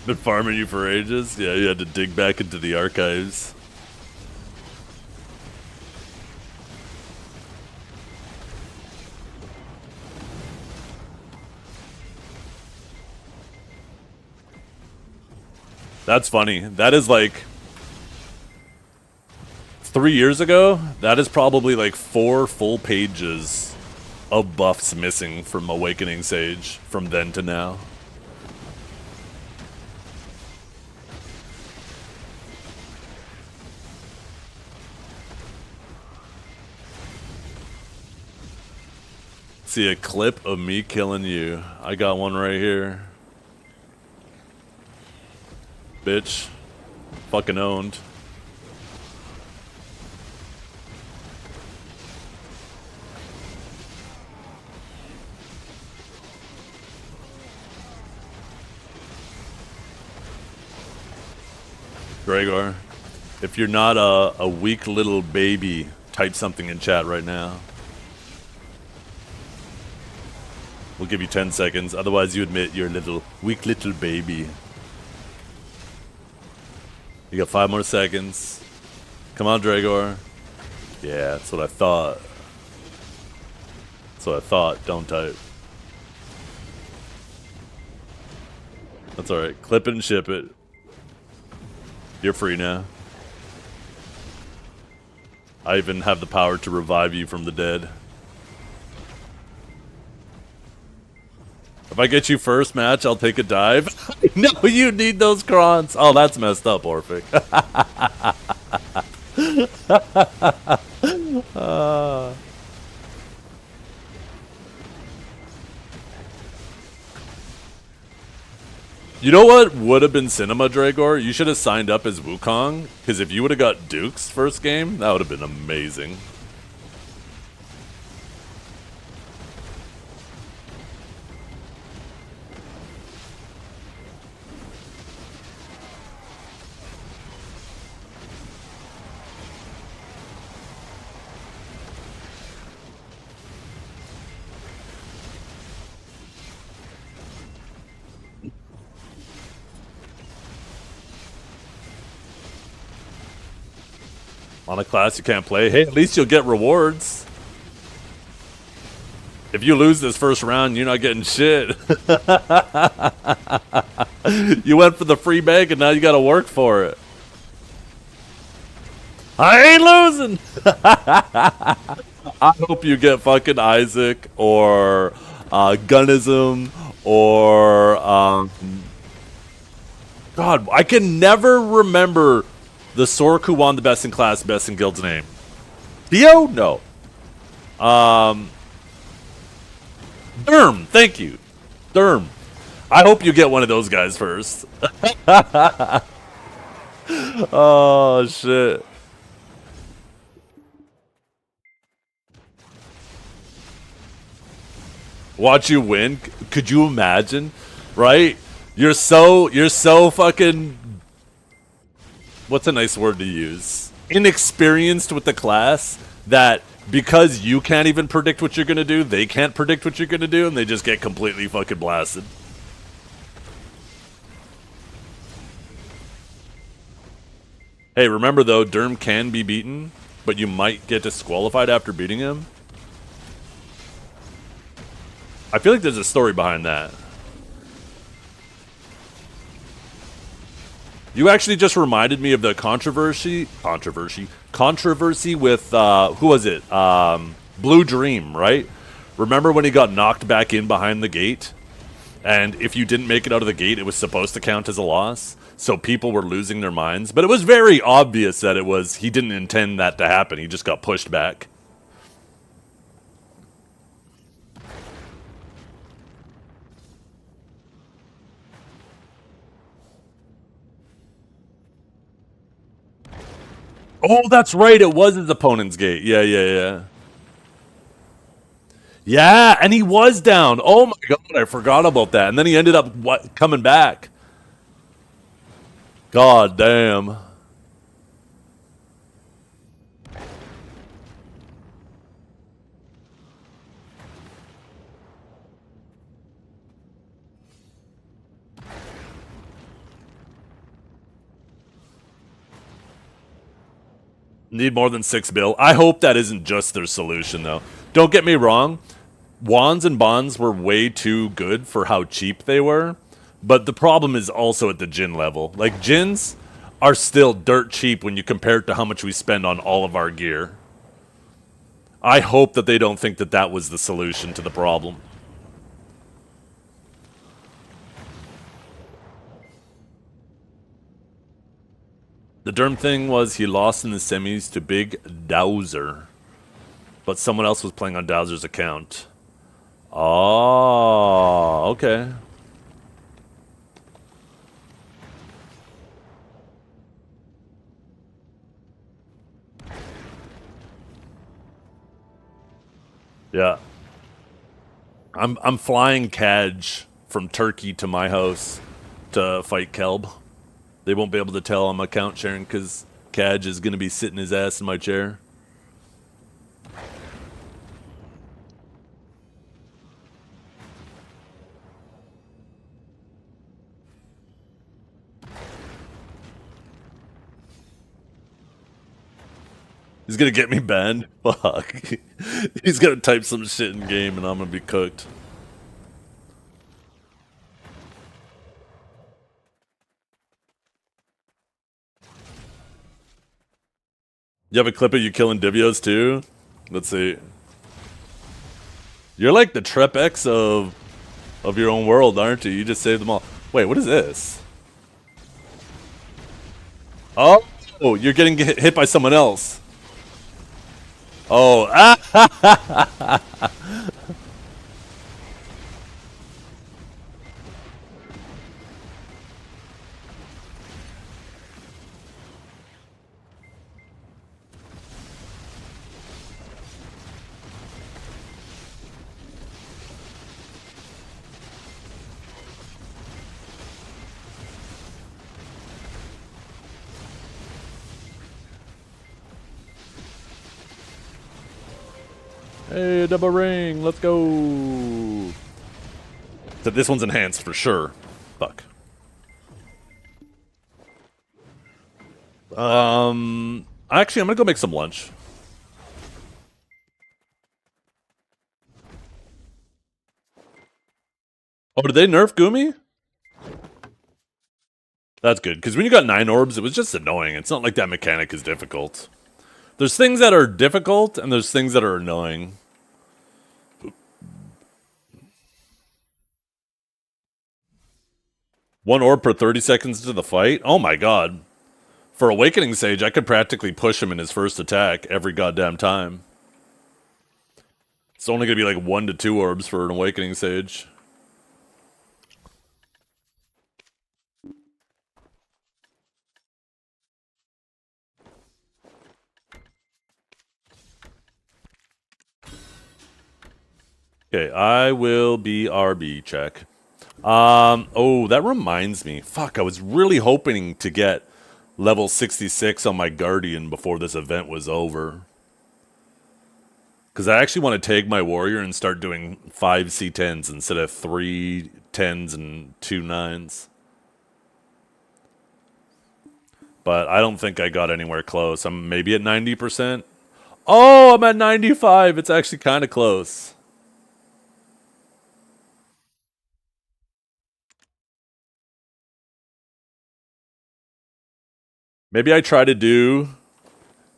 Been farming you for ages? Yeah, you had to dig back into the archives. That's funny. That is like 3 years ago. That is probably like 4 full pages of buffs missing from Awakening Sage from then to now. See a clip of me killing you. I got one right here. Bitch. Fucking owned. Gregor, if you're not a weak little baby, type something in chat right now. We'll give you 10 seconds, otherwise you admit you're a little weak little baby. You got 5 more seconds. Come on, Dragor. Yeah, that's what I thought. That's what I thought. Don't type. That's alright. Clip it and ship it. You're free now. I even have the power to revive you from the dead. If I get you first match, I'll take a dive. No, you need those crons. Oh, that's messed up, Orphic. You know what would have been cinema, Dragor? You should have signed up as Wukong, because if you would have got Duke's first game, that would have been amazing. On a class you can't play. Hey, at least you'll get rewards. If you lose this first round, you're not getting shit. You went for the free bag and now you gotta work for it. I ain't losing! I hope you get fucking Isaac or Gunism or God, I can never remember the Sork who won the best in class, best in guild's name. Theo? No. Derm, thank you. Derm. I hope you get one of those guys first. Oh, shit. Watch you win. Could you imagine? Right? You're so fucking, what's a nice word to use? Inexperienced with the class that because you can't even predict what you're gonna do, they can't predict what you're gonna do, and they just get completely fucking blasted. Hey, remember though, Derm can be beaten, but you might get disqualified after beating him. I feel like there's a story behind that. You actually just reminded me of the controversy with who was it? Blue Dream, right? Remember when he got knocked back in behind the gate? And if you didn't make it out of the gate, it was supposed to count as a loss. So people were losing their minds, but it was very obvious that he didn't intend that to happen. He just got pushed back. Oh, that's right. It was his opponent's gate. Yeah. Yeah, and he was down. Oh my god, I forgot about that. And then he ended up coming back. God damn. Need more than 6 bill. I hope that isn't just their solution, though. Don't get me wrong. Wands and bonds were way too good for how cheap they were. But the problem is also at the Jin level. Like, Jins are still dirt cheap when you compare it to how much we spend on all of our gear. I hope that they don't think that that was the solution to the problem. The Derm thing was he lost in the semis to Big Dowser. But someone else was playing on Dowser's account. Oh, okay. Yeah. I'm flying Kaj from Turkey to my house to fight Kelb. They won't be able to tell I'm account sharing because Kaj is going to be sitting his ass in my chair. He's going to get me banned? Fuck. He's going to type some shit in game and I'm going to be cooked. You have a clip of you killing Divios too? Let's see. You're like the Trepex of your own world, aren't you? You just saved them all. Wait, what is this? Oh, you're getting hit by someone else. Oh, hey, double ring, let's go. So this one's enhanced for sure. Fuck. Actually, I'm gonna go make some lunch. Oh, did they nerf Gumi? That's good, because when you got 9 orbs, it was just annoying. It's not like that mechanic is difficult. There's things that are difficult, and there's things that are annoying. One orb per 30 seconds into the fight? Oh my god. For Awakening Sage, I could practically push him in his first attack every goddamn time. It's only gonna be like 1 to 2 orbs for an Awakening Sage. Okay, I will BRB check. Oh, that reminds me. Fuck, I was really hoping to get level 66 on my Guardian before this event was over. Because I actually want to take my Warrior and start doing 5 C10s instead of 3 10s and 2 9s. But I don't think I got anywhere close. I'm maybe at 90%. Oh, I'm at 95. It's actually kind of close. Maybe I try to do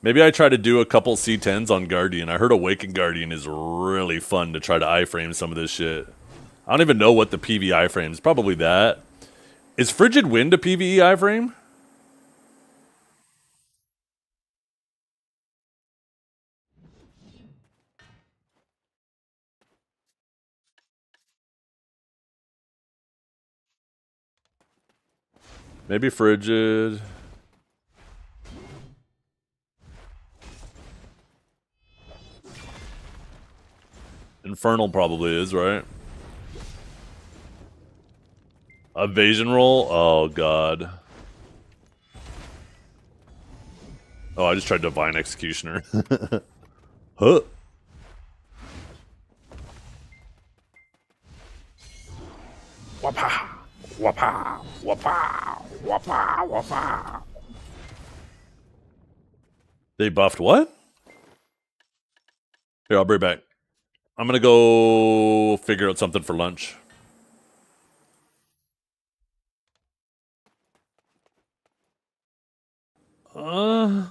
a couple C10s on Guardian. I heard Awakened Guardian is really fun to try to iframe some of this shit. I don't even know what the PV iframe is. Probably that. Is Frigid Wind a PvE iframe? Maybe Frigid. Infernal probably is, right? Evasion roll? Oh, God. Oh, I just tried Divine Executioner. Huh. Wapa! Wapa! Wapa! Wapa! Wapa! They buffed what? Here, I'll be back. I'm gonna go figure out something for lunch. Uh...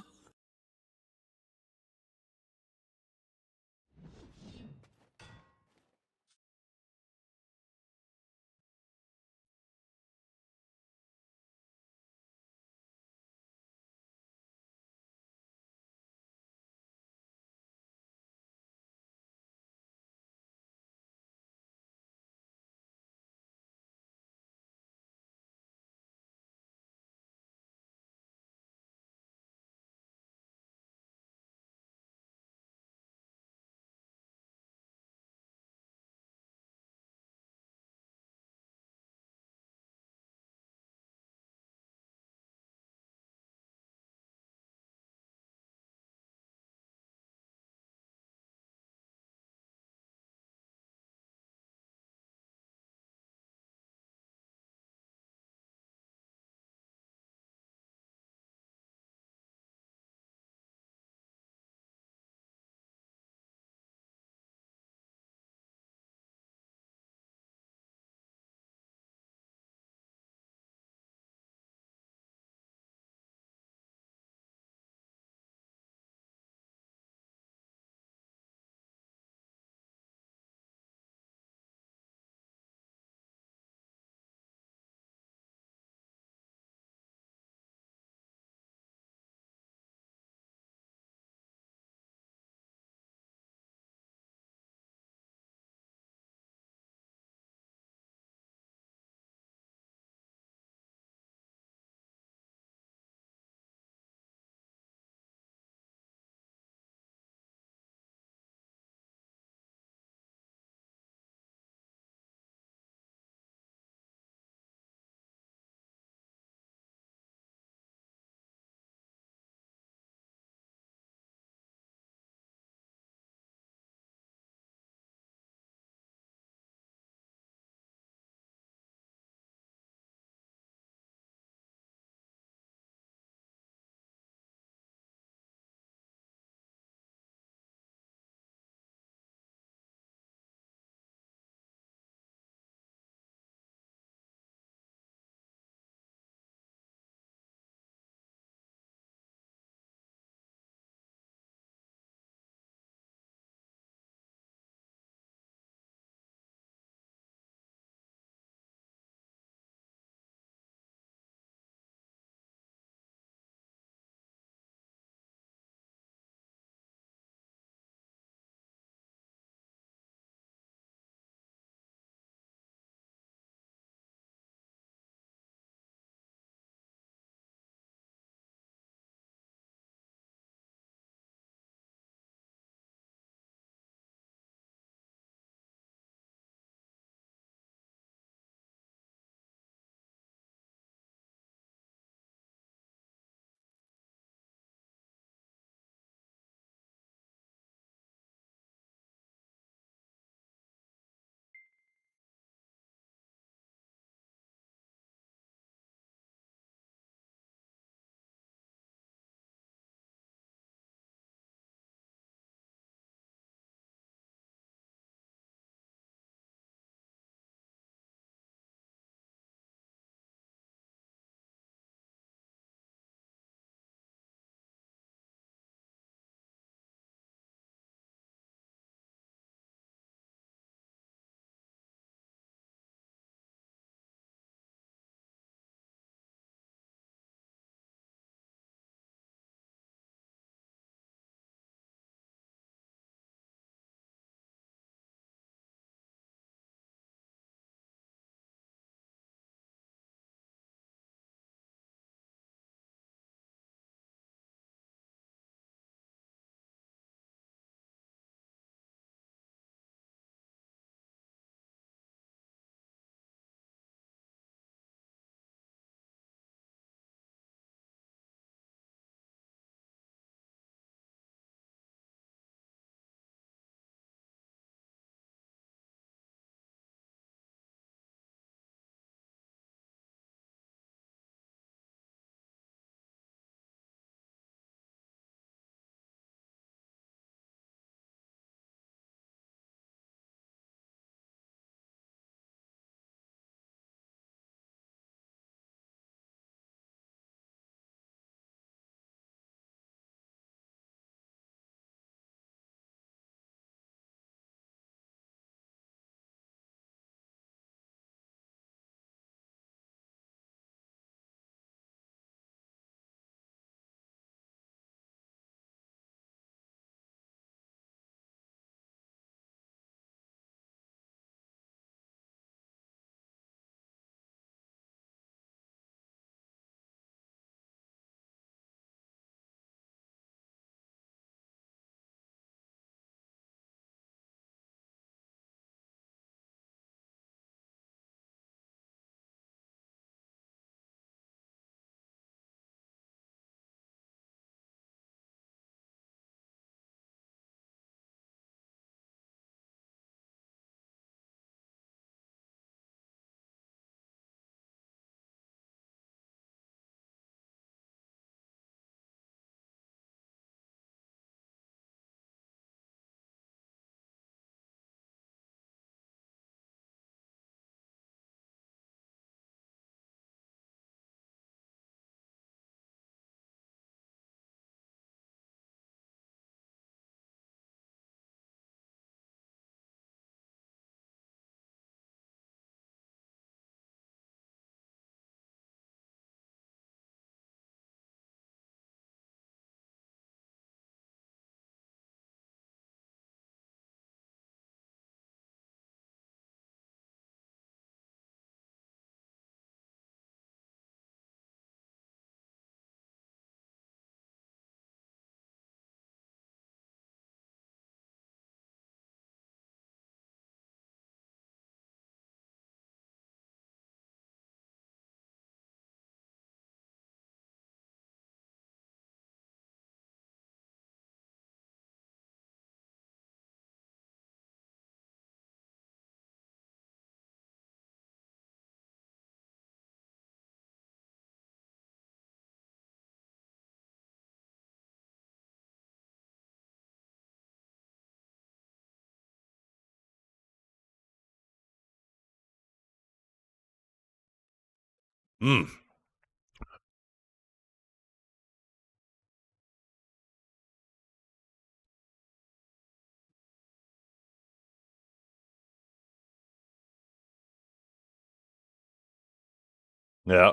Yeah.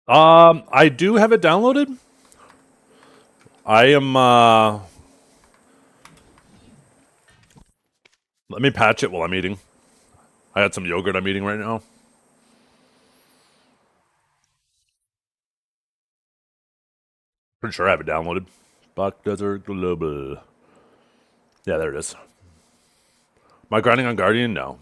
I do have it downloaded. I am. Let me patch it while I'm eating. I had some yogurt I'm eating right now. Pretty sure I have it downloaded. Buck Desert Global. Yeah, there it is. Am I grinding on Guardian? No.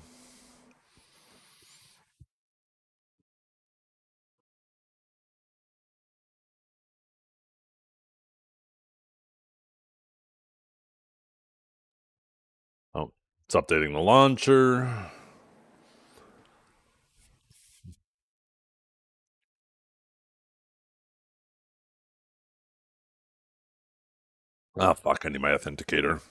Oh, it's updating the launcher. Ah, fuck, I need my authenticator.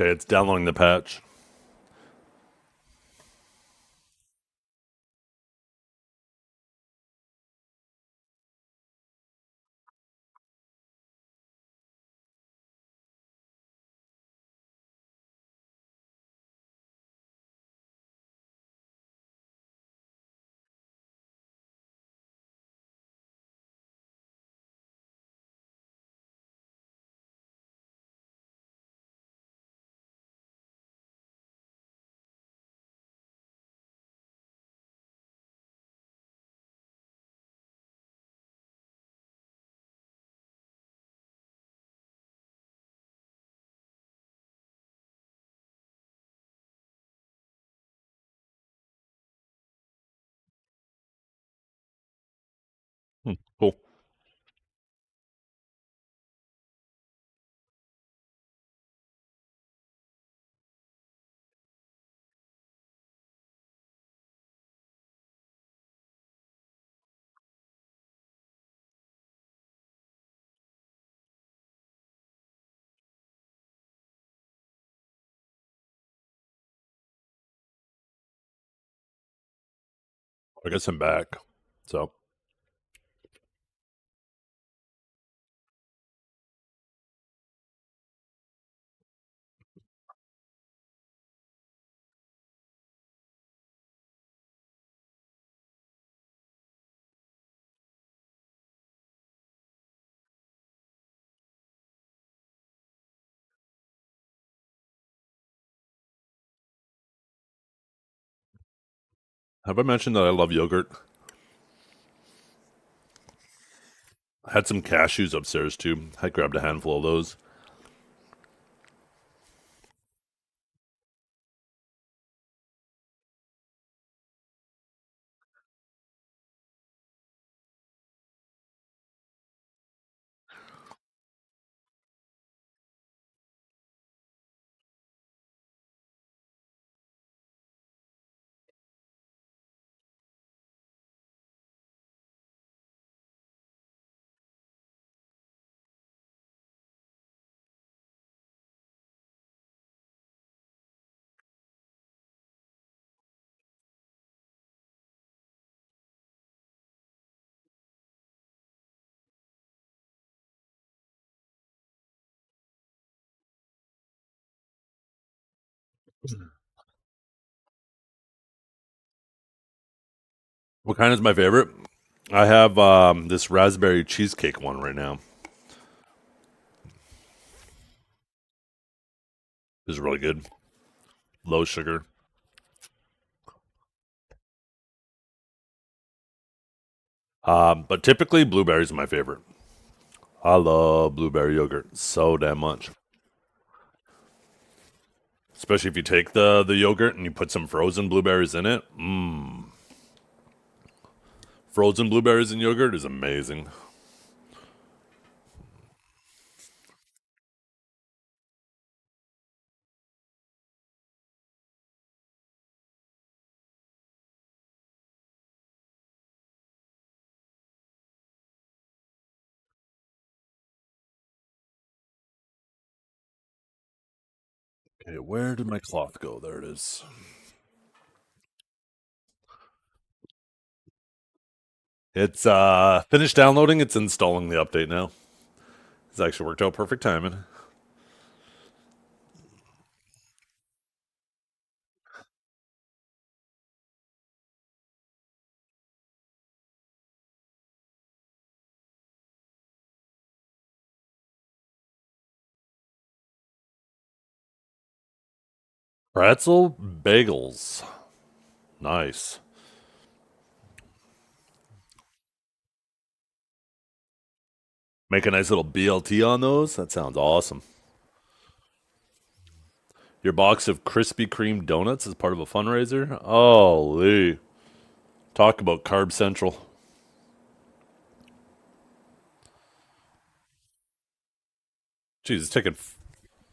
Okay, it's downloading the patch. Cool. I guess I'm back. So, have I mentioned that I love yogurt? I had some cashews upstairs too. I grabbed a handful of those. What kind is my favorite? I have this raspberry cheesecake one right now. It's really good. Low sugar. But typically blueberries are my favorite. I love blueberry yogurt so damn much. Especially if you take the yogurt and you put some frozen blueberries in it. Mmm. Frozen blueberries in yogurt is amazing. Okay, where did my cloth go? There it is. It's finished downloading. It's installing the update now. It's actually worked out perfect timing. Pretzel bagels. Nice. Make a nice little BLT on those. That sounds awesome. Your box of Krispy Kreme donuts is part of a fundraiser. Holy. Talk about Carb Central. Jeez, it's taking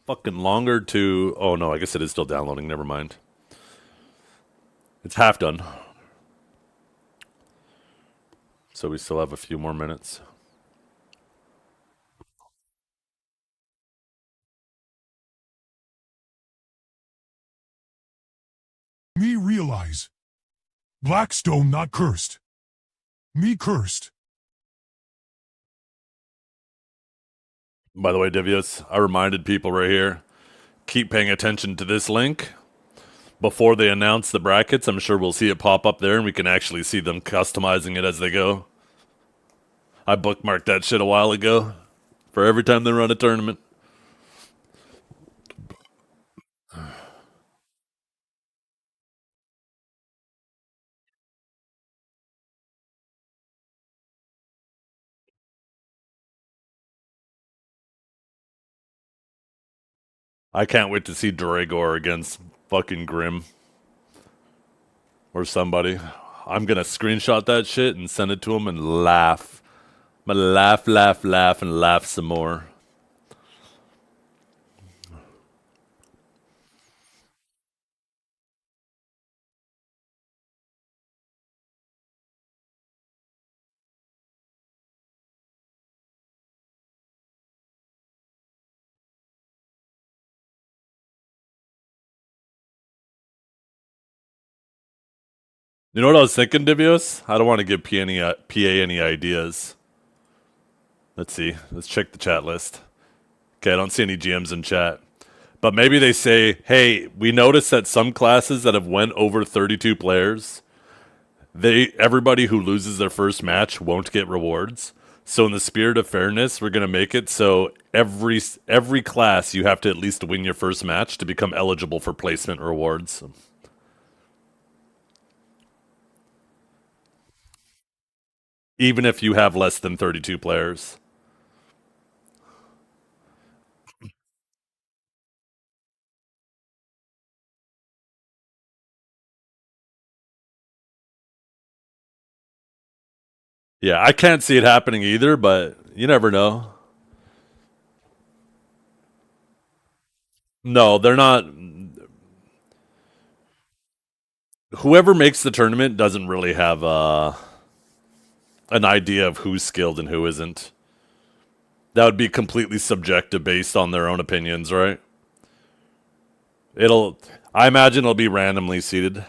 fucking longer to. Oh no, I guess it is still downloading. Never mind. It's half done. So we still have a few more minutes. Me realize. Blackstone not cursed. Me cursed. By the way, Divius, I reminded people right here keep paying attention to this link. Before they announce the brackets, I'm sure we'll see it pop up there and we can actually see them customizing it as they go. I bookmarked that shit a while ago for every time they run a tournament. I can't wait to see Dragor against fucking Grim or somebody. I'm gonna screenshot that shit and send it to him and laugh. I'm gonna laugh, laugh, laugh, and laugh some more. You know what I was thinking, Divios? I don't want to give PA any ideas. Let's see. Let's check the chat list. Okay, I don't see any GMs in chat. But maybe they say, hey, we noticed that some classes that have went over 32 players, everybody who loses their first match won't get rewards. So in the spirit of fairness, we're gonna make it so every class you have to at least win your first match to become eligible for placement rewards. Even if you have less than 32 players. Yeah, I can't see it happening either, but you never know. No, they're not. Whoever makes the tournament doesn't really have an idea of who's skilled and who isn't. That would be completely subjective based on their own opinions, right? It'll. I imagine it'll be randomly seeded.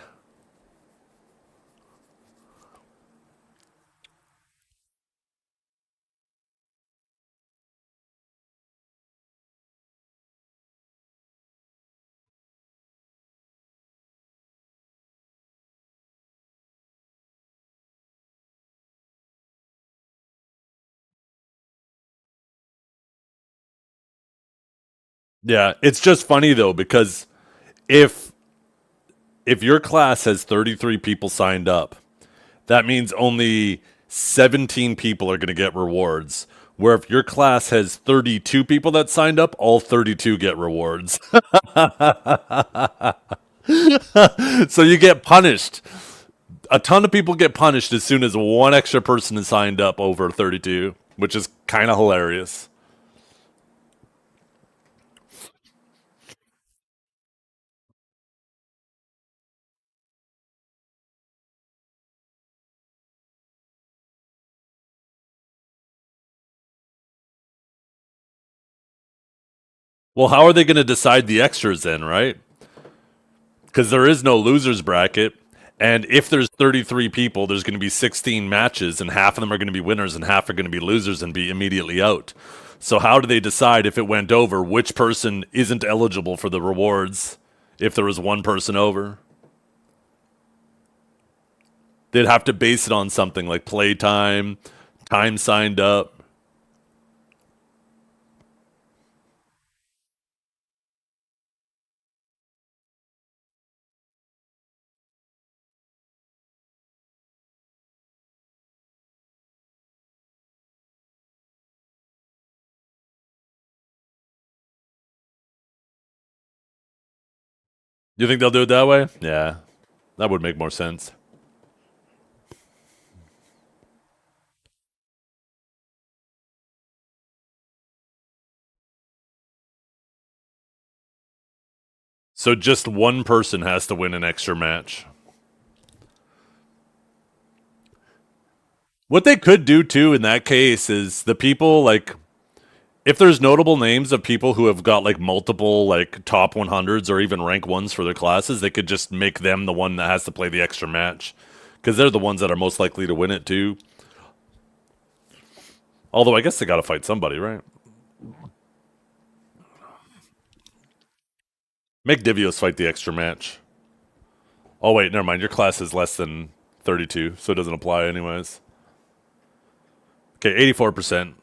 Yeah, it's just funny though because if if your class has 33 people signed up, that means only 17 people are going to get rewards. Where if your class has 32 people that signed up, all 32 get rewards. So you get punished. A ton of people get punished as soon as one extra person is signed up over 32, which is kind of hilarious. Well, how are they going to decide the extras then, right? Because there is no losers bracket. And if there's 33 people, there's going to be 16 matches, and half of them are going to be winners and half are going to be losers and be immediately out. So, how do they decide if it went over which person isn't eligible for the rewards if there was one person over? They'd have to base it on something like playtime, time signed up. You think they'll do it that way? Yeah, that would make more sense. So, just one person has to win an extra match. What they could do too in that case is the people like if there's notable names of people who have got like multiple like top 100s or even rank ones for their classes, they could just make them the one that has to play the extra match because they're the ones that are most likely to win it too. Although I guess they got to fight somebody, right? Make Divios fight the extra match. Oh wait, never mind. Your class is less than 32, so it doesn't apply anyways. Okay, 84%.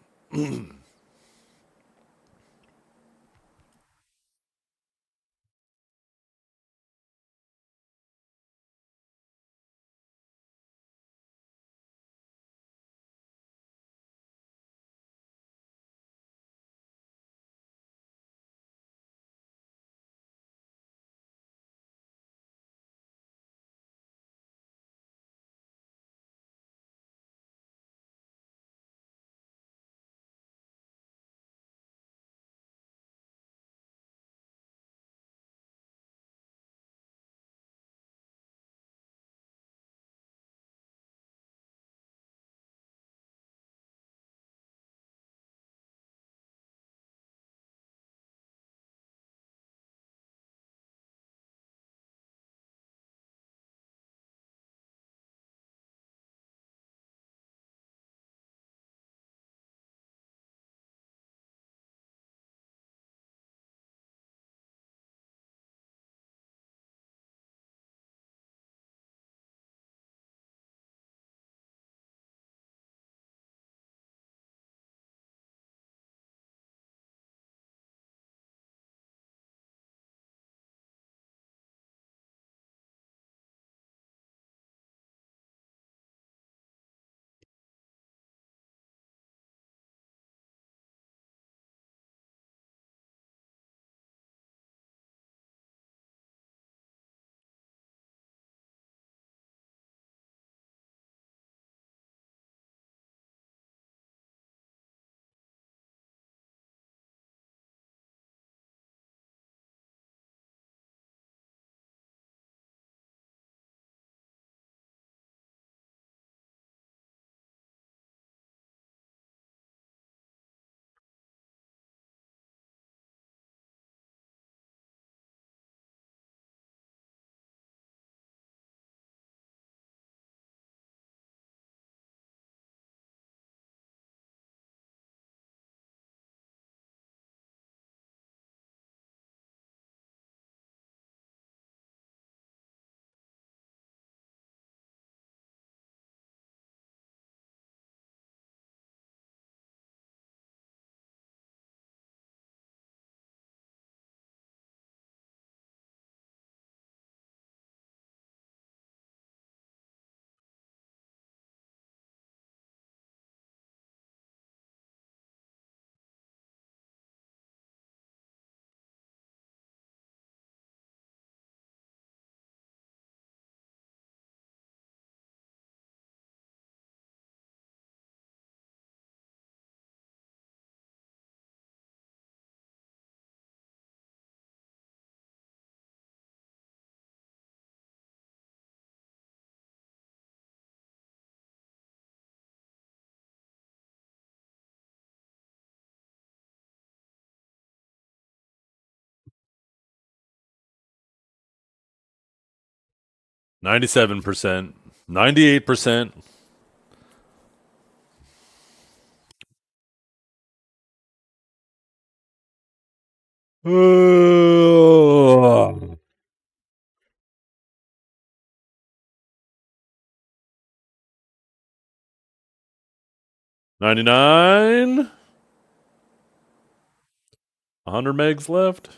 97%. 98%. Ugh. 99. 100 megs left.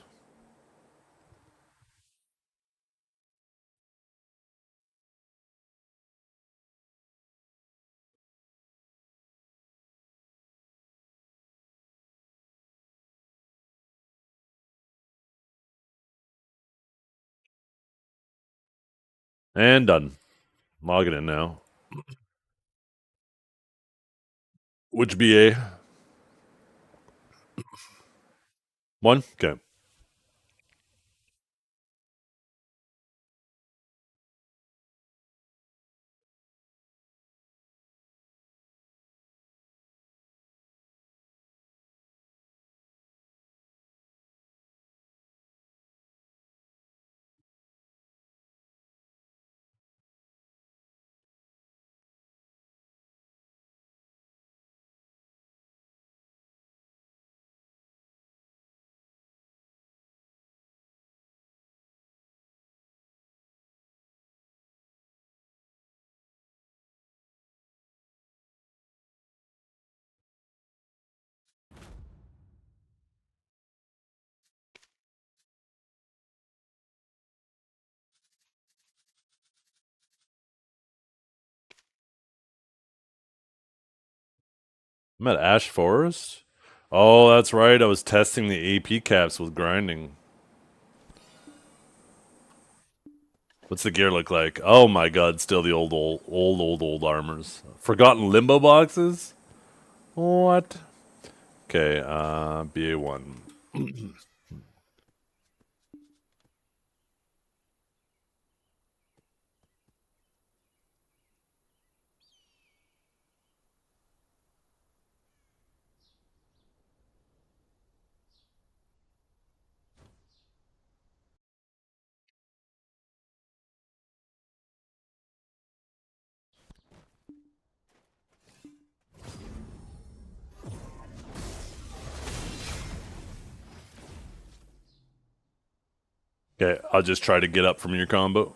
And done. Logging in now. Which BA? One? Okay. I'm at Ash Forest? Oh, that's right. I was testing the AP caps with grinding. What's the gear look like? Oh my god, still the old armors. Forgotten limbo boxes? What? Okay, BA1. Okay, I'll just try to get up from your combo.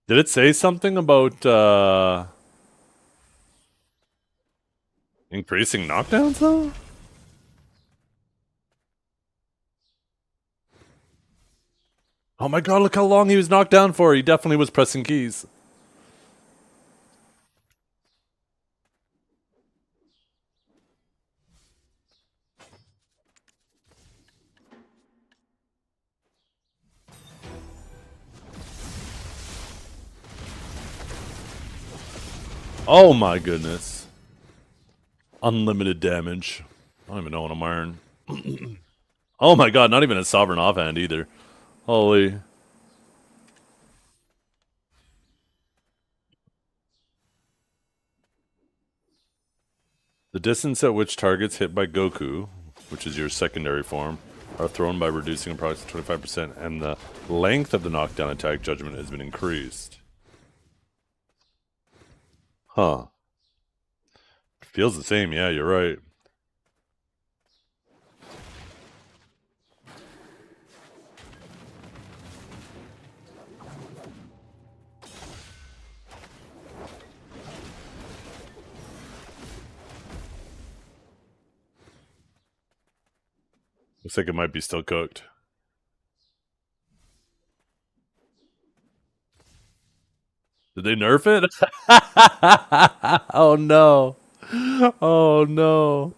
Did it say something about increasing knockdowns though? Oh my god, look how long he was knocked down for. He definitely was pressing keys. Oh my goodness. Unlimited damage. I don't even know what I'm wearing. Oh my god, not even a sovereign offhand either. Holy. The distance at which targets hit by Goku, which is your secondary form, are thrown by reducing approximately 25%, and the length of the knockdown attack judgment has been increased. Huh. Feels the same, yeah, you're right. Looks like it might be still cooked. Did they nerf it? Oh no. Oh no.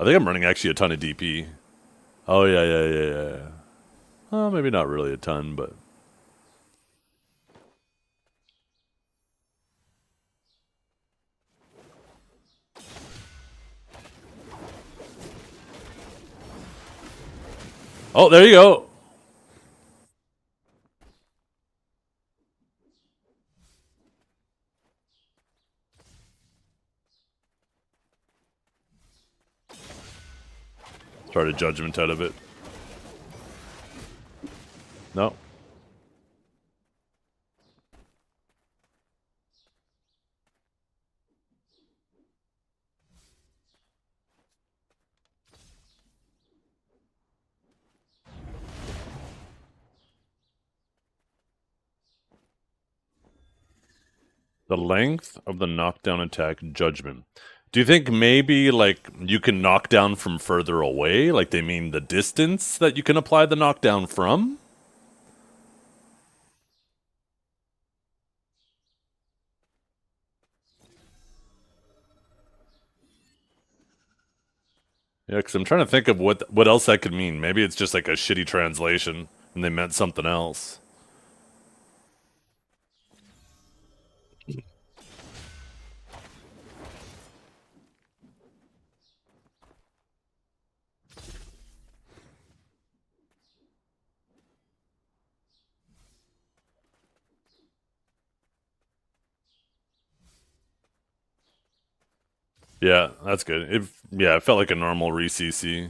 I think I'm running actually a ton of DP. Oh yeah. Well, maybe not really a ton, but Oh, there you go. Try to judgment out of it. No. The length of the knockdown attack judgment. Do you think maybe like you can knock down from further away? Like they mean the distance that you can apply the knockdown from? Yeah, because I'm trying to think of what else that could mean. Maybe it's just like a shitty translation and they meant something else. Yeah, that's good. It felt like a normal re-CC.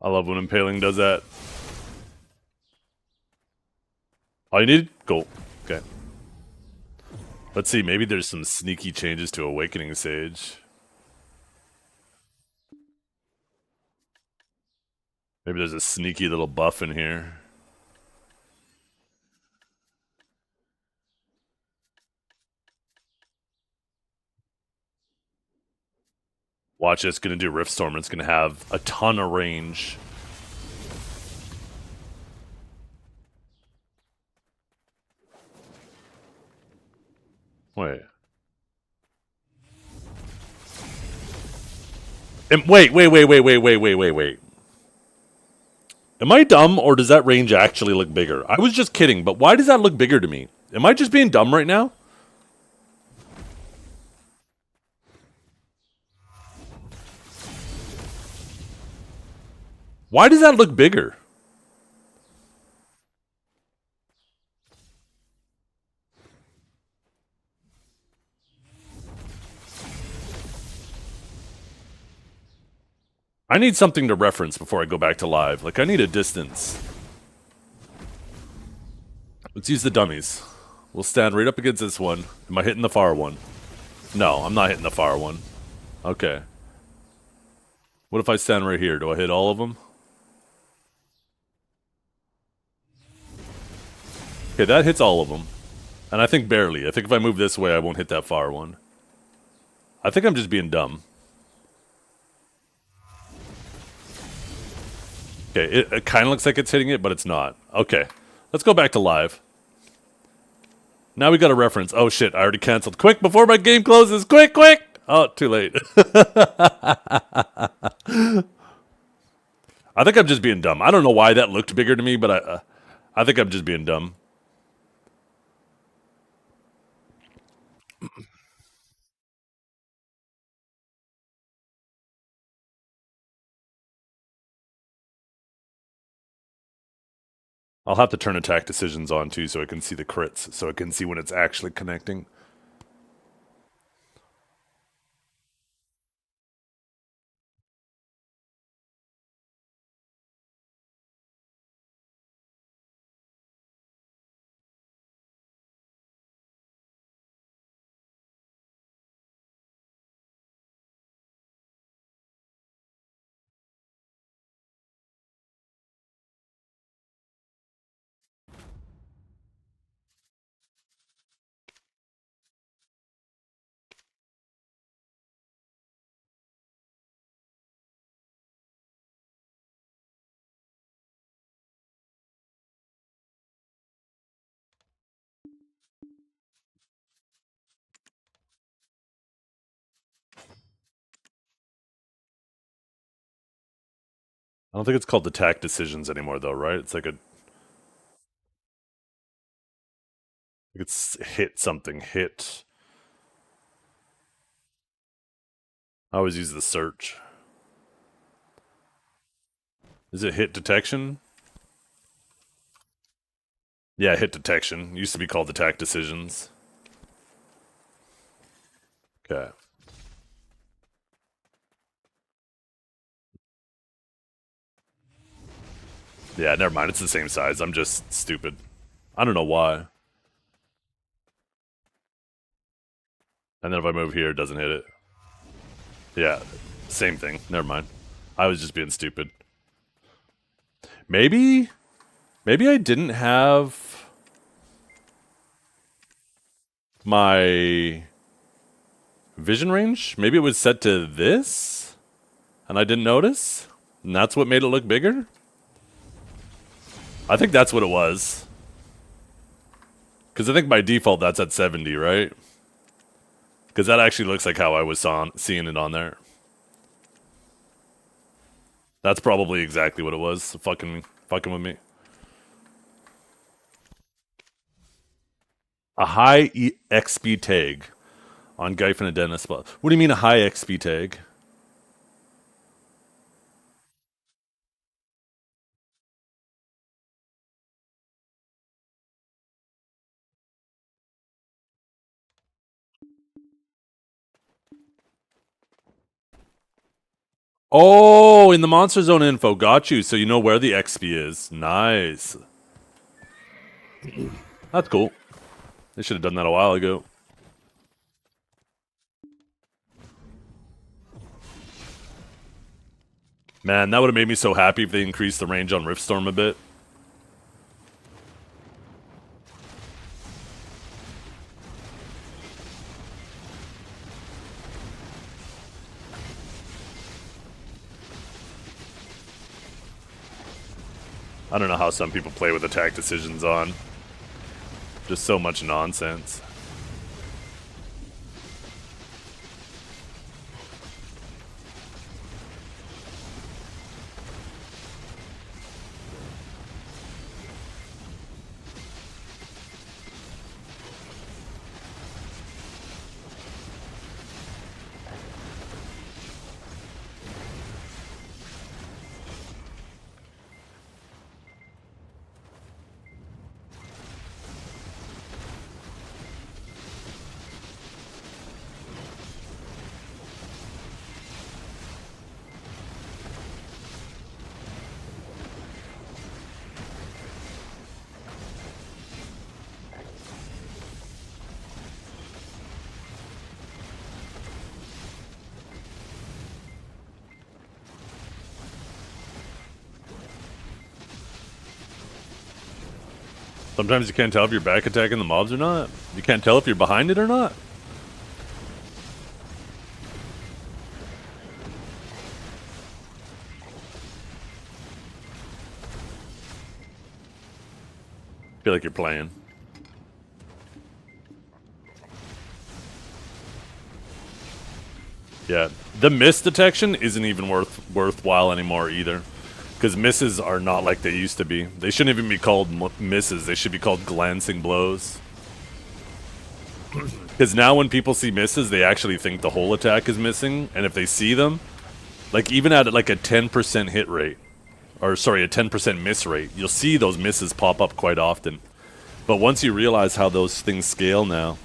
I love when Impaling does that. All you need? Go. Okay. Let's see, maybe there's some sneaky changes to Awakening Sage. Maybe there's a sneaky little buff in here. Watch, it's gonna do Rift Storm. It's gonna have a ton of range. Wait. Wait. Am I dumb, or does that range actually look bigger? I was just kidding, but why does that look bigger to me? Am I just being dumb right now? Why does that look bigger? I need something to reference before I go back to live. Like, I need a distance. Let's use the dummies. We'll stand right up against this one. Am I hitting the far one? No, I'm not hitting the far one. Okay. What if I stand right here? Do I hit all of them? Okay, that hits all of them. And I think barely. I think if I move this way, I won't hit that far one. I think I'm just being dumb. Okay, it kind of looks like it's hitting it, but it's not. Okay, let's go back to live. Now we got a reference. Oh shit, I already canceled. Quick, before my game closes. Quick, quick! Oh, too late. I think I'm just being dumb. I don't know why that looked bigger to me, but I think I'm just being dumb. I'll have to turn attack decisions on too so I can see the crits, so I can see when it's actually connecting. I don't think it's called attack decisions anymore, though, right? It's like it's hit something. Hit. I always use the search. Is it hit detection? Yeah, hit detection. Used to be called attack decisions. Okay. Yeah, never mind. It's the same size. I'm just stupid. I don't know why. And then if I move here, it doesn't hit it. Yeah, same thing. Never mind. I was just being stupid. Maybe I didn't have my vision range. Maybe it was set to this, and I didn't notice, and that's what made it look bigger. I think that's what it was. Because I think by default that's at 70, right? Because that actually looks like how I was seeing it on there. That's probably exactly what it was. Fucking with me. A high XP tag on Gyphon and Dennis. What do you mean a high XP tag? Oh, in the Monster Zone info. Got you. So you know where the XP is. Nice. That's cool. They should have done that a while ago. Man, that would have made me so happy if they increased the range on Riftstorm a bit. I don't know how some people play with attack decisions on. Just so much nonsense. Sometimes you can't tell if you're back attacking the mobs or not. You can't tell if you're behind it or not. I feel like you're playing. Yeah, the miss detection isn't even worthwhile anymore either. Because misses are not like they used to be. They shouldn't even be called misses. They should be called glancing blows. Because now when people see misses, they actually think the whole attack is missing. And if they see them, like even at like a 10% hit rate, or sorry, a 10% miss rate, you'll see those misses pop up quite often. But once you realize how those things scale now,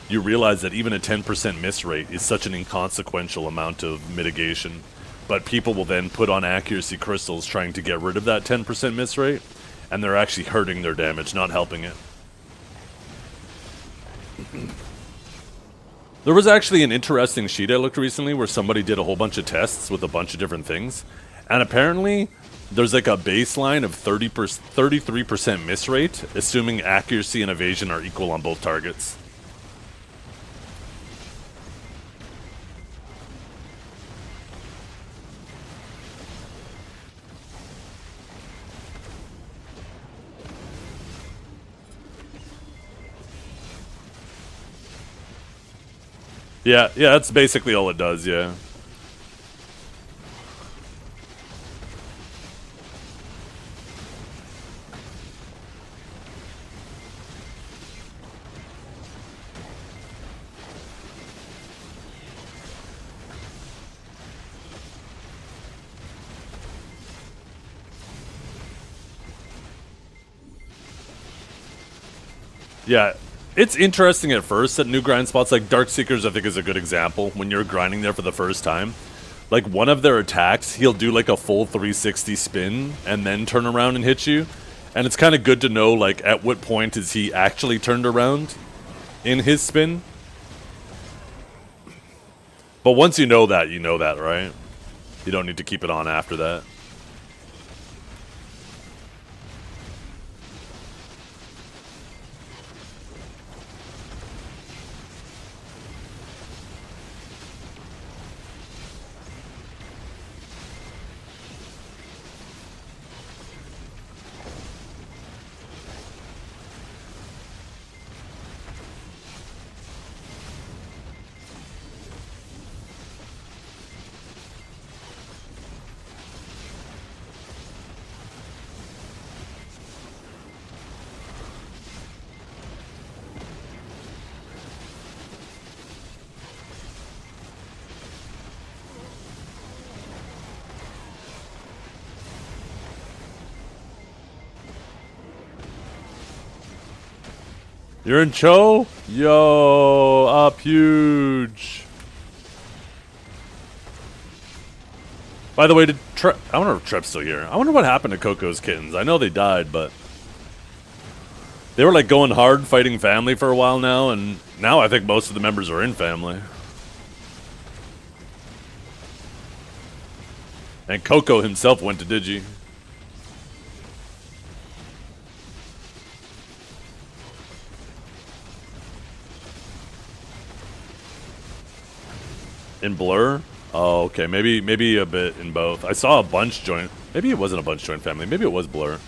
you realize that even a 10% miss rate is such an inconsequential amount of mitigation. But people will then put on accuracy crystals trying to get rid of that 10% miss rate, and they're actually hurting their damage, not helping it. There was actually an interesting sheet I looked recently where somebody did a whole bunch of tests with a bunch of different things, and apparently there's like a baseline of 33% miss rate, assuming accuracy and evasion are equal on both targets. Yeah, that's basically all it does, yeah. Yeah, it's interesting at first at new grind spots. Like Dark Seekers, I think, is a good example. When you're grinding there for the first time, like one of their attacks, he'll do like a full 360 spin and then turn around and hit you. And it's kind of good to know, like, at what point is he actually turned around in his spin. But once you know that, right? You don't need to keep it on after that. You're in Cho? Yo, up huge. By the way, I wonder if Trep's still here. I wonder what happened to Coco's kittens. I know they died, but they were like going hard fighting family for a while now, and now I think most of the members are in family. And Coco himself went to Digi. In Blur? Oh, okay. Maybe a bit in both. I saw a bunch join. Maybe it wasn't a bunch join family. Maybe it was Blur.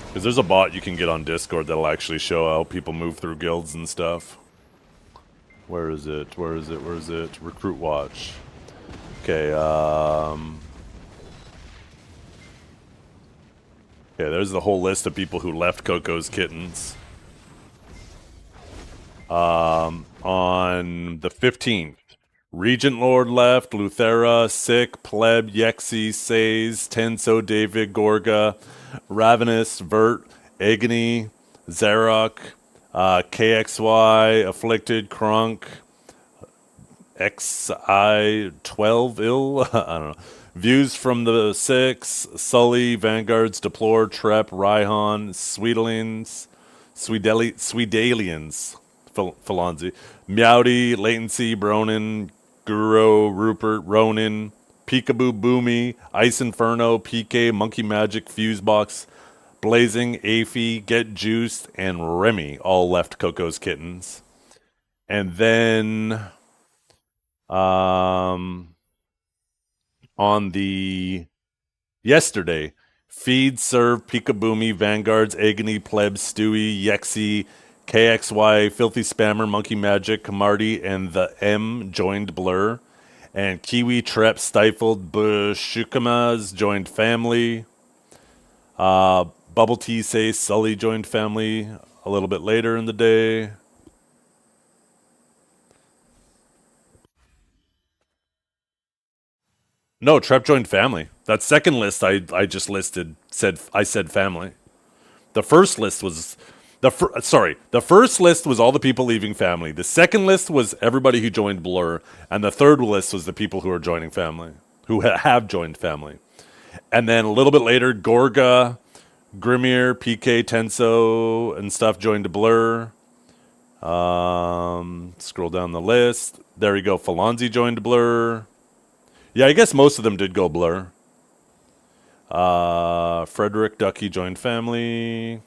Because there's a bot you can get on Discord that'll actually show how people move through guilds and stuff. Where is it? Where is it? Where is it? Recruit watch. Okay, yeah, there's the whole list of people who left Coco's kittens. On the 15th, Regent Lord left, Luthera, Sick, Pleb, Yexi, Says, Tenso, David, Gorga, Ravenous, Vert, Agony, Zarok, KXY, Afflicted, Krunk, XI12 ill. I don't know. Views from the 6, Sully, Vanguards, Deplore, Trep, Raihan, Sweetlings, Swedalians, Philonzi, Meowdy, Latency, Bronin, Guro, Rupert, Ronin, Peekaboo, Boomy, Ice Inferno, PK, Monkey Magic, Fusebox, Blazing, Afy, Get Juiced, and Remy all left Coco's kittens. And then on the yesterday, Feed, Serve, Peekaboomy, Vanguards, Agony, Pleb, Stewie, Yexi, KXY, Filthy Spammer, Monkey Magic, Kamardi, and the M joined Blur. And Kiwi, Trep, Stifled, Bushukamas joined family. Bubble Tea says Sully joined family a little bit later in the day. No, Trep joined family. That second list I just listed said family. The first list was the first list was all the people leaving family. The second list was everybody who joined Blur, and the third list was the people who are joining family, who have joined family. And then a little bit later, Gorga, Grimir, PK, Tenso, and stuff joined Blur. Scroll down the list. There you go. Falonzi joined Blur. Yeah, I guess most of them did go Blur. Frederick Ducky joined family.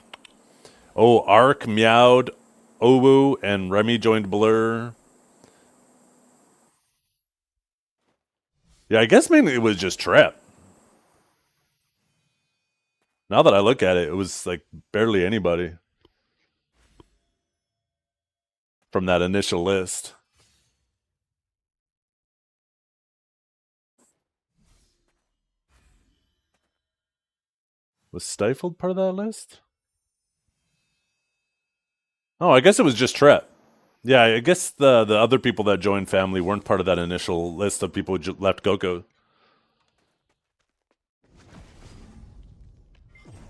Oh, Ark, Meowed, Owu, and Remy joined Blur. Yeah, I guess mainly it was just Trep. Now that I look at it, it was like barely anybody from that initial list. Was Stifled part of that list? Oh, I guess it was just Trep. Yeah, I guess the other people that joined family weren't part of that initial list of people who left Coco.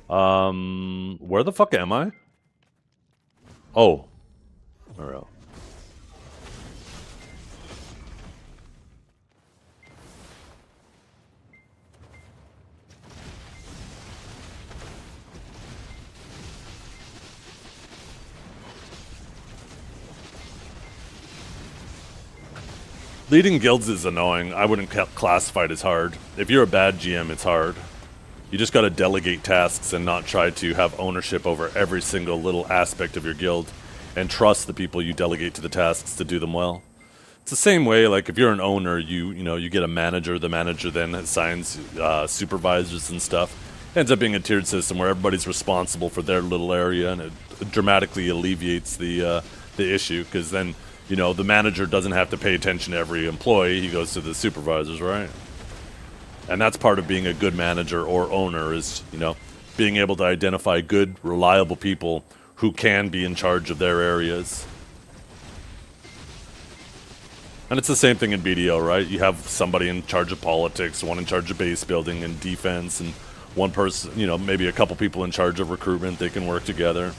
Where the fuck am I? Oh. Alright. Leading guilds is annoying. I wouldn't classify it as hard. If you're a bad GM, it's hard. You just gotta delegate tasks and not try to have ownership over every single little aspect of your guild, and trust the people you delegate to the tasks to do them well. It's the same way, like if you're an owner, you get a manager. The manager then assigns supervisors and stuff. It ends up being a tiered system where everybody's responsible for their little area, and it dramatically alleviates the issue, because then the manager doesn't have to pay attention to every employee. He goes to the supervisors, right? And that's part of being a good manager or owner is, being able to identify good, reliable people who can be in charge of their areas. And it's the same thing in BDO, right? You have somebody in charge of politics, one in charge of base building and defense, and one person, maybe a couple people in charge of recruitment. They can work together.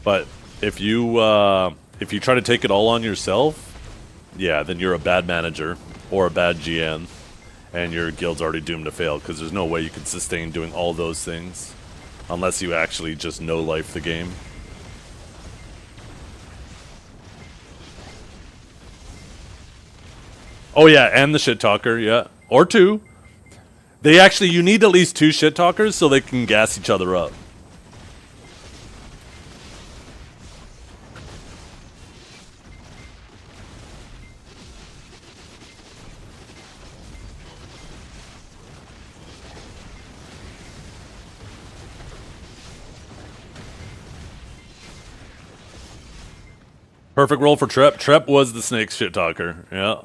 But if you try to take it all on yourself, yeah, then you're a bad manager or a bad GM, and your guild's already doomed to fail, because there's no way you can sustain doing all those things unless you actually just no-life the game. Oh yeah, and the shit talker, yeah, or two. You need at least 2 shit talkers so they can gas each other up. Perfect roll for Trep. Trep was the snake shit talker. Yeah.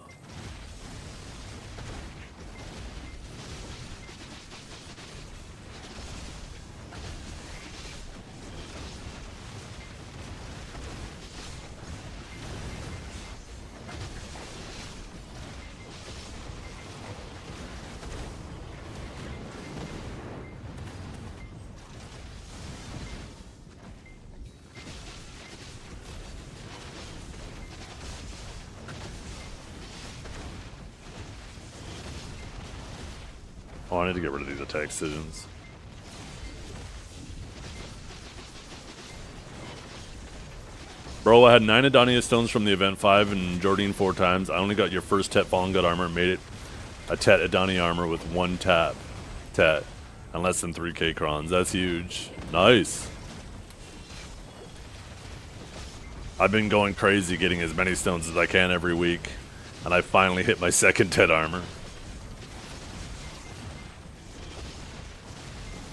Oh, I need to get rid of these attack decisions. Bro, I had 9 Adonia stones from the event, 5 and Jordine 4 times. I only got your first Tet Fallen God armor, made it a Tet Adonia armor with 1 tap. Tet. And less than 3k crons. That's huge. Nice. I've been going crazy getting as many stones as I can every week. And I finally hit my second Tet armor.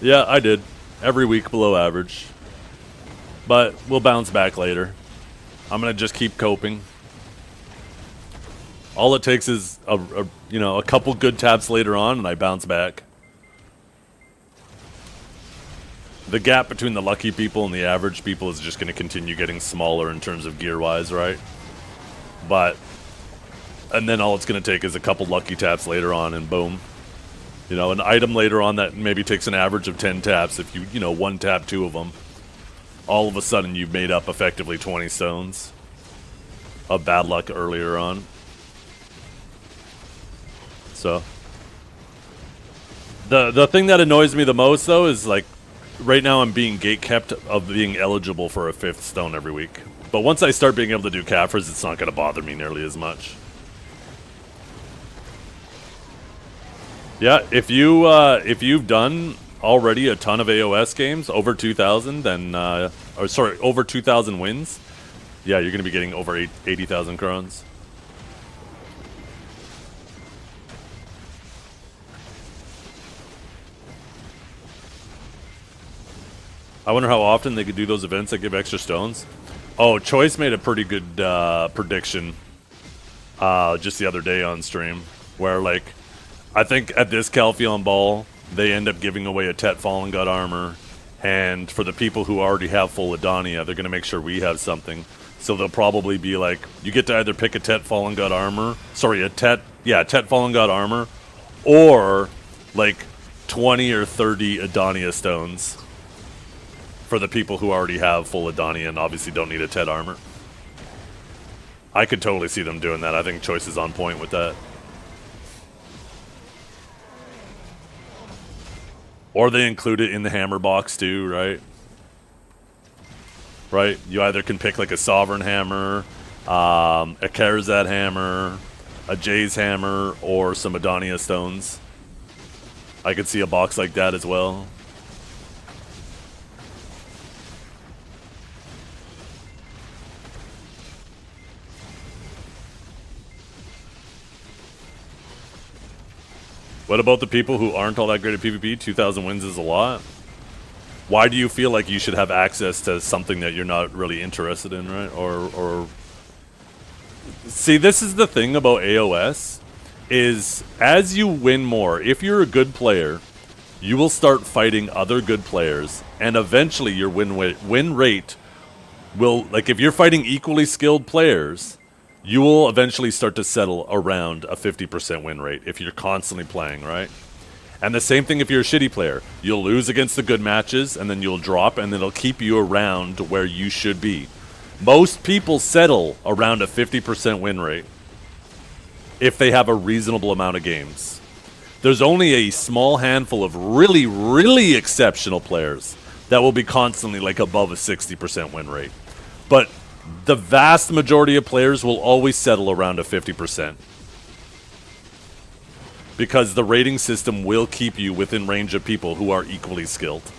Yeah, I did. Every week below average. But we'll bounce back later. I'm going to just keep coping. All it takes is a couple good taps later on and I bounce back. The gap between the lucky people and the average people is just going to continue getting smaller in terms of gear-wise, right? And then all it's going to take is a couple lucky taps later on and boom. An item later on that maybe takes an average of 10 taps. If you one tap 2 of them, all of a sudden you've made up effectively 20 stones of bad luck earlier on. So the thing that annoys me the most though is like right now I'm being gate-kept of being eligible for a 5th stone every week. But once I start being able to do Kaffers, it's not going to bother me nearly as much. Yeah, if you've done already a ton of AOS games, over 2,000, then over 2,000 wins, yeah, you're gonna be getting over 80,000 crowns. I wonder how often they could do those events that give extra stones. Oh, Choice made a pretty good prediction just the other day on stream, where like. I think at this Calpheon Ball, they end up giving away a Tet Fallen God armor, and for the people who already have full Adonia, they're going to make sure we have something. So they'll probably be like, you get to either pick a Tet Fallen God armor, Tet Fallen God armor, or like 20 or 30 Adonia stones for the people who already have full Adonia and obviously don't need a Ted armor. I could totally see them doing that. I think Choice is on point with that. Or they include it in the hammer box too, right? Right? You either can pick like a Sovereign hammer, a Karazad hammer, a Jay's hammer, or some Adonia stones. I could see a box like that as well. What about the people who aren't all that great at PvP? 2,000 wins is a lot. Why do you feel like you should have access to something that you're not really interested in, right? Or see, this is the thing about AOS, is as you win more, if you're a good player, you will start fighting other good players, and eventually your win rate will, like if you're fighting equally skilled players, you will eventually start to settle around a 50% win rate if you're constantly playing, right? And the same thing if you're a shitty player. You'll lose against the good matches, and then you'll drop, and then it'll keep you around where you should be. Most people settle around a 50% win rate if they have a reasonable amount of games. There's only a small handful of really, really exceptional players that will be constantly like above a 60% win rate. But the vast majority of players will always settle around a 50%. Because the rating system will keep you within range of people who are equally skilled.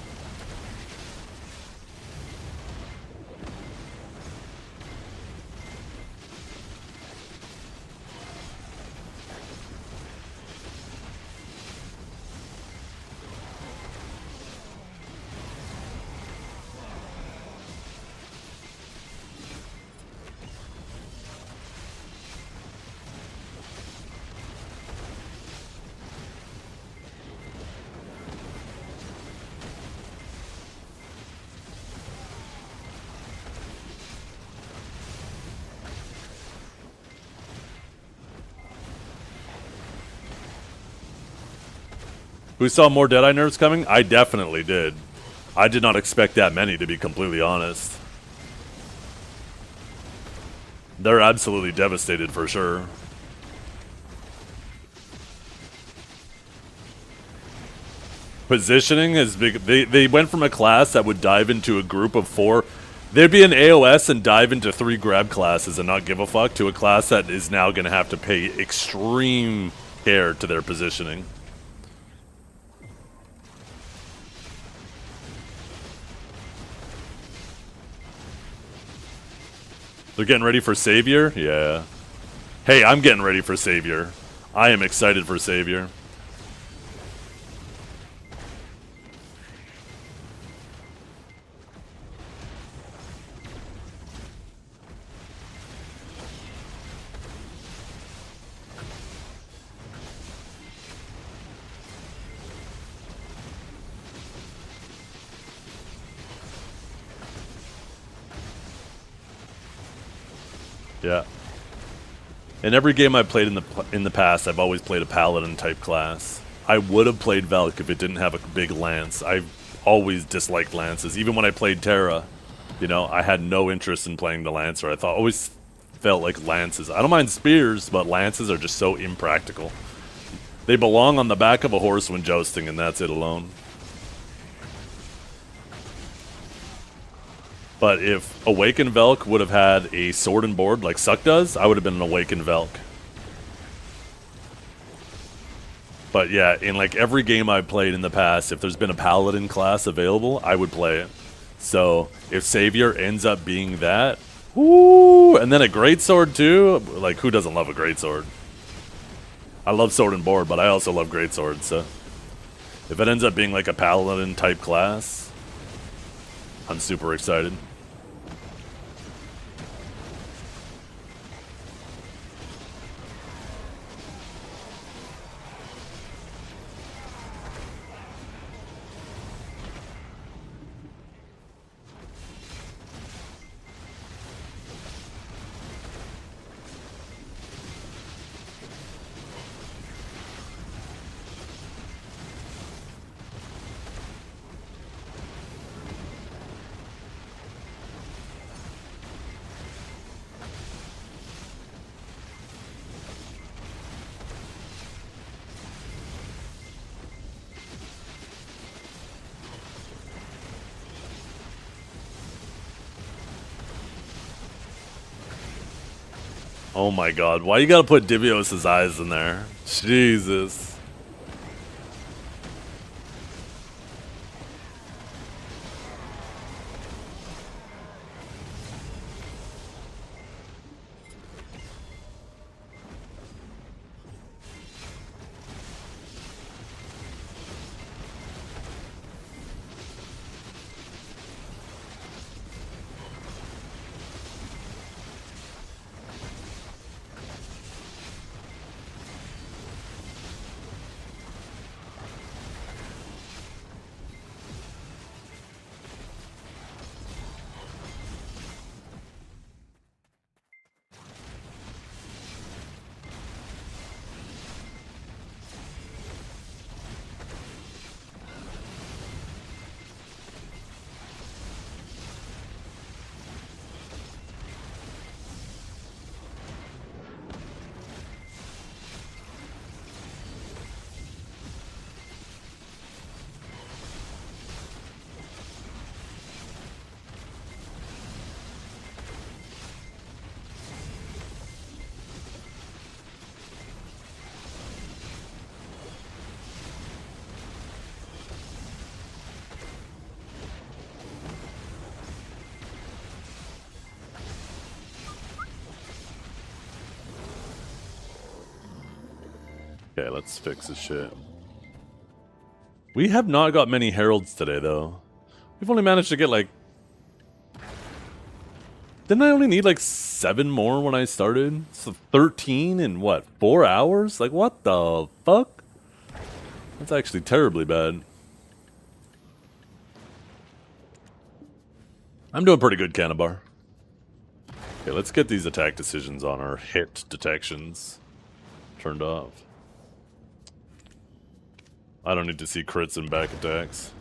Who saw more Deadeye nerfs coming? I definitely did. I did not expect that many, to be completely honest. They're absolutely devastated for sure. Positioning is big. They went from a class that would dive into a group of 4. They'd be an AOS and dive into 3 grab classes and not give a fuck, to a class that is now going to have to pay extreme care to their positioning. They're getting ready for Savior? Yeah. Hey, I'm getting ready for Savior. I am excited for Savior. Yeah. In every game I've played in the past, I've always played a Paladin type class. I would have played Valk if it didn't have a big lance. I've always disliked lances. Even when I played Terra, you know, I had no interest in playing the Lancer. I always felt like lances. I don't mind spears, but lances are just so impractical. They belong on the back of a horse when jousting, and that's it alone. But if Awakened Velk would have had a sword and board like Suck does, I would have been an Awakened Velk. But yeah, in like every game I've played in the past, if there's been a Paladin class available, I would play it. So if Savior ends up being that, woo, and then a Greatsword too, like who doesn't love a Greatsword? I love sword and board, but I also love Greatsword, so if it ends up being like a Paladin type class, I'm super excited. Oh my god, why you gotta put Dibios' eyes in there? Jesus. Okay, let's fix this shit. We have not got many heralds today, though. We've only managed to get, like... Didn't I only need, like, 7 more when I started? So 13 in, what, 4 hours? Like, what the fuck? That's actually terribly bad. I'm doing pretty good, Canabar. Okay, let's get these attack decisions on our hit detections turned off. I don't need to see crits and back attacks.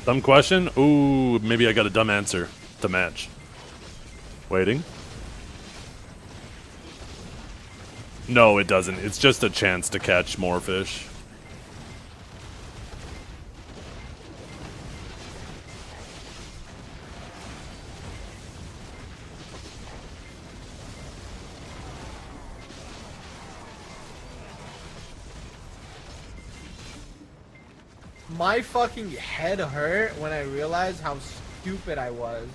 Dumb question? Ooh, maybe I got a dumb answer to match. Waiting. No, it doesn't. It's just a chance to catch more fish. My fucking head hurt when I realized how stupid I was.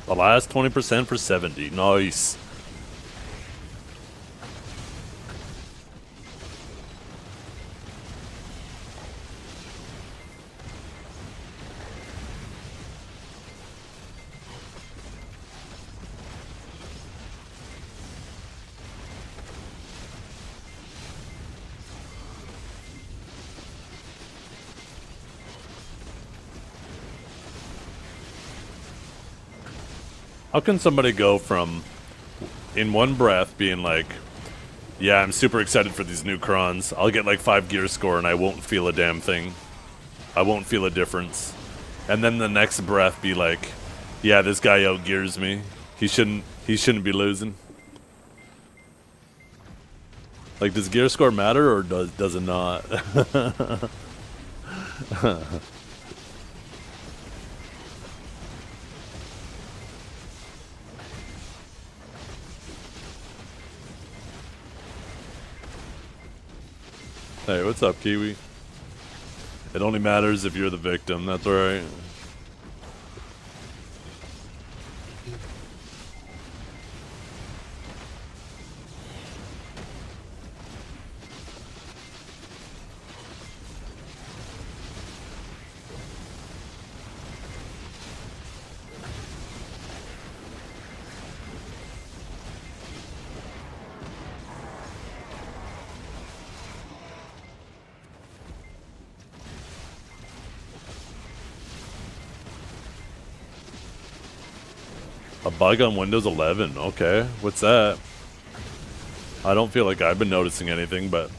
The last 20% for 70. Nice. How can somebody go from, in one breath, being like, yeah, I'm super excited for these new crons. I'll get like 5 gear score and I won't feel a damn thing. I won't feel a difference. And then the next breath be like, yeah, this guy outgears me. He shouldn't be losing. Like, does gear score matter or does it not? Hey, what's up, Kiwi? It only matters if you're the victim, that's right. A bug on Windows 11. Okay, what's that? I don't feel like I've been noticing anything, but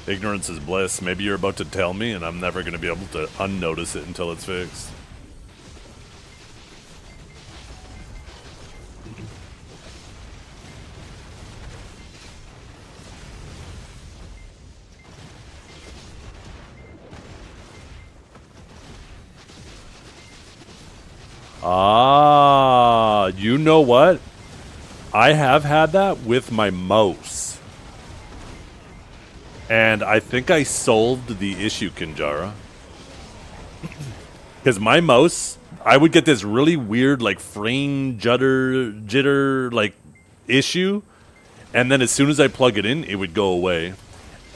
ignorance is bliss. Maybe you're about to tell me and I'm never going to be able to unnotice it until it's fixed. Ah, you know what? I have had that with my mouse. And I think I solved the issue, Kinjara. Because my mouse, I would get this really weird, like, frame jitter, like, issue. And then as soon as I plug it in, it would go away.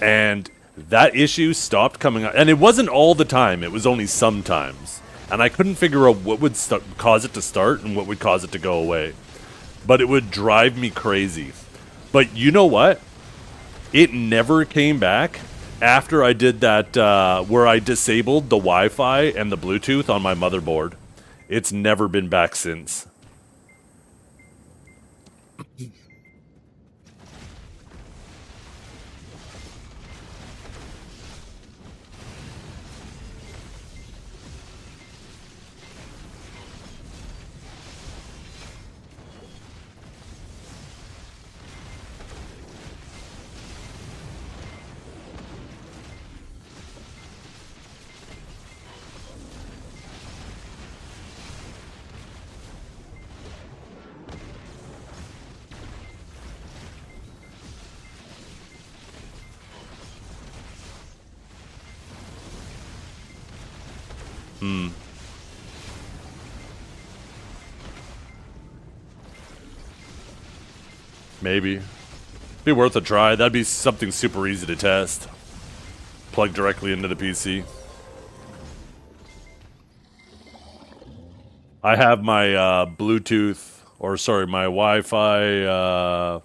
And that issue stopped coming up. And it wasn't all the time. It was only sometimes. And I couldn't figure out what would cause it to start and what would cause it to go away. But it would drive me crazy. But you know what? It never came back after I did that where I disabled the Wi-Fi and the Bluetooth on my motherboard. It's never been back since. Maybe. Be worth a try. That'd be something super easy to test. Plug directly into the PC. I have my Bluetooth, or sorry, my Wi-Fi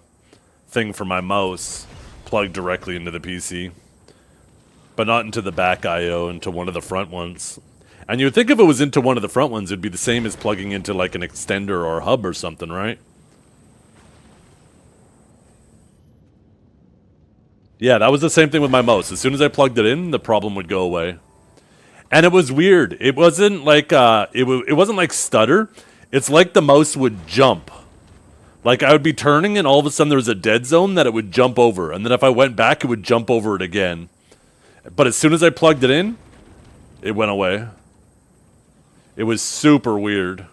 thing for my mouse plugged directly into the PC. But not into the back I.O., into one of the front ones. And you would think if it was into one of the front ones, it'd be the same as plugging into like an extender or a hub or something, right? Yeah, that was the same thing with my mouse. As soon as I plugged it in, the problem would go away. And it was weird. It wasn't like it wasn't like stutter. It's like the mouse would jump. Like I would be turning and all of a sudden there was a dead zone that it would jump over, and then if I went back, it would jump over it again. But as soon as I plugged it in, it went away. It was super weird.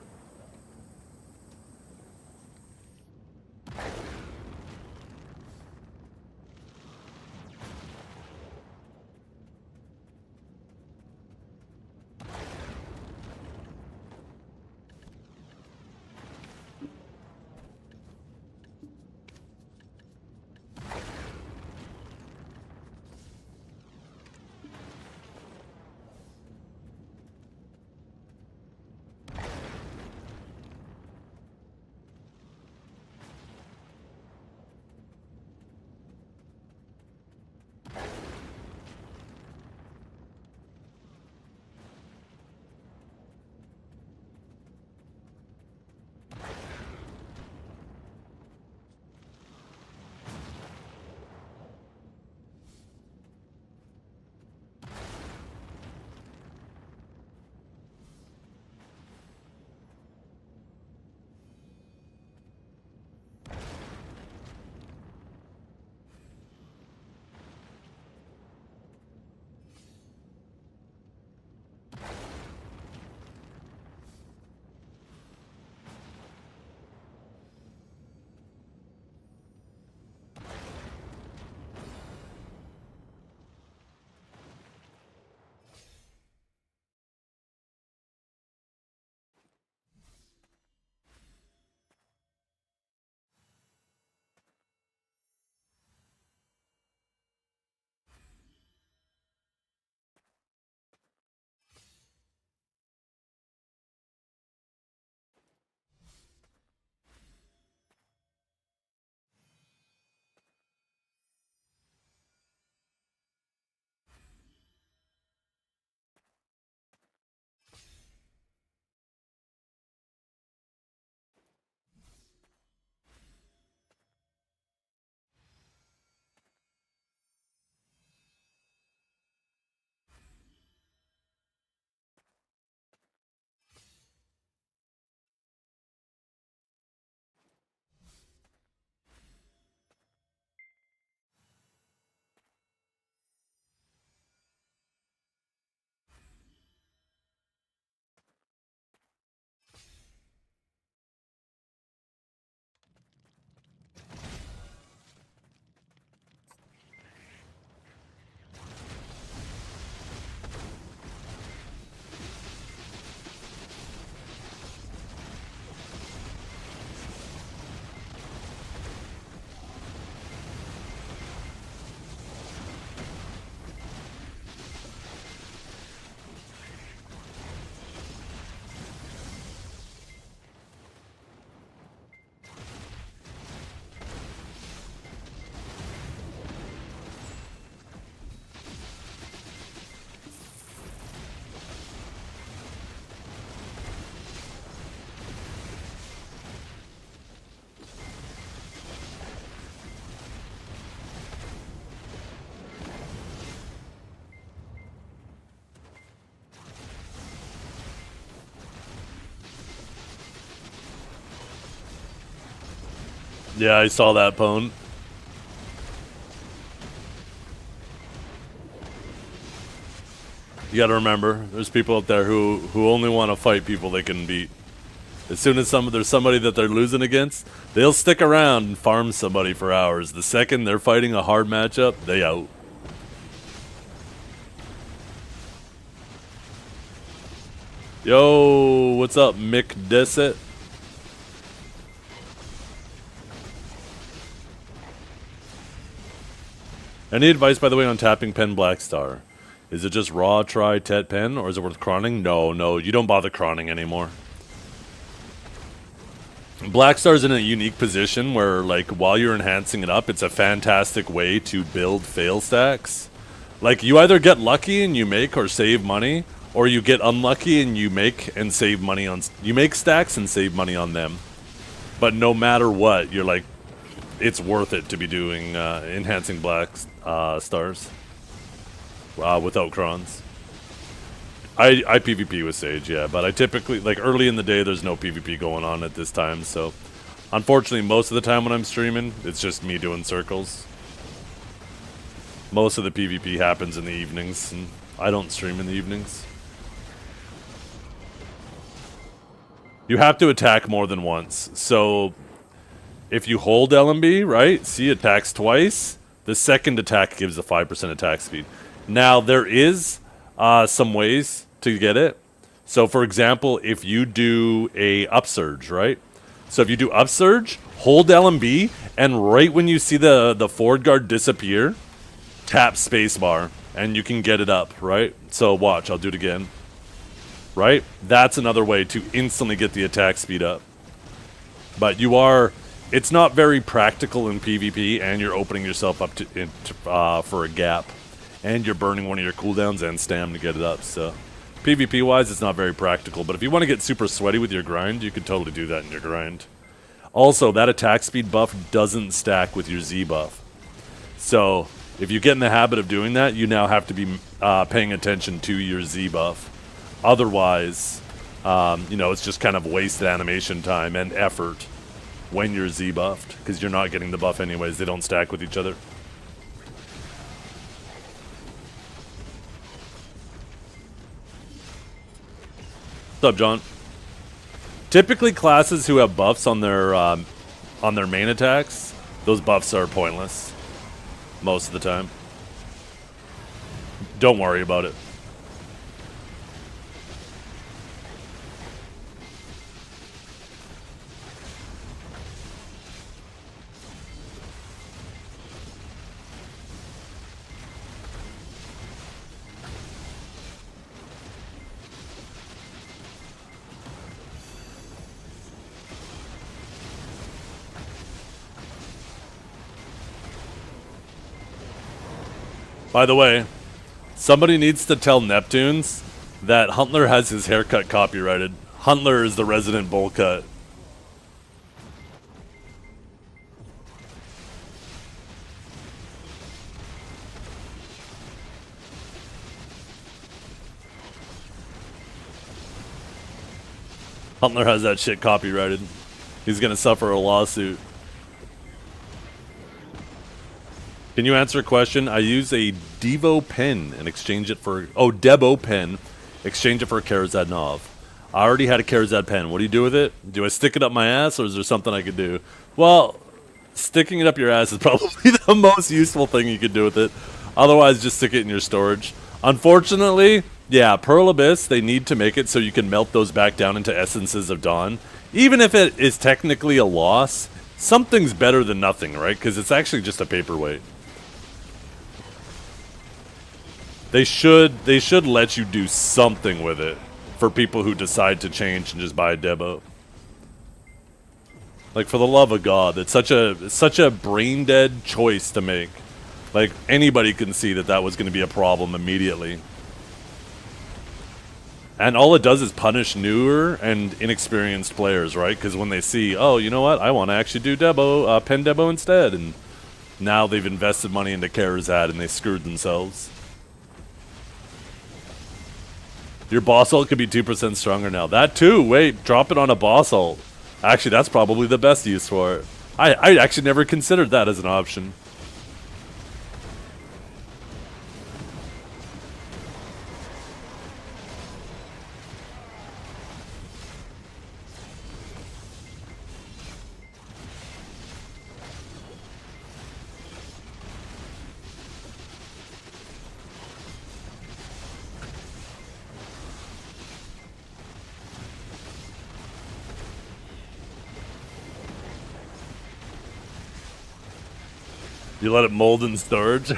Yeah, I saw that, Pone. You gotta remember, there's people out there who only want to fight people they can beat. As soon as there's somebody that they're losing against, they'll stick around and farm somebody for hours. The second they're fighting a hard matchup, they out. Yo, what's up, Mick Dissett? Any advice, by the way, on tapping pen Black Star? Is it just raw, try, tet pen, or is it worth chroning? No, you don't bother chroning anymore. Black Star's in a unique position where, like, while you're enhancing it up, it's a fantastic way to build fail stacks. Like, you either get lucky and you make or save money, or you get unlucky and you make and save money on... You make stacks and save money on them. But no matter what, you're like, it's worth it to be doing enhancing Black Stars without crons. I PvP with Sage, yeah, but I typically, like, early in the day, there's no PvP going on at this time, so... Unfortunately, most of the time when I'm streaming, it's just me doing circles. Most of the PvP happens in the evenings, and I don't stream in the evenings. You have to attack more than once. So, if you hold LMB, right, see attacks twice, the second attack gives a 5% attack speed. Now, there is some ways to get it. So, for example, if you do a upsurge, right? So, if you do upsurge, hold LMB, and right when you see the forward guard disappear, tap spacebar, and you can get it up, right? So, watch, I'll do it again. Right? That's another way to instantly get the attack speed up. But it's not very practical in PvP, and you're opening yourself up for a gap. And you're burning one of your cooldowns and stam to get it up, so... PvP-wise, it's not very practical, but if you want to get super sweaty with your grind, you can totally do that in your grind. Also, that attack speed buff doesn't stack with your Z buff. So, if you get in the habit of doing that, you now have to be paying attention to your Z buff. Otherwise, it's just kind of wasted animation time and effort when you're Z buffed, because you're not getting the buff anyways. They don't stack with each other. What's up, John? Typically, classes who have buffs on their main attacks, those buffs are pointless most of the time. Don't worry about it. By the way, somebody needs to tell Neptunes that Huntler has his haircut copyrighted. Huntler is the resident bowl cut. Huntler has that shit copyrighted. He's gonna suffer a lawsuit. Can you answer a question? I use a Devo pen and exchange it for... Oh, Debo pen. Exchange it for a Karazad Nov. I already had a Karazad pen. What do you do with it? Do I stick it up my ass, or is there something I could do? Well, sticking it up your ass is probably the most useful thing you could do with it. Otherwise, just stick it in your storage. Unfortunately, yeah, Pearl Abyss, they need to make it so you can melt those back down into Essences of Dawn. Even if it is technically a loss, something's better than nothing, right? Because it's actually just a paperweight. They should let you do something with it for people who decide to change and just buy a Debo. Like, for the love of God, it's such a brain dead choice to make. Like, anybody can see that was going to be a problem immediately. And all it does is punish newer and inexperienced players, right? Because when they see, oh, you know what, I want to actually do Debo, pen Debo instead, and now they've invested money into Karazad and they screwed themselves. Your boss ult could be 2% stronger now. That too, wait, drop it on a boss ult. Actually, that's probably the best use for it. I actually never considered that as an option. You let it mold in storage?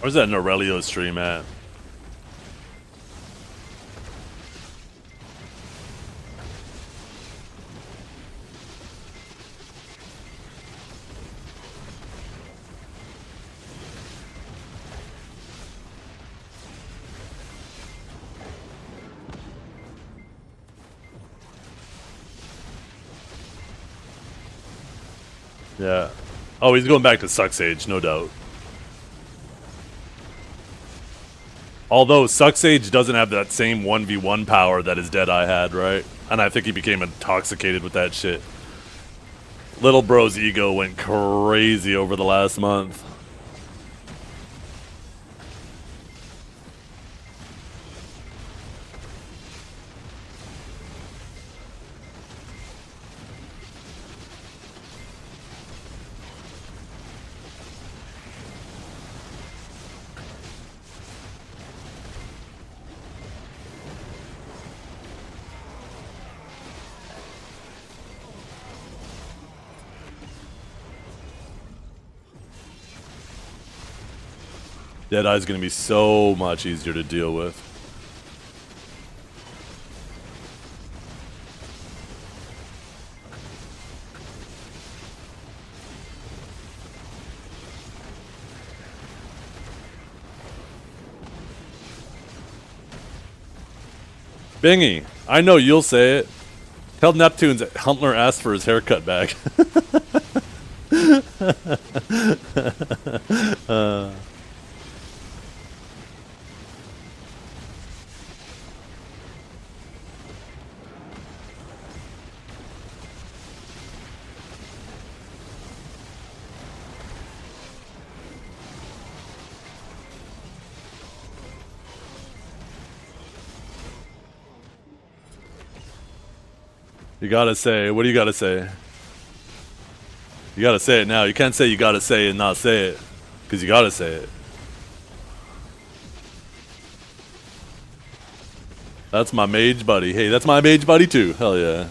Where's that Norelio stream at? Yeah. Oh, he's going back to Suck Sage, no doubt. Although Suck Sage doesn't have that same 1v1 power that his Deadeye had, right? And I think he became intoxicated with that shit. Little bro's ego went crazy over the last month. Deadeye's gonna be so much easier to deal with. Bingy, I know you'll say it. Tell Neptune's Huntler asked for his haircut back. You gotta say, what do you gotta say? You gotta say it now. You can't say you gotta say it and not say it. Because you gotta say it. That's my mage buddy. Hey, that's my mage buddy too. Hell yeah.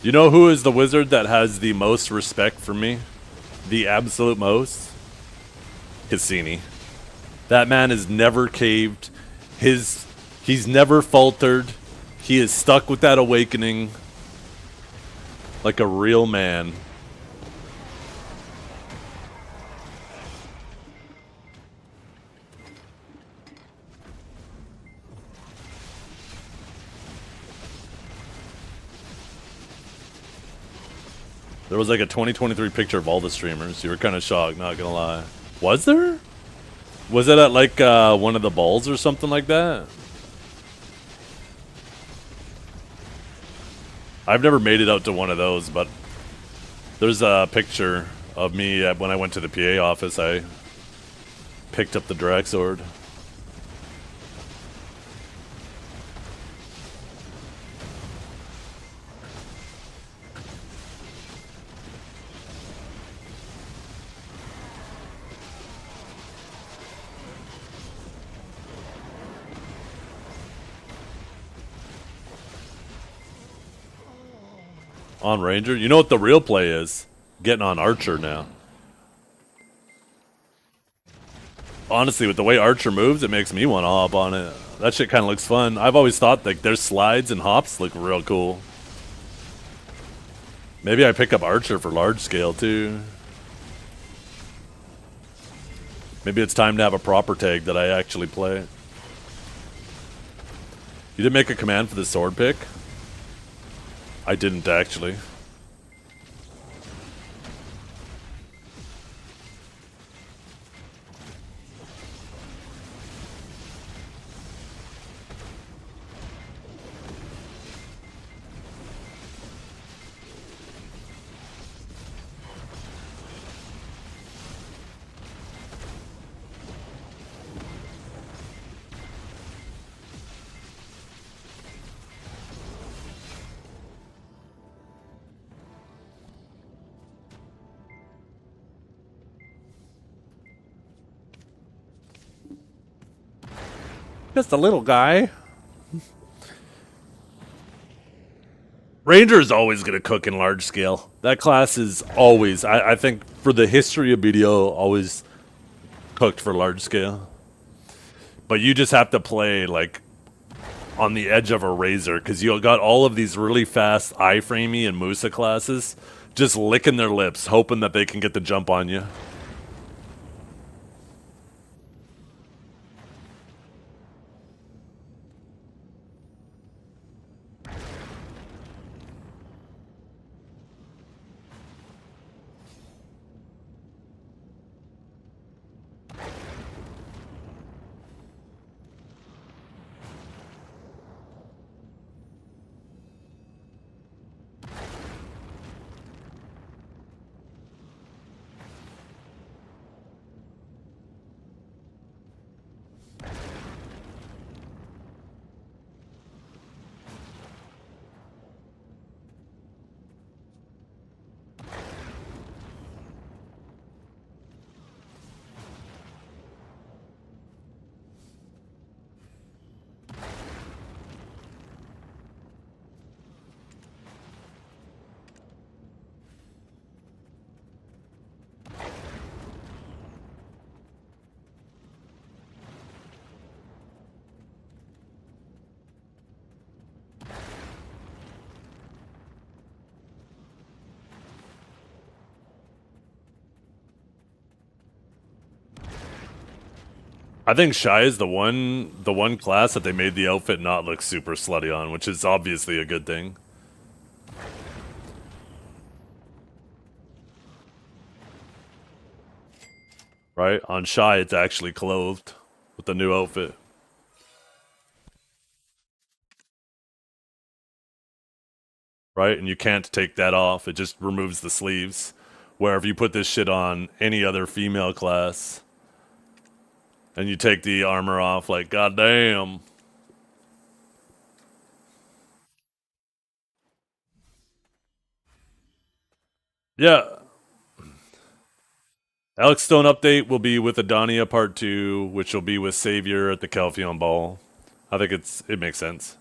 You know who is the wizard that has the most respect for me? The absolute most? Cassini. That man has never caved. He's never faltered. He is stuck with that awakening like a real man. There was like a 2023 picture of all the streamers. You were kind of shocked, not gonna lie. Was there? Was it at like one of the balls or something like that? I've never made it out to one of those, but there's a picture of me when I went to the PA office. I picked up the drag sword. On Ranger? You know what the real play is? Getting on Archer now. Honestly, with the way Archer moves, it makes me want to hop on it. That shit kind of looks fun. I've always thought like their slides and hops look real cool. Maybe I pick up Archer for large scale too. Maybe it's time to have a proper tag that I actually play. You didn't make a command for the sword pick? I didn't actually. Just a little guy. Ranger is always going to cook in large scale. That class is always, I think, for the history of BDO, always cooked for large scale. But you just have to play, like, on the edge of a razor, because you got all of these really fast iframey and Musa classes just licking their lips, hoping that they can get the jump on you. I think Shy is the one class that they made the outfit not look super slutty on, which is obviously a good thing. Right? On Shy, it's actually clothed with the new outfit. Right? And you can't take that off. It just removes the sleeves. Where if you put this shit on any other female class and you take the armor off, like, goddamn. Yeah. Alex Stone update will be with Adonia Part 2, which will be with Savior at the Calpheon Ball. I think it makes sense.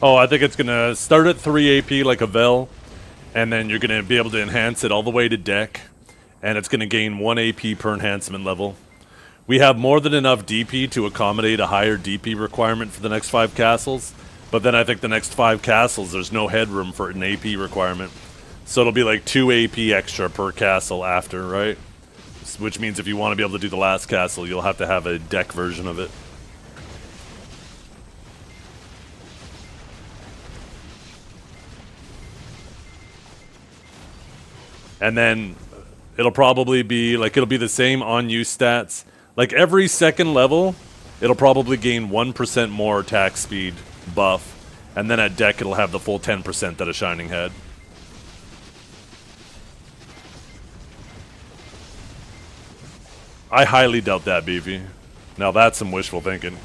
Oh, I think it's gonna start at 3 AP like a Vel, and then you're gonna be able to enhance it all the way to deck, and it's gonna gain 1 AP per enhancement level. We have more than enough DP to accommodate a higher DP requirement for the next 5 castles, but then I think the next 5 castles there's no headroom for an AP requirement. So it'll be like 2 AP extra per castle after, right? Which means if you want to be able to do the last castle, you'll have to have a deck version of it. And then it'll probably be like, it'll be the same on use stats. Like every second level, it'll probably gain 1% more attack speed buff. And then at deck, it'll have the full 10% that a Shining had. I highly doubt that, Beefy. Now that's some wishful thinking.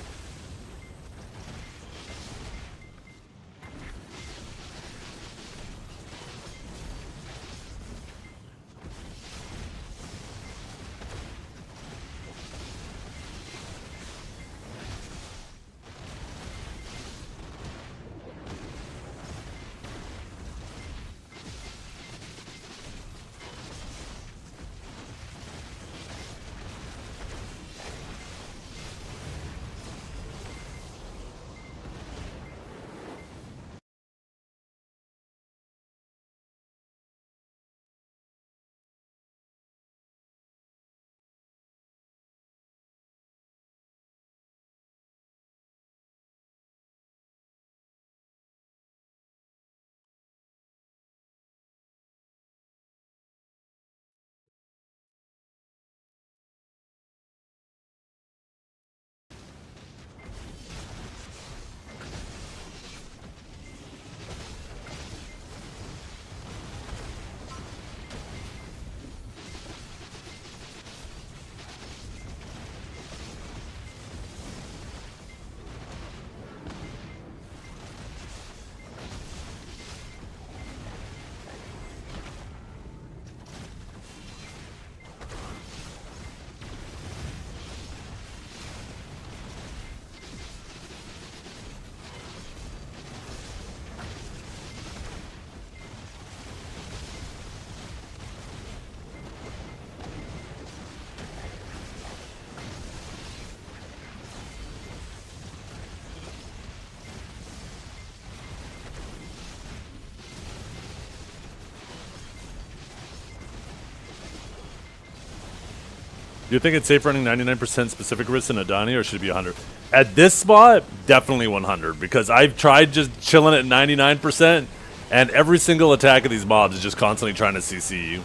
Do you think it's safe running 99% specific risks in Adani, or should it be 100? At this spot, definitely 100, because I've tried just chilling at 99%, and every single attack of these mobs is just constantly trying to CC you.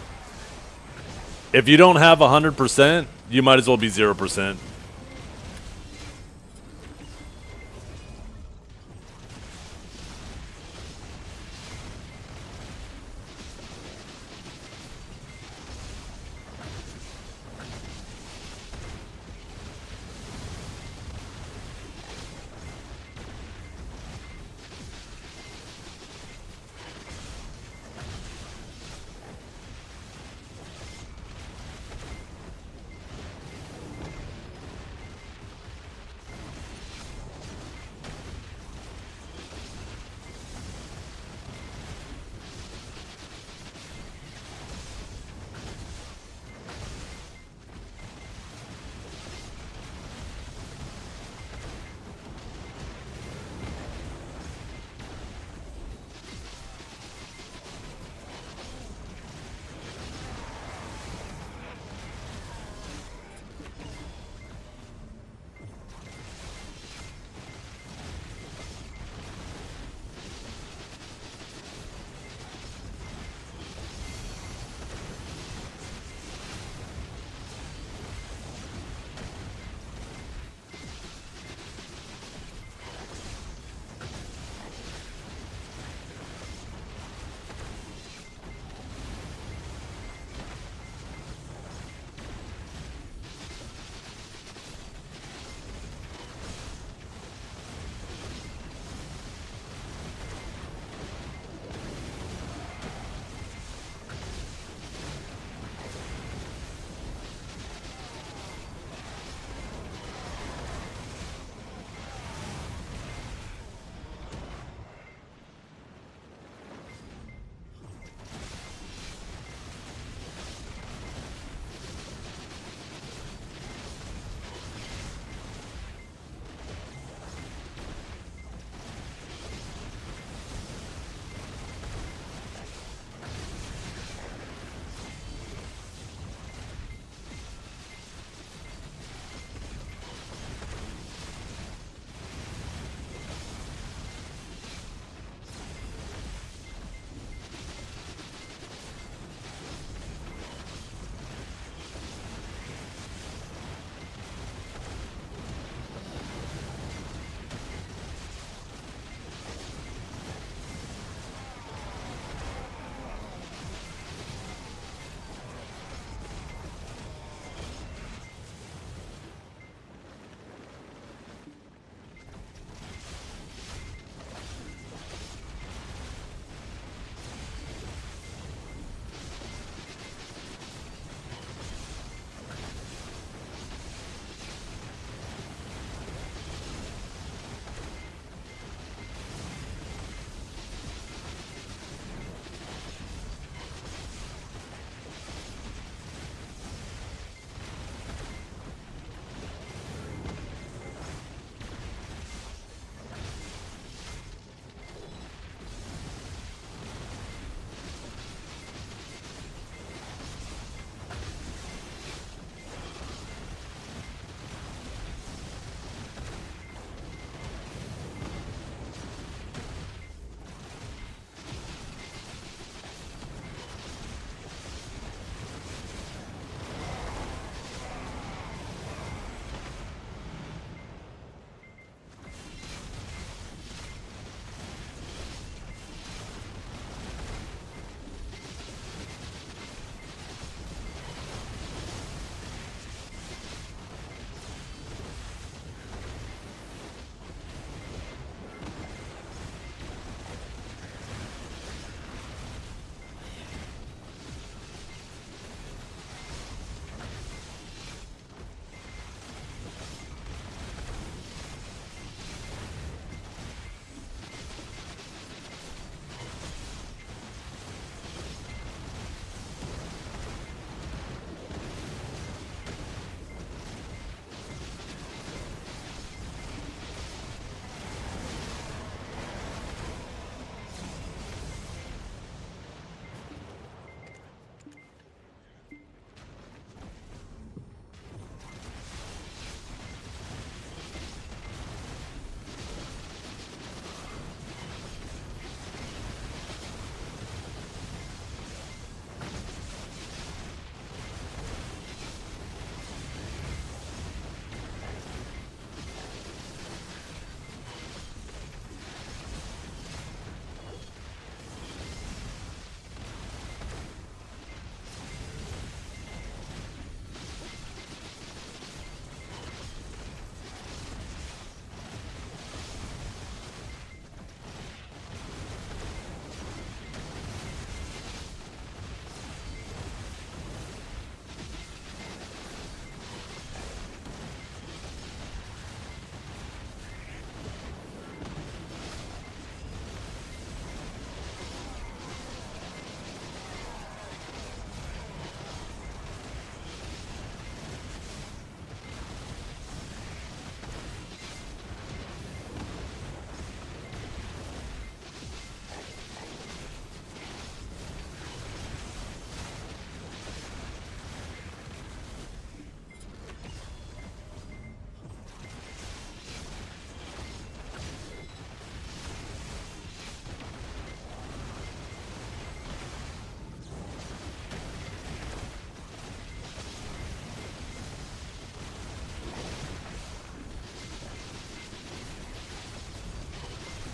If you don't have 100%, you might as well be 0%.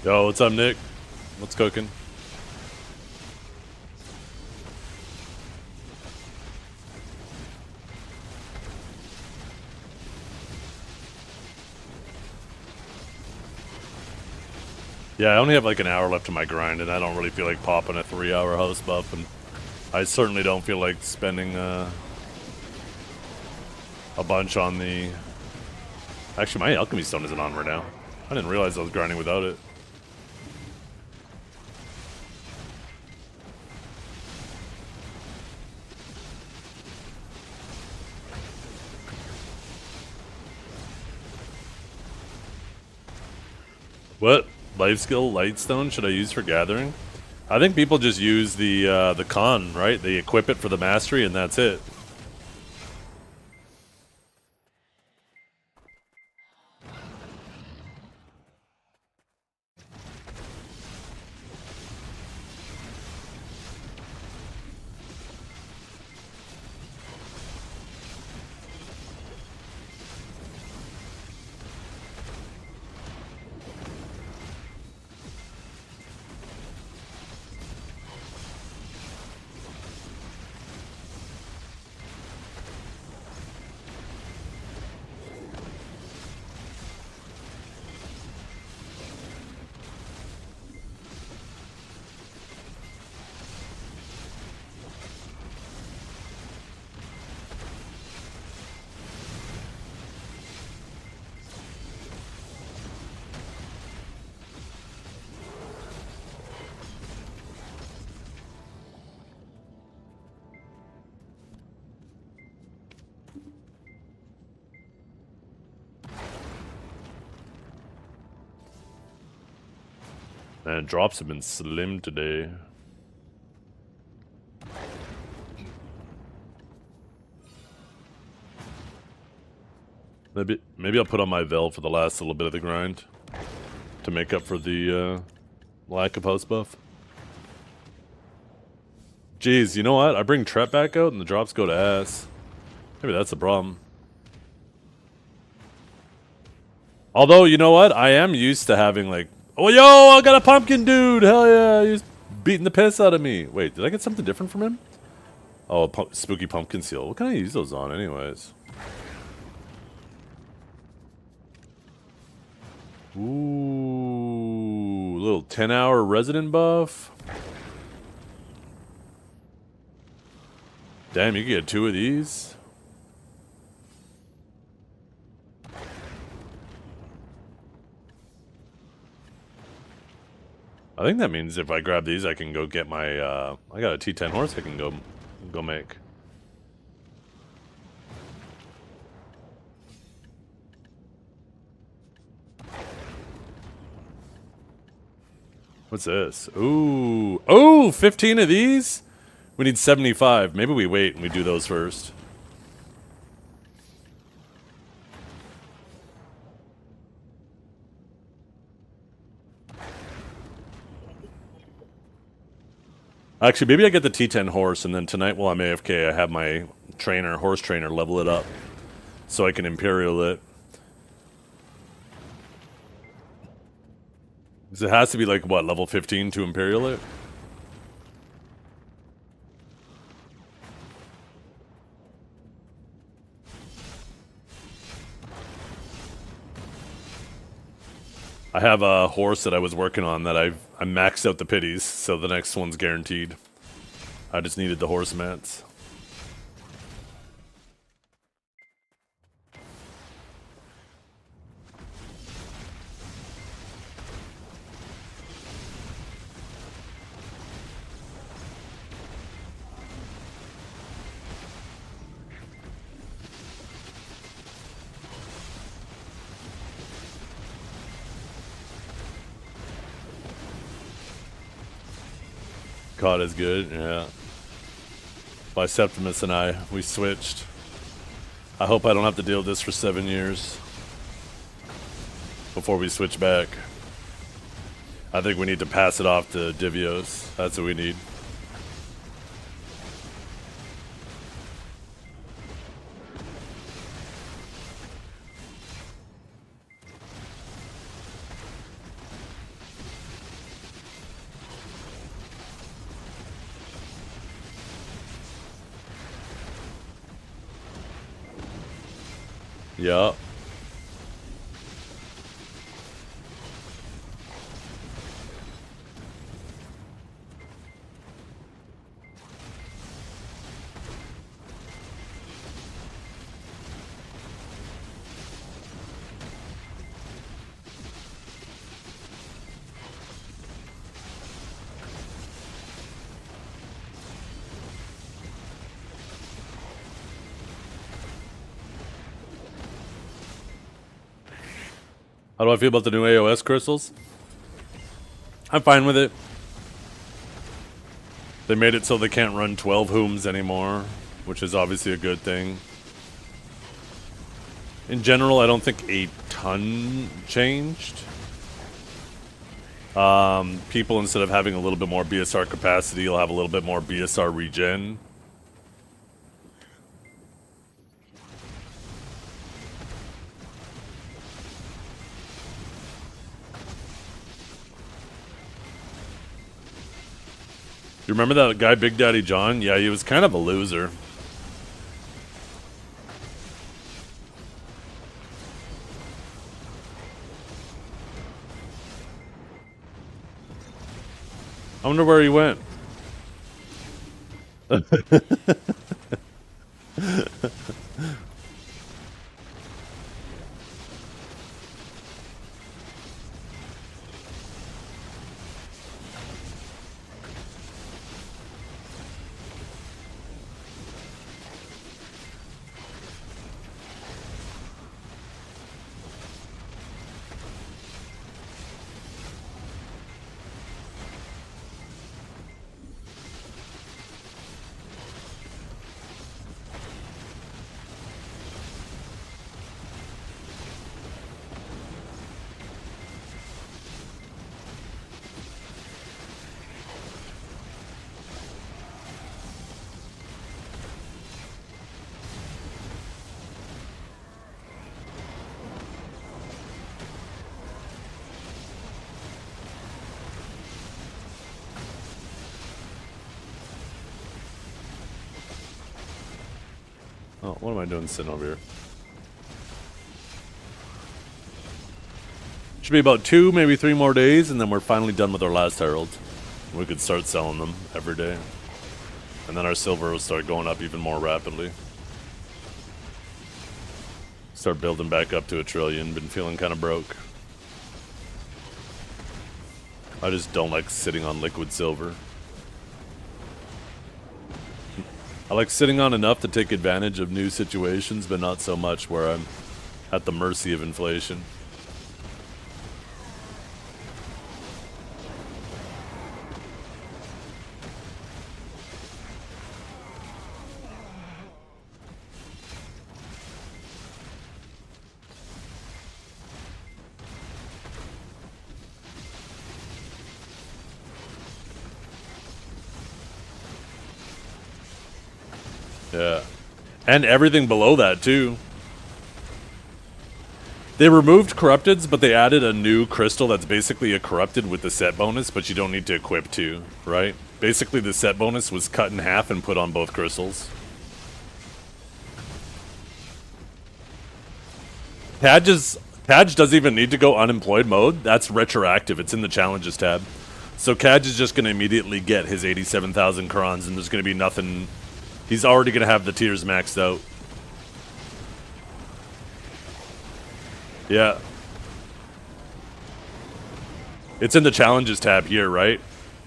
Yo, what's up, Nick? What's cooking? Yeah, I only have like an hour left in my grind, and I don't really feel like popping a 3-hour house buff, and I certainly don't feel like spending a bunch on the... Actually, my alchemy stone isn't on right now. I didn't realize I was grinding without it. What life skill lightstone should I use for gathering? I think people just use the con, right? They equip it for the mastery, and that's it. Man, drops have been slim today. Maybe I'll put on my Vel for the last little bit of the grind to make up for the lack of house buff. Jeez, you know what? I bring Trep back out and the drops go to ass. Maybe that's the problem. Although, you know what? I am used to having like, oh, yo, I got a pumpkin dude. Hell yeah. He's beating the piss out of me. Wait, did I get something different from him? Oh, a spooky pumpkin seal. What can I use those on anyways? Ooh, little 10-hour resident buff. Damn, you can get 2 of these. I think that means if I grab these, I can go get my, I got a T10 horse I can go make. What's this? Ooh. Oh, 15 of these? We need 75. Maybe we wait and we do those first. Actually, maybe I get the T10 horse, and then tonight while I'm AFK, I have my horse trainer, level it up so I can Imperial it. Because it has to be like, what, level 15 to Imperial it? I have a horse that I was working on that I maxed out the pities, so the next one's guaranteed. I just needed the horse mats. COD is good, yeah. By Septimus and I, we switched. I hope I don't have to deal with this for 7 years before we switch back. I think we need to pass it off to Divios. That's what we need. Yeah. How do I feel about the new AOS crystals? I'm fine with it. They made it so they can't run 12 hooms anymore, which is obviously a good thing. In general, I don't think a ton changed. People, instead of having a little bit more BSR capacity, will have a little bit more BSR regen. You remember that guy, Big Daddy John? Yeah, he was kind of a loser. I wonder where he went. Oh, what am I doing sitting over here? Should be about 2, maybe 3 more days, and then we're finally done with our last Herald. We could start selling them every day. And then our silver will start going up even more rapidly. Start building back up to 1 trillion. Been feeling kind of broke. I just don't like sitting on liquid silver. I like sitting on enough to take advantage of new situations, but not so much where I'm at the mercy of inflation. Yeah. And everything below that, too. They removed corrupteds, but they added a new crystal that's basically a corrupted with the set bonus, but you don't need to equip to, right? Basically, the set bonus was cut in half and put on both crystals. Taj doesn't even need to go unemployed mode. That's retroactive. It's in the challenges tab. So Kaj is just going to immediately get his 87,000 crons, and there's going to be nothing... He's already going to have the tiers maxed out. Yeah. It's in the challenges tab here, right?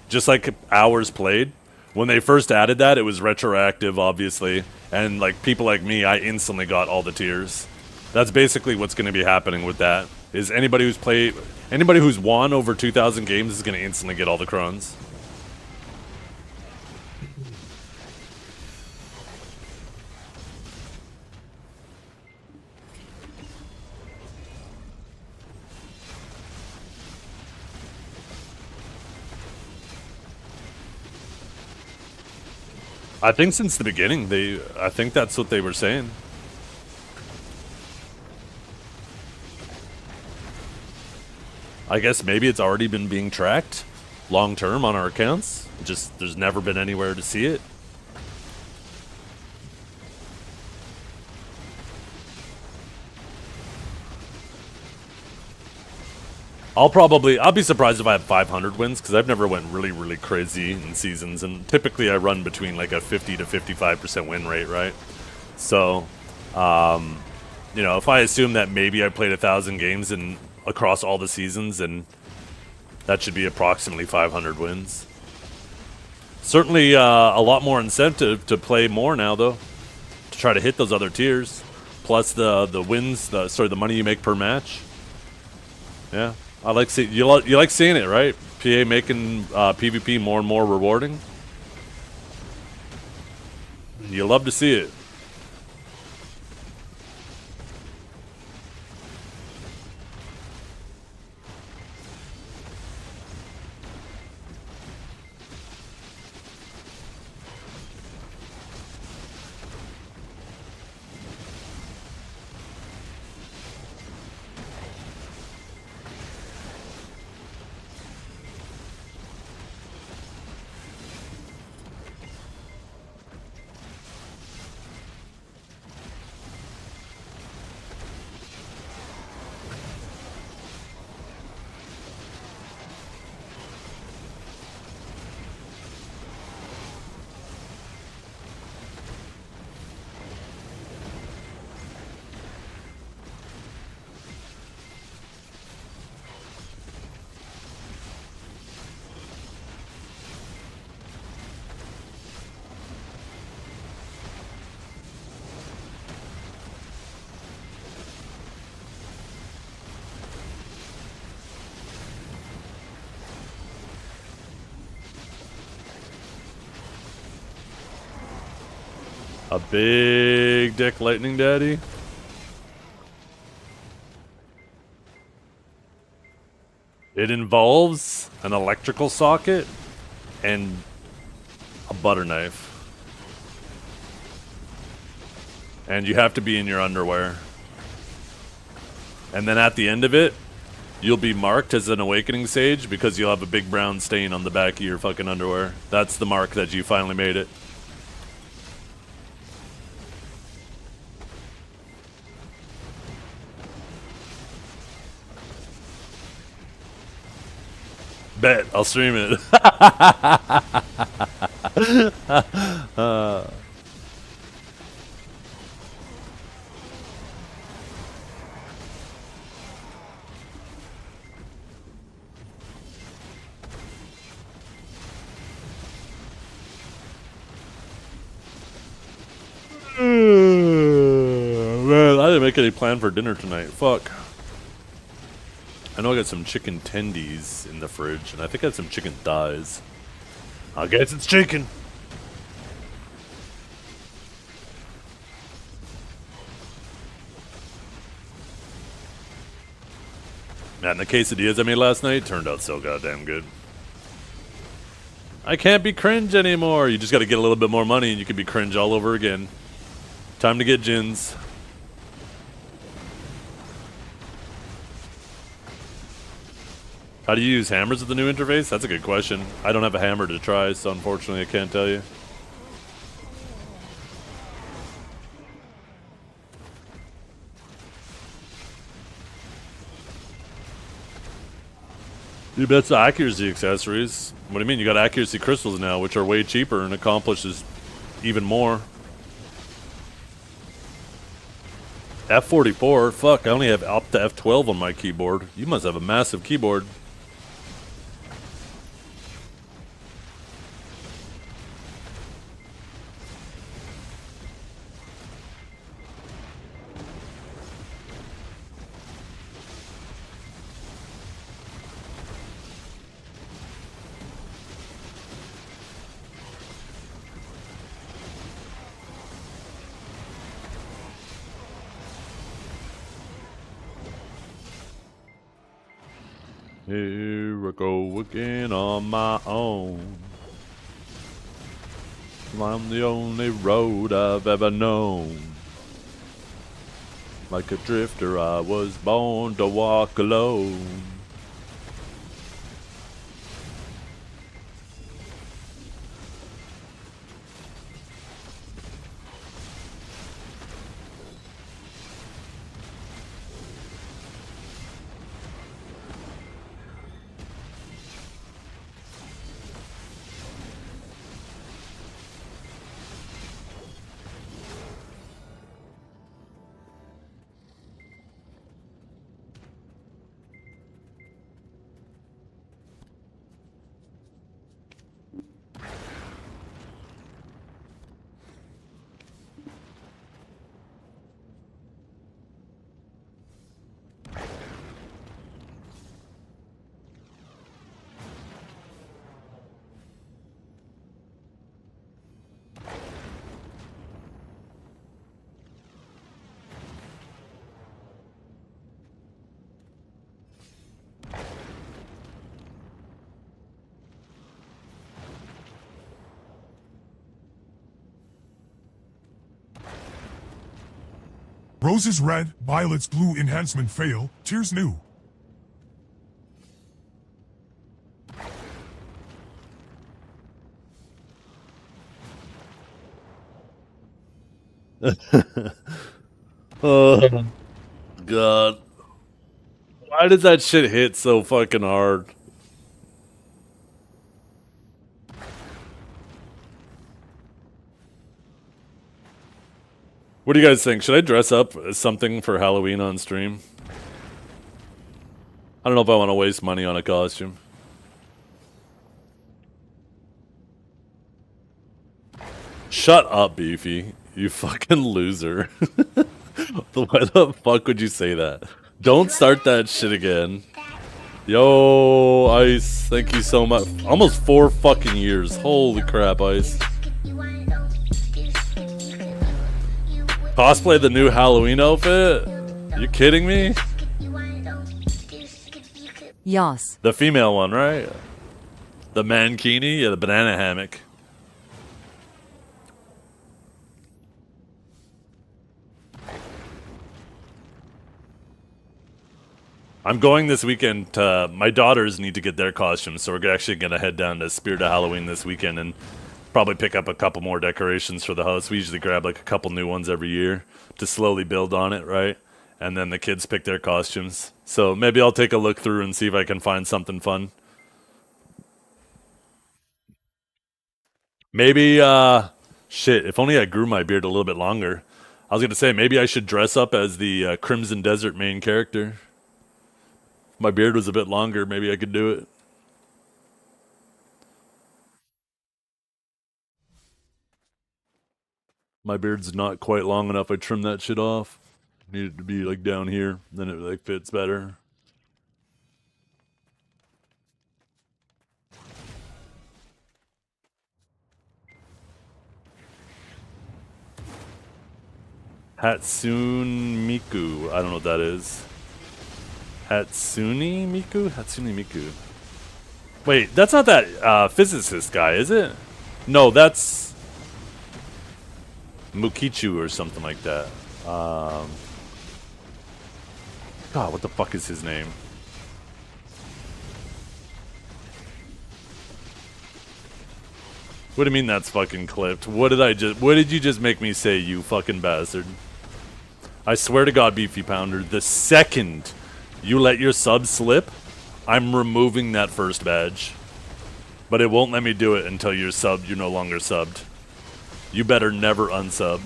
Just like hours played. When they first added that, it was retroactive, obviously. And like people like me, I instantly got all the tiers. That's basically what's going to be happening with that. Is anybody who's won over 2,000 games is going to instantly get all the crons. I think since the beginning, I think that's what they were saying. I guess maybe it's already been being tracked long term on our accounts. Just there's never been anywhere to see it. I'll be surprised if I have 500 wins because I've never went really, really crazy in seasons, and typically I run between like a 50 to 55% win rate, right? So, you know, if I assume that maybe I played 1,000 games in across all the seasons, and that should be approximately 500 wins. Certainly a lot more incentive to play more now, though, to try to hit those other tiers, plus the wins, the money you make per match. Yeah, I like you like seeing it, right? PA making PvP more and more rewarding. You love to see it. A big dick lightning daddy. It involves an electrical socket and a butter knife. And you have to be in your underwear. And then at the end of it, you'll be marked as an awakening sage because you'll have a big brown stain on the back of your fucking underwear. That's the mark that you finally made it. Bet, I'll stream it. Man, I didn't make any plan for dinner tonight. Fuck. I know I got some chicken tendies in the fridge, and I think I had some chicken thighs. I guess it's chicken. Man, the quesadillas I made last night turned out so goddamn good. I can't be cringe anymore. You just got to get a little bit more money, and you can be cringe all over again. Time to get gins. How do you use hammers with the new interface? That's a good question. I don't have a hammer to try, so unfortunately I can't tell you. Dude, that's the accuracy accessories. What do you mean? You got accuracy crystals now, which are way cheaper and accomplishes even more. F44? Fuck, I only have up to F12 on my keyboard. You must have a massive keyboard. Here I go again on my own. I'm the only road I've ever known. Like a drifter, I was born to walk alone. Roses red, violets blue, enhancement fail, tears new. Oh, God. Why does that shit hit so fucking hard? What do you guys think? Should I dress up as something for Halloween on stream? I don't know if I want to waste money on a costume. Shut up, Beefy. You fucking loser. Why the fuck would you say that? Don't start that shit again. Yo, Ice, thank you so much. Almost 4 fucking years. Holy crap, Ice. Cosplay the new Halloween outfit? You kidding me? Yas. The female one, right? The mankini? Yeah, the banana hammock. I'm going this weekend to, my daughters need to get their costumes, so we're actually going to head down to Spirit of Halloween this weekend and probably pick up a couple more decorations for the house. We usually grab like a couple new ones every year to slowly build on it, right? And then the kids pick their costumes. So maybe I'll take a look through and see if I can find something fun. Maybe, shit, if only I grew my beard a little bit longer. I was going to say, maybe I should dress up as the Crimson Desert main character. If my beard was a bit longer, maybe I could do it. My beard's not quite long enough. I trimmed that shit off. Need it to be like down here, then it like fits better. Hatsune Miku. I don't know what that is. Hatsune Miku? Hatsune Miku. Wait, that's not that physicist guy, is it? No, that's Mukichu or something like that. God, what the fuck is his name? What do you mean that's fucking clipped? What did you just make me say, you fucking bastard? I swear to God, Beefy Pounder, the second you let your sub slip, I'm removing that first badge. But it won't let me do it until you're subbed, you're no longer subbed. You better never unsub.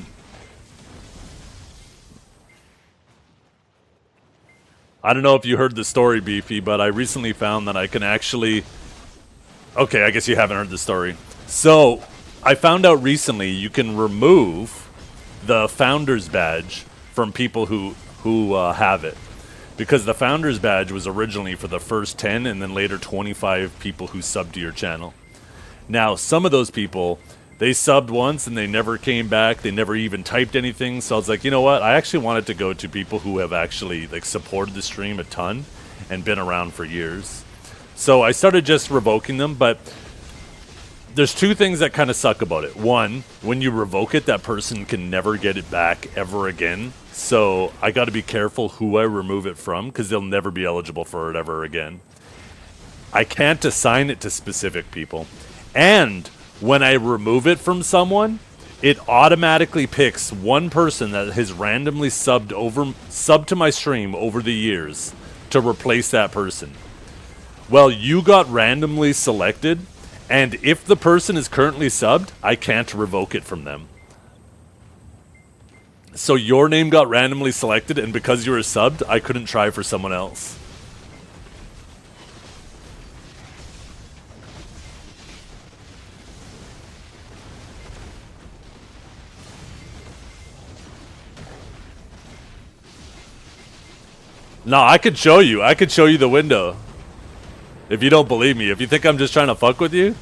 I don't know if you heard the story, Beefy, but I recently found that I can actually... Okay, I guess you haven't heard the story. So, I found out recently you can remove the Founder's Badge from people who have it. Because the Founder's Badge was originally for the first 10 and then later 25 people who subbed to your channel. Now, some of those people, they subbed once and they never came back. They never even typed anything. So I was like, you know what? I actually wanted to go to people who have actually like supported the stream a ton and been around for years. So I started just revoking them, but there's two things that kind of suck about it. One, when you revoke it, that person can never get it back ever again. So I got to be careful who I remove it from because they'll never be eligible for it ever again. I can't assign it to specific people. And when I remove it from someone, it automatically picks one person that has randomly subbed to my stream over the years to replace that person. Well, you got randomly selected, and if the person is currently subbed, I can't revoke it from them. So your name got randomly selected, and because you were subbed, I couldn't try for someone else. No, I could show you. I could show you the window. If you don't believe me. If you think I'm just trying to fuck with you.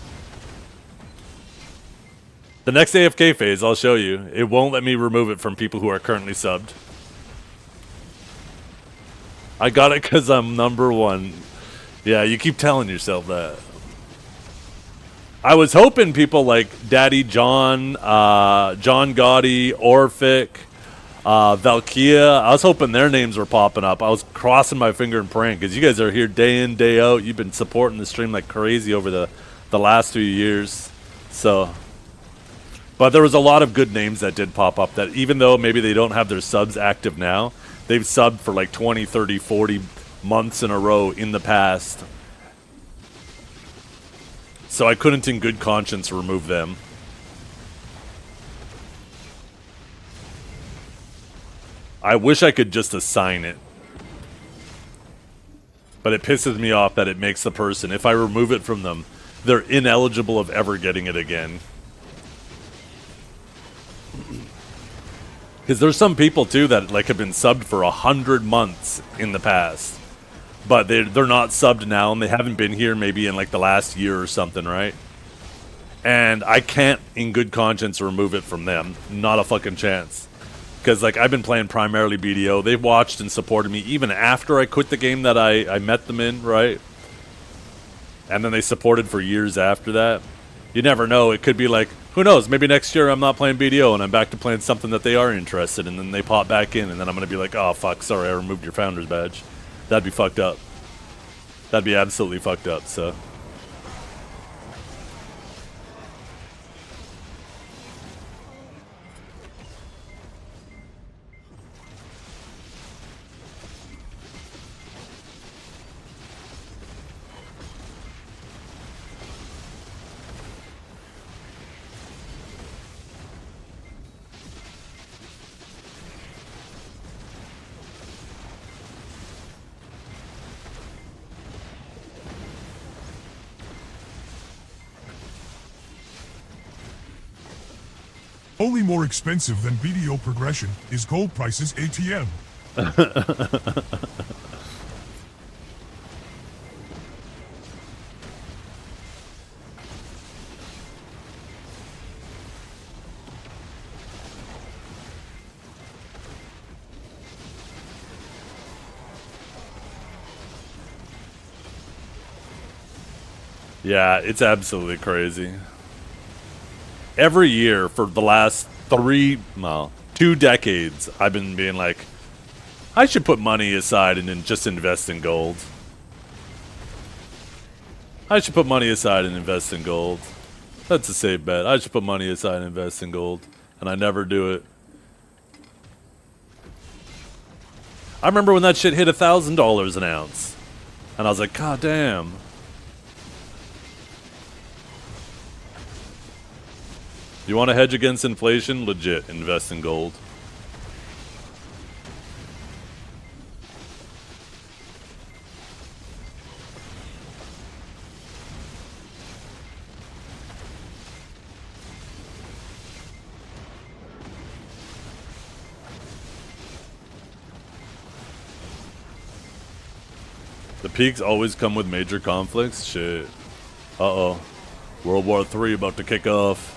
The next AFK phase, I'll show you. It won't let me remove it from people who are currently subbed. I got it because I'm #1. Yeah, you keep telling yourself that. I was hoping people like Daddy John, John Gotti, Orphic, Valkia, I was hoping their names were popping up. I was crossing my finger and praying because you guys are here day in, day out. You've been supporting the stream like crazy over the last few years. So, but there was a lot of good names that did pop up that even though maybe they don't have their subs active now, they've subbed for like 20, 30, 40 months in a row in the past. So I couldn't in good conscience remove them. I wish I could just assign it. But it pisses me off that it makes the person, if I remove it from them, they're ineligible of ever getting it again. Because there's some people too that like have been subbed for 100 months in the past. But they're not subbed now and they haven't been here maybe in like the last year or something, right? And I can't in good conscience remove it from them. Not a fucking chance. Because, like, I've been playing primarily BDO. They've watched and supported me even after I quit the game that I met them in, right? And then they supported for years after that. You never know. It could be like, who knows? Maybe next year I'm not playing BDO and I'm back to playing something that they are interested in. And then they pop back in and then I'm going to be like, oh, fuck, sorry, I removed your founder's badge. That'd be fucked up. That'd be absolutely fucked up, so... Only more expensive than BDO progression is gold prices ATM. Yeah, it's absolutely crazy. Every year for the last 2 decades, I've been being like, I should put money aside and then just invest in gold. I should put money aside and invest in gold. That's a safe bet. I should put money aside and invest in gold. And I never do it. I remember when that shit hit $1,000 an ounce. And I was like, God damn. You want to hedge against inflation? Legit, invest in gold. The peaks always come with major conflicts? Shit. Uh-oh. World War III about to kick off.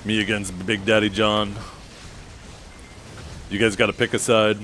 Me against Big Daddy John. You guys gotta pick a side.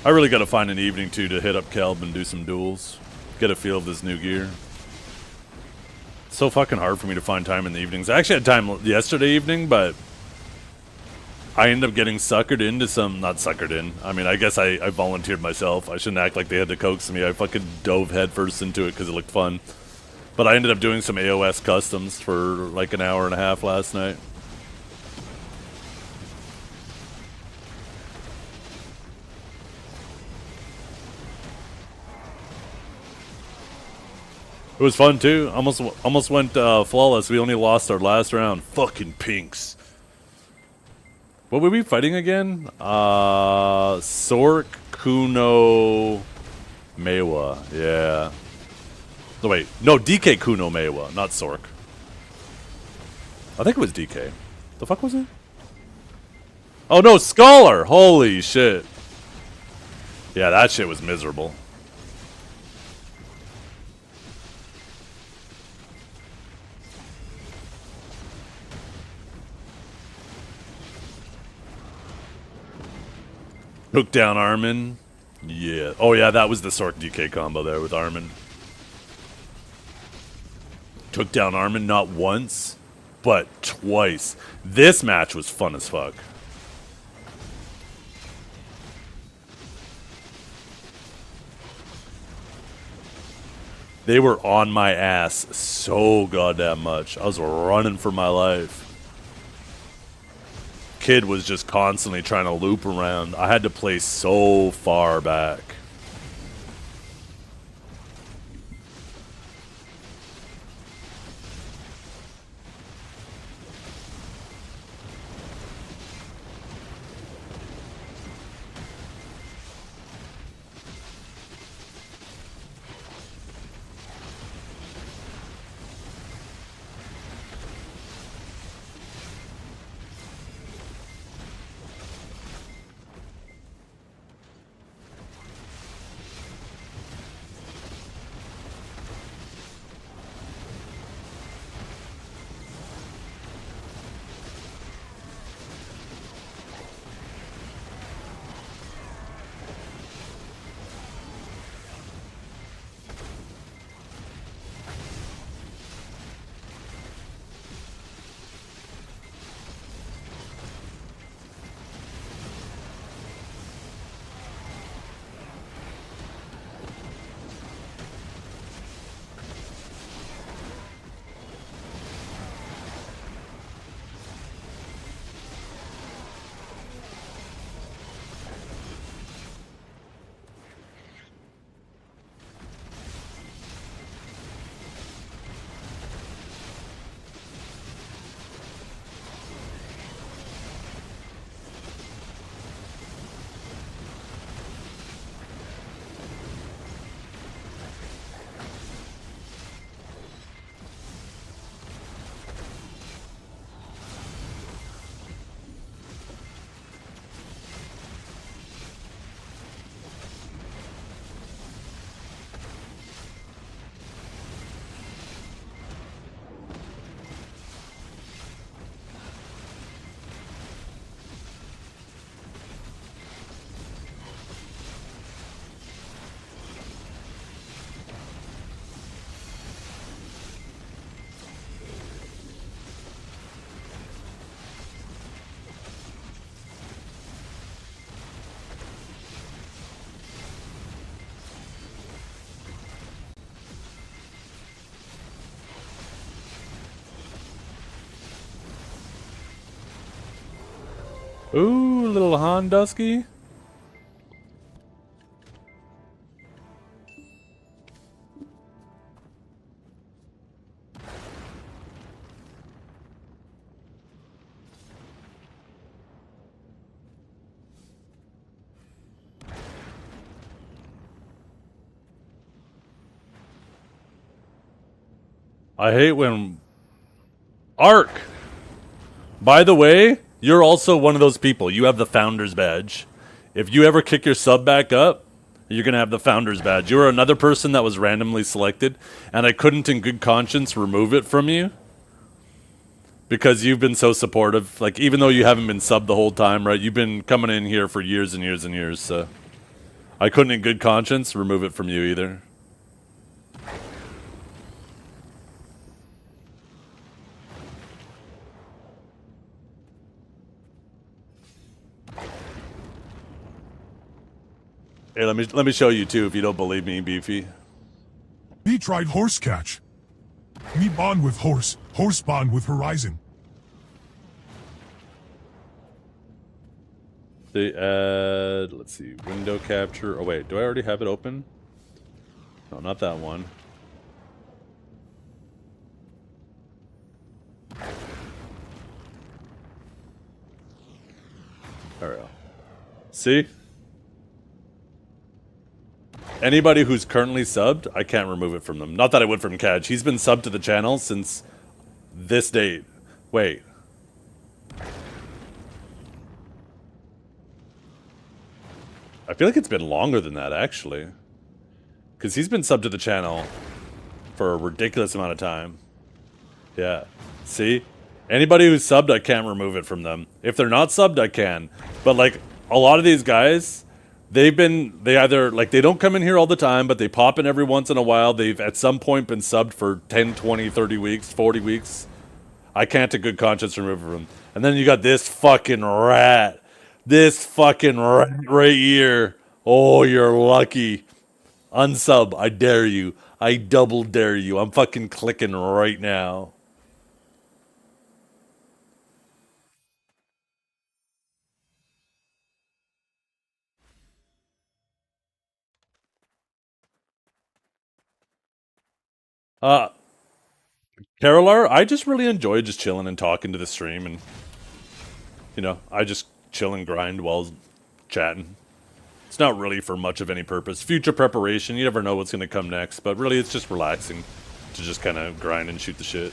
I really gotta find an evening too to hit up Kelb and do some duels. Get a feel of this new gear. It's so fucking hard for me to find time in the evenings. I actually had time yesterday evening, but I ended up getting suckered into some, not suckered in. I mean, I guess I volunteered myself. I shouldn't act like they had to coax me. I fucking dove headfirst into it because it looked fun. But I ended up doing some AOS customs for like an hour and a half last night. It was fun too. Almost went flawless. We only lost our last round. Fucking pinks. What were we fighting again? Sork, Kuno, Mewa. Yeah. No, wait. No, DK Kuno Mewa, not Sork. I think it was DK. The fuck was it? Oh no, Scholar! Holy shit. Yeah, that shit was miserable. Took down Armin. Yeah. Oh yeah, that was the Sork DK combo there with Armin. Took down Armin not once, but twice. This match was fun as fuck. They were on my ass so goddamn much. I was running for my life. Kid was just constantly trying to loop around. I had to play so far back. Ooh, little Hondusky. I hate when... Ark! By the way, you're also one of those people. You have the Founder's Badge. If you ever kick your sub back up, you're going to have the Founder's Badge. You were another person that was randomly selected, and I couldn't in good conscience remove it from you. Because you've been so supportive. Like, even though you haven't been subbed the whole time, right? You've been coming in here for years and years and years, so... I couldn't in good conscience remove it from you either. Hey, let me show you too if you don't believe me, Beefy. Me tried horse catch. Me bond with horse. Horse bond with horizon. They add, let's see, window capture. Oh wait, do I already have it open? No, not that one. There we go. See? Anybody who's currently subbed, I can't remove it from them. Not that I would from Cadge. He's been subbed to the channel since this date. Wait. I feel like it's been longer than that, actually. Because he's been subbed to the channel for a ridiculous amount of time. Yeah. See? Anybody who's subbed, I can't remove it from them. If they're not subbed, I can. But, like, a lot of these guys, they either, like, they don't come in here all the time, but they pop in every once in a while. They've, at some point, been subbed for 10, 20, 30 weeks, 40 weeks. I can't, to good conscience, remove it from them. And then you got this fucking rat. This fucking rat right here. Oh, you're lucky. Unsub, I dare you. I double dare you. I'm fucking clicking right now. Carolar, I just really enjoy just chilling and talking to the stream, and you know, I just chill and grind while chatting. It's not really for much of any purpose. Future preparation, you never know what's gonna come next, but really it's just relaxing to just kind of grind and shoot the shit.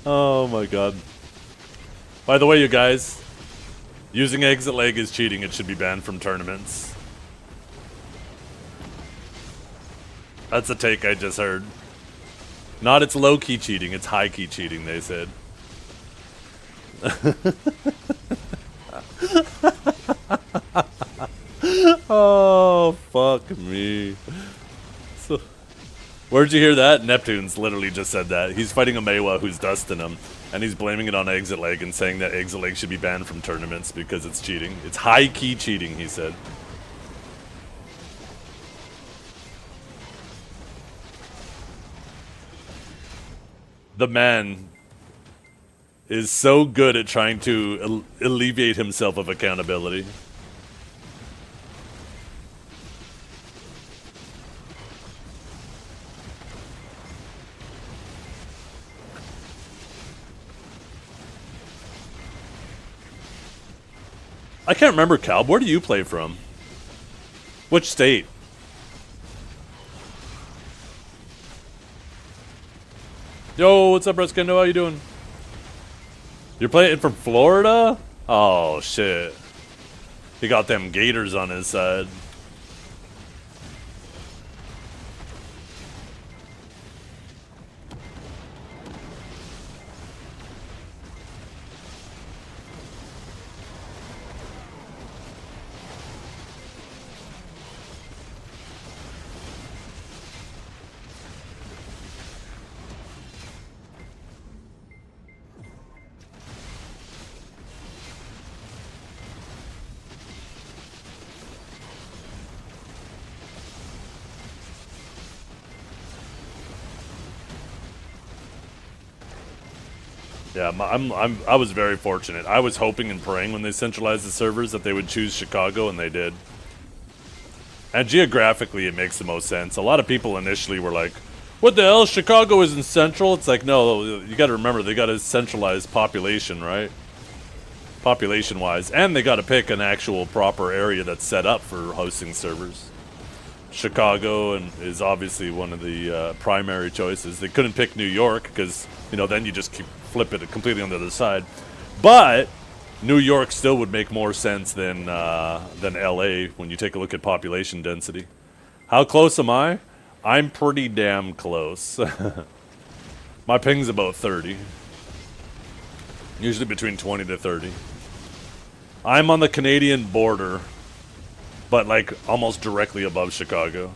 Oh my god. By the way, you guys, using exit lag is cheating. It should be banned from tournaments. That's a take I just heard. Not it's low-key cheating, it's high-key cheating, they said. Oh, fuck me. So, where'd you hear that? Neptune's literally just said that. He's fighting a Meiwa who's dusting him, and he's blaming it on exit lag and saying that exit lag should be banned from tournaments because it's cheating. It's high-key cheating, he said. The man is so good at trying to alleviate himself of accountability. I can't remember, Cal. Where do you play from? Which state? Yo, what's up, Redskendo? How you doing? You're playing from Florida? Oh, shit. He got them Gators on his side. Yeah, I was very fortunate. I was hoping and praying when they centralized the servers that they would choose Chicago, and they did. And geographically, it makes the most sense. A lot of people initially were like, what the hell, Chicago isn't central? It's like, no, you gotta remember, they got a centralized population, right? Population-wise. And they gotta pick an actual proper area that's set up for hosting servers. Chicago is obviously one of the primary choices. They couldn't pick New York, because, you know, then you just flip it completely on the other side. But New York still would make more sense than LA when you take a look at population density. How close am I? I'm pretty damn close. My ping's about 30. Usually between 20 to 30. I'm on the Canadian border, but like almost directly above Chicago.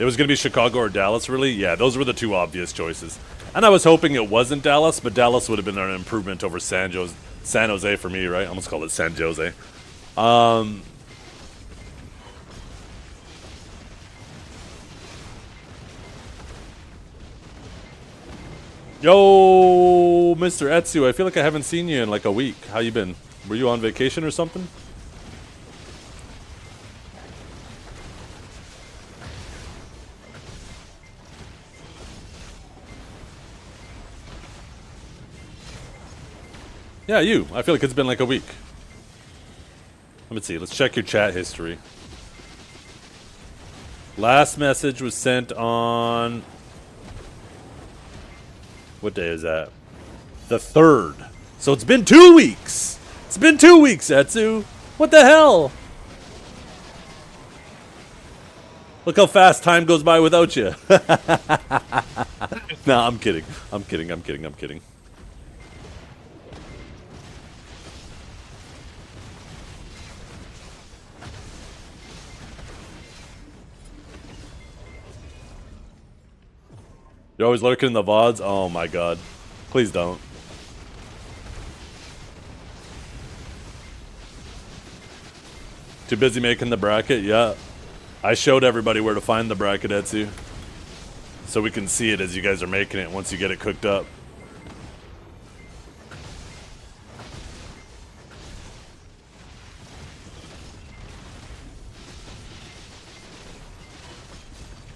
It was going to be Chicago or Dallas, really? Yeah, those were the two obvious choices. And I was hoping it wasn't Dallas, but Dallas would have been an improvement over San Jose for me, right? I almost called it San Jose. Yo, Mr. Etsu, I feel like I haven't seen you in like a week. How you been? Were you on vacation or something? Yeah, you. I feel like it's been like a week. Let me see. Let's check your chat history. Last message was sent on... What day is that? The 3rd. So it's been 2 weeks! It's been 2 weeks, Etsu! What the hell? Look how fast time goes by without you. Nah, I'm kidding. I'm kidding. You're always lurking in the VODs? Oh my god. Please don't. Too busy making the bracket? Yeah. I showed everybody where to find the bracket, Etsu. So we can see it as you guys are making it once you get it cooked up.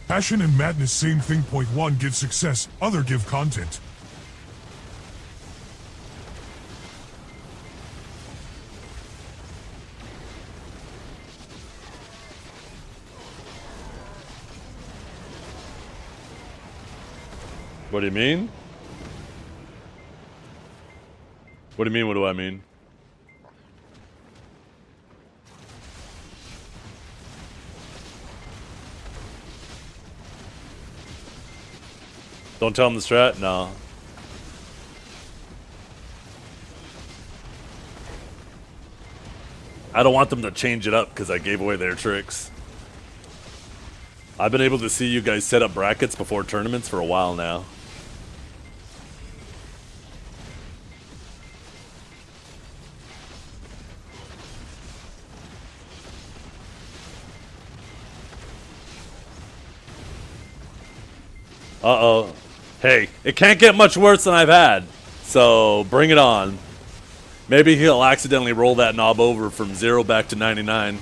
Passion and madness, same thing. Point one, give success, other give content. What do you mean? What do you mean, what do I mean? Don't tell them the strat? No. I don't want them to change it up because I gave away their tricks. I've been able to see you guys set up brackets before tournaments for a while now. Uh-oh. Hey, it can't get much worse than I've had. So, bring it on. Maybe he'll accidentally roll that knob over from 0 back to 99.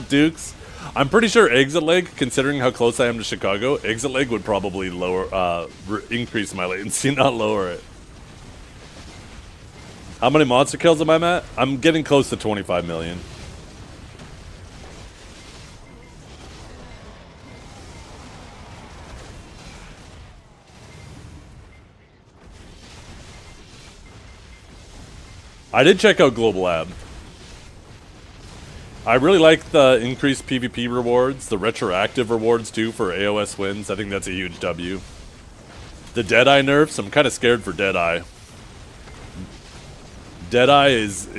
Dukes. I'm pretty sure exit leg, considering how close I am to Chicago, exit leg would probably lower, increase my latency, not lower it. How many monster kills am I at? I'm getting close to 25 million. I did check out Global Lab. I really like the increased PvP rewards, the retroactive rewards too for AOS wins. I think that's a huge W. The Deadeye nerfs, I'm kind of scared for Deadeye. Deadeye is,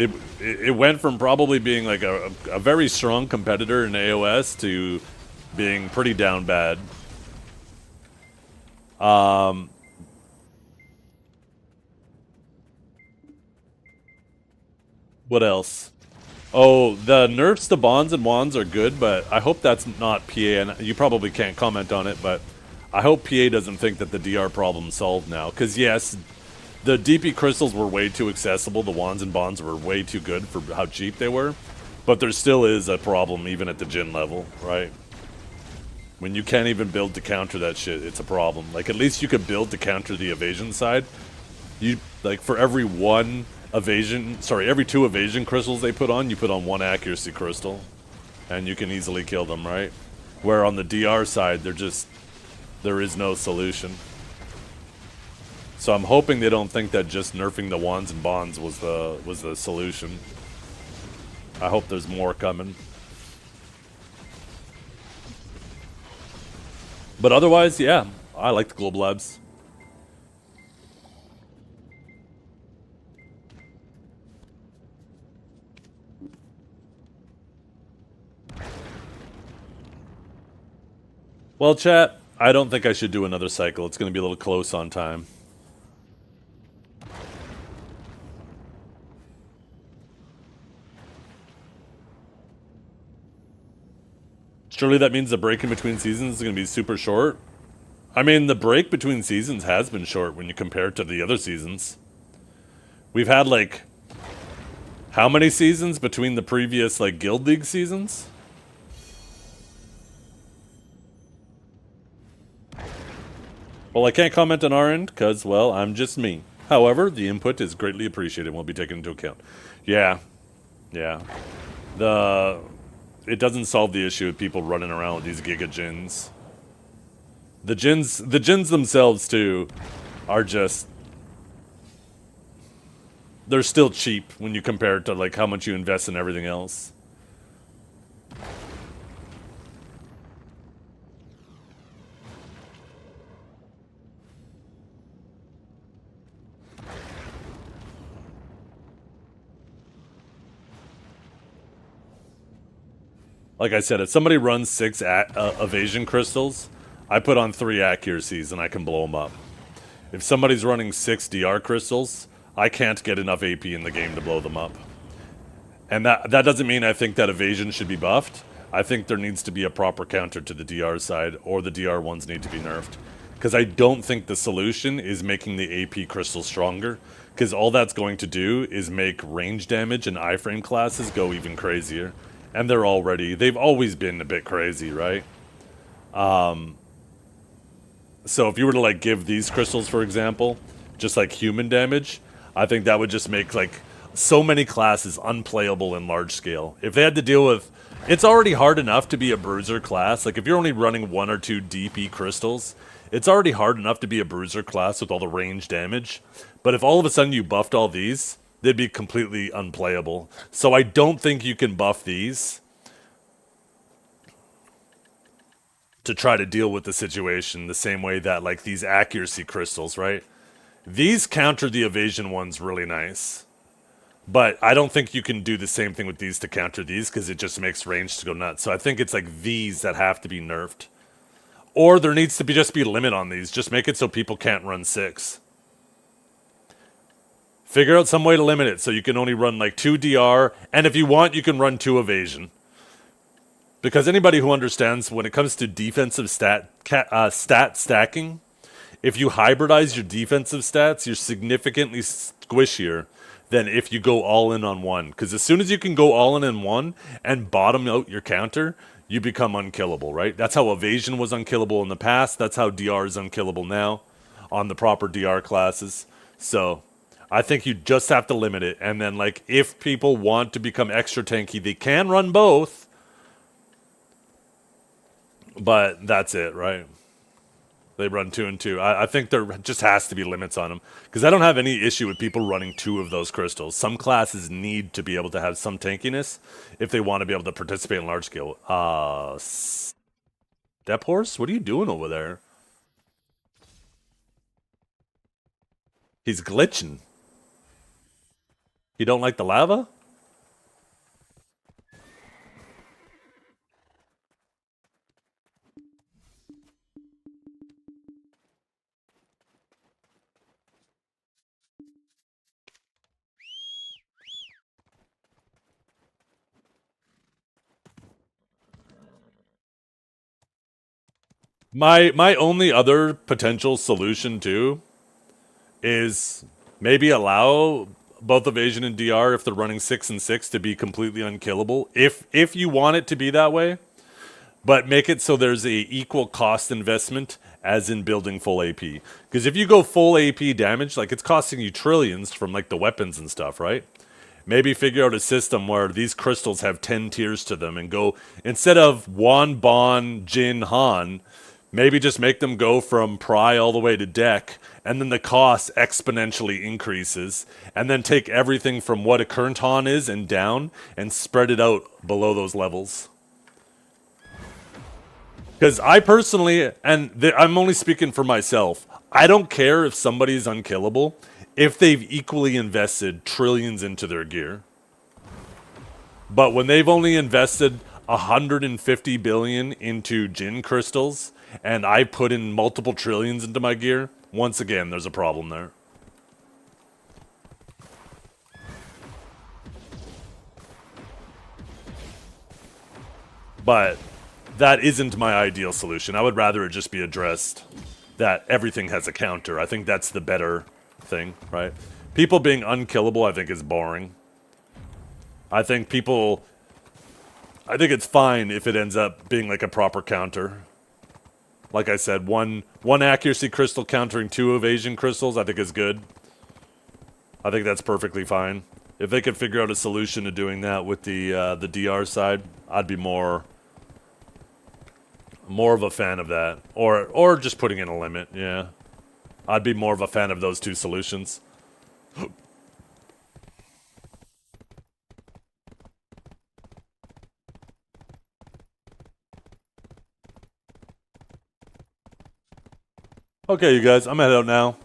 it went from probably being like a very strong competitor in AOS to being pretty down bad. What else? Oh, the nerfs to bonds and wands are good, but I hope that's not PA, and you probably can't comment on it, but I hope PA doesn't think that the DR problem's solved now. Because yes, the DP crystals were way too accessible, the wands and bonds were way too good for how cheap they were, but there still is a problem even at the Jin level, right? When you can't even build to counter that shit, it's a problem. Like, at least you could build to counter the evasion side. You, like, for every one evasion, sorry, every 2 evasion crystals they put on, you put on 1 accuracy crystal. And you can easily kill them, right? Where on the DR side, there is no solution. So I'm hoping they don't think that just nerfing the wands and bonds was the solution. I hope there's more coming. But otherwise, yeah, I like the Global Labs. Well, chat, I don't think I should do another cycle. It's going to be a little close on time. Surely that means the break in between seasons is going to be super short. I mean, the break between seasons has been short when you compare it to the other seasons. We've had, like, how many seasons between the previous, like, Guild League seasons? Well, I can't comment on our end, because, well, I'm just me. However, the input is greatly appreciated and will be taken into account. Yeah. Yeah. It doesn't solve the issue of people running around with these Giga Jins. The Jins themselves, too, are just... They're still cheap when you compare it to, like, how much you invest in everything else. Like I said, if somebody runs 6 evasion crystals, I put on 3 accuracies and I can blow them up. If somebody's running 6 DR crystals, I can't get enough AP in the game to blow them up. And that doesn't mean I think that evasion should be buffed. I think there needs to be a proper counter to the DR side, or the DR ones need to be nerfed. Because I don't think the solution is making the AP crystal stronger. Because all that's going to do is make range damage and iframe classes go even crazier. And they've always been a bit crazy, right? So if you were to like give these crystals, for example, just like human damage, I think that would just make like so many classes unplayable in large scale. If they had to deal with, it's already hard enough to be a bruiser class. Like if you're only running 1 or 2 DP crystals, it's already hard enough to be a bruiser class with all the range damage. But if all of a sudden you buffed all these, they'd be completely unplayable. So I don't think you can buff these to try to deal with the situation the same way that like these accuracy crystals, right? These counter the evasion ones really nice. But I don't think you can do the same thing with these to counter these because it just makes range to go nuts. So I think it's like these that have to be nerfed. Or there needs to be just be a limit on these. Just make it so people can't run 6. Figure out some way to limit it so you can only run like 2 DR. And if you want, you can run 2 evasion. Because anybody who understands when it comes to defensive stat stacking, if you hybridize your defensive stats, you're significantly squishier than if you go all in on one. Because as soon as you can go all in on one and bottom out your counter, you become unkillable, right? That's how evasion was unkillable in the past. That's how DR is unkillable now on the proper DR classes. So I think you just have to limit it. And then like if people want to become extra tanky, they can run both. But that's it, right? They run 2 and 2. I think there just has to be limits on them. Because I don't have any issue with people running 2 of those crystals. Some classes need to be able to have some tankiness if they want to be able to participate in large scale. Step Horse? What are you doing over there? He's glitching. You don't like the lava? My only other potential solution too is maybe allow both evasion and DR if they're running 6 and 6 to be completely unkillable. If you want it to be that way, but make it so there's a equal cost investment as in building full AP. Because if you go full AP damage, like it's costing you trillions from like the weapons and stuff, right? Maybe figure out a system where these crystals have 10 tiers to them and go, instead of Wan, Bon, Jin, Han, maybe just make them go from Pry all the way to Deck, and then the cost exponentially increases, and then take everything from what a current Han is and down, and spread it out below those levels. Because I personally, and I'm only speaking for myself, I don't care if somebody's unkillable if they've equally invested trillions into their gear. But when they've only invested 150 billion into Jin crystals, and I put in multiple trillions into my gear, once again, there's a problem there. But that isn't my ideal solution. I would rather it just be addressed that everything has a counter. I think that's the better thing, right? People being unkillable, I think, is boring. I think it's fine if it ends up being like a proper counter. Like I said, one accuracy crystal countering 2 evasion crystals, I think is good. I think that's perfectly fine. If they could figure out a solution to doing that with the DR side, I'd be more of a fan of that. Or just putting in a limit, yeah. I'd be more of a fan of those 2 solutions. Okay, you guys, I'm headed out now.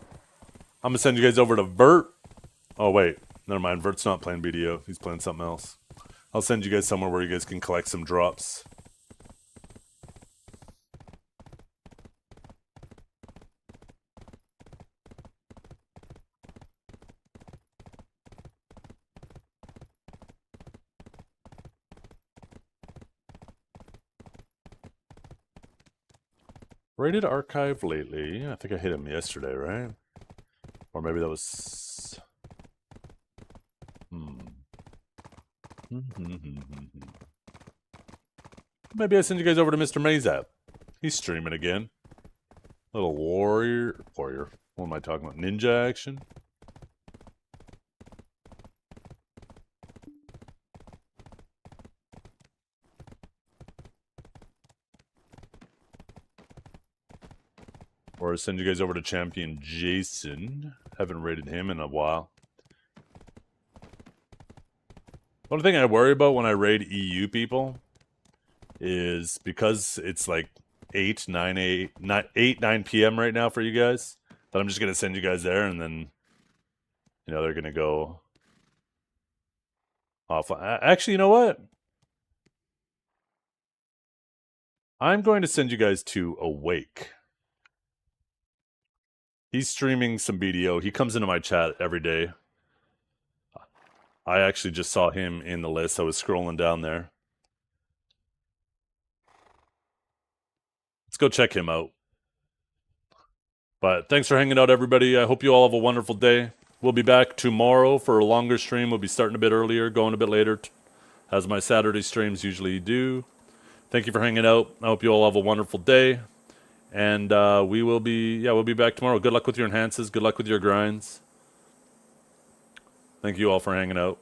I'm gonna send you guys over to Vert. Oh, wait. Never mind. Vert's not playing BDO. He's playing something else. I'll send you guys somewhere where you guys can collect some drops. Rated archive lately. I think I hit him yesterday, right? Or maybe that was... Maybe I send you guys over to Mr. Mazap. He's streaming again. Little warrior. What am I talking about? Ninja action? Or send you guys over to Champion Jason. Haven't rated him in a while. One thing I worry about when I raid EU people is because it's like 9 p.m. right now for you guys, that I'm just going to send you guys there and then, you know, they're going to go offline. Actually, you know what? I'm going to send you guys to Awake. He's streaming some BDO. He comes into my chat every day. I actually just saw him in the list. I was scrolling down there. Let's go check him out. But thanks for hanging out, everybody. I hope you all have a wonderful day. We'll be back tomorrow for a longer stream. We'll be starting a bit earlier, going a bit later, as my Saturday streams usually do. Thank you for hanging out. I hope you all have a wonderful day. And we'll be back tomorrow. Good luck with your enhances. Good luck with your grinds. Thank you all for hanging out.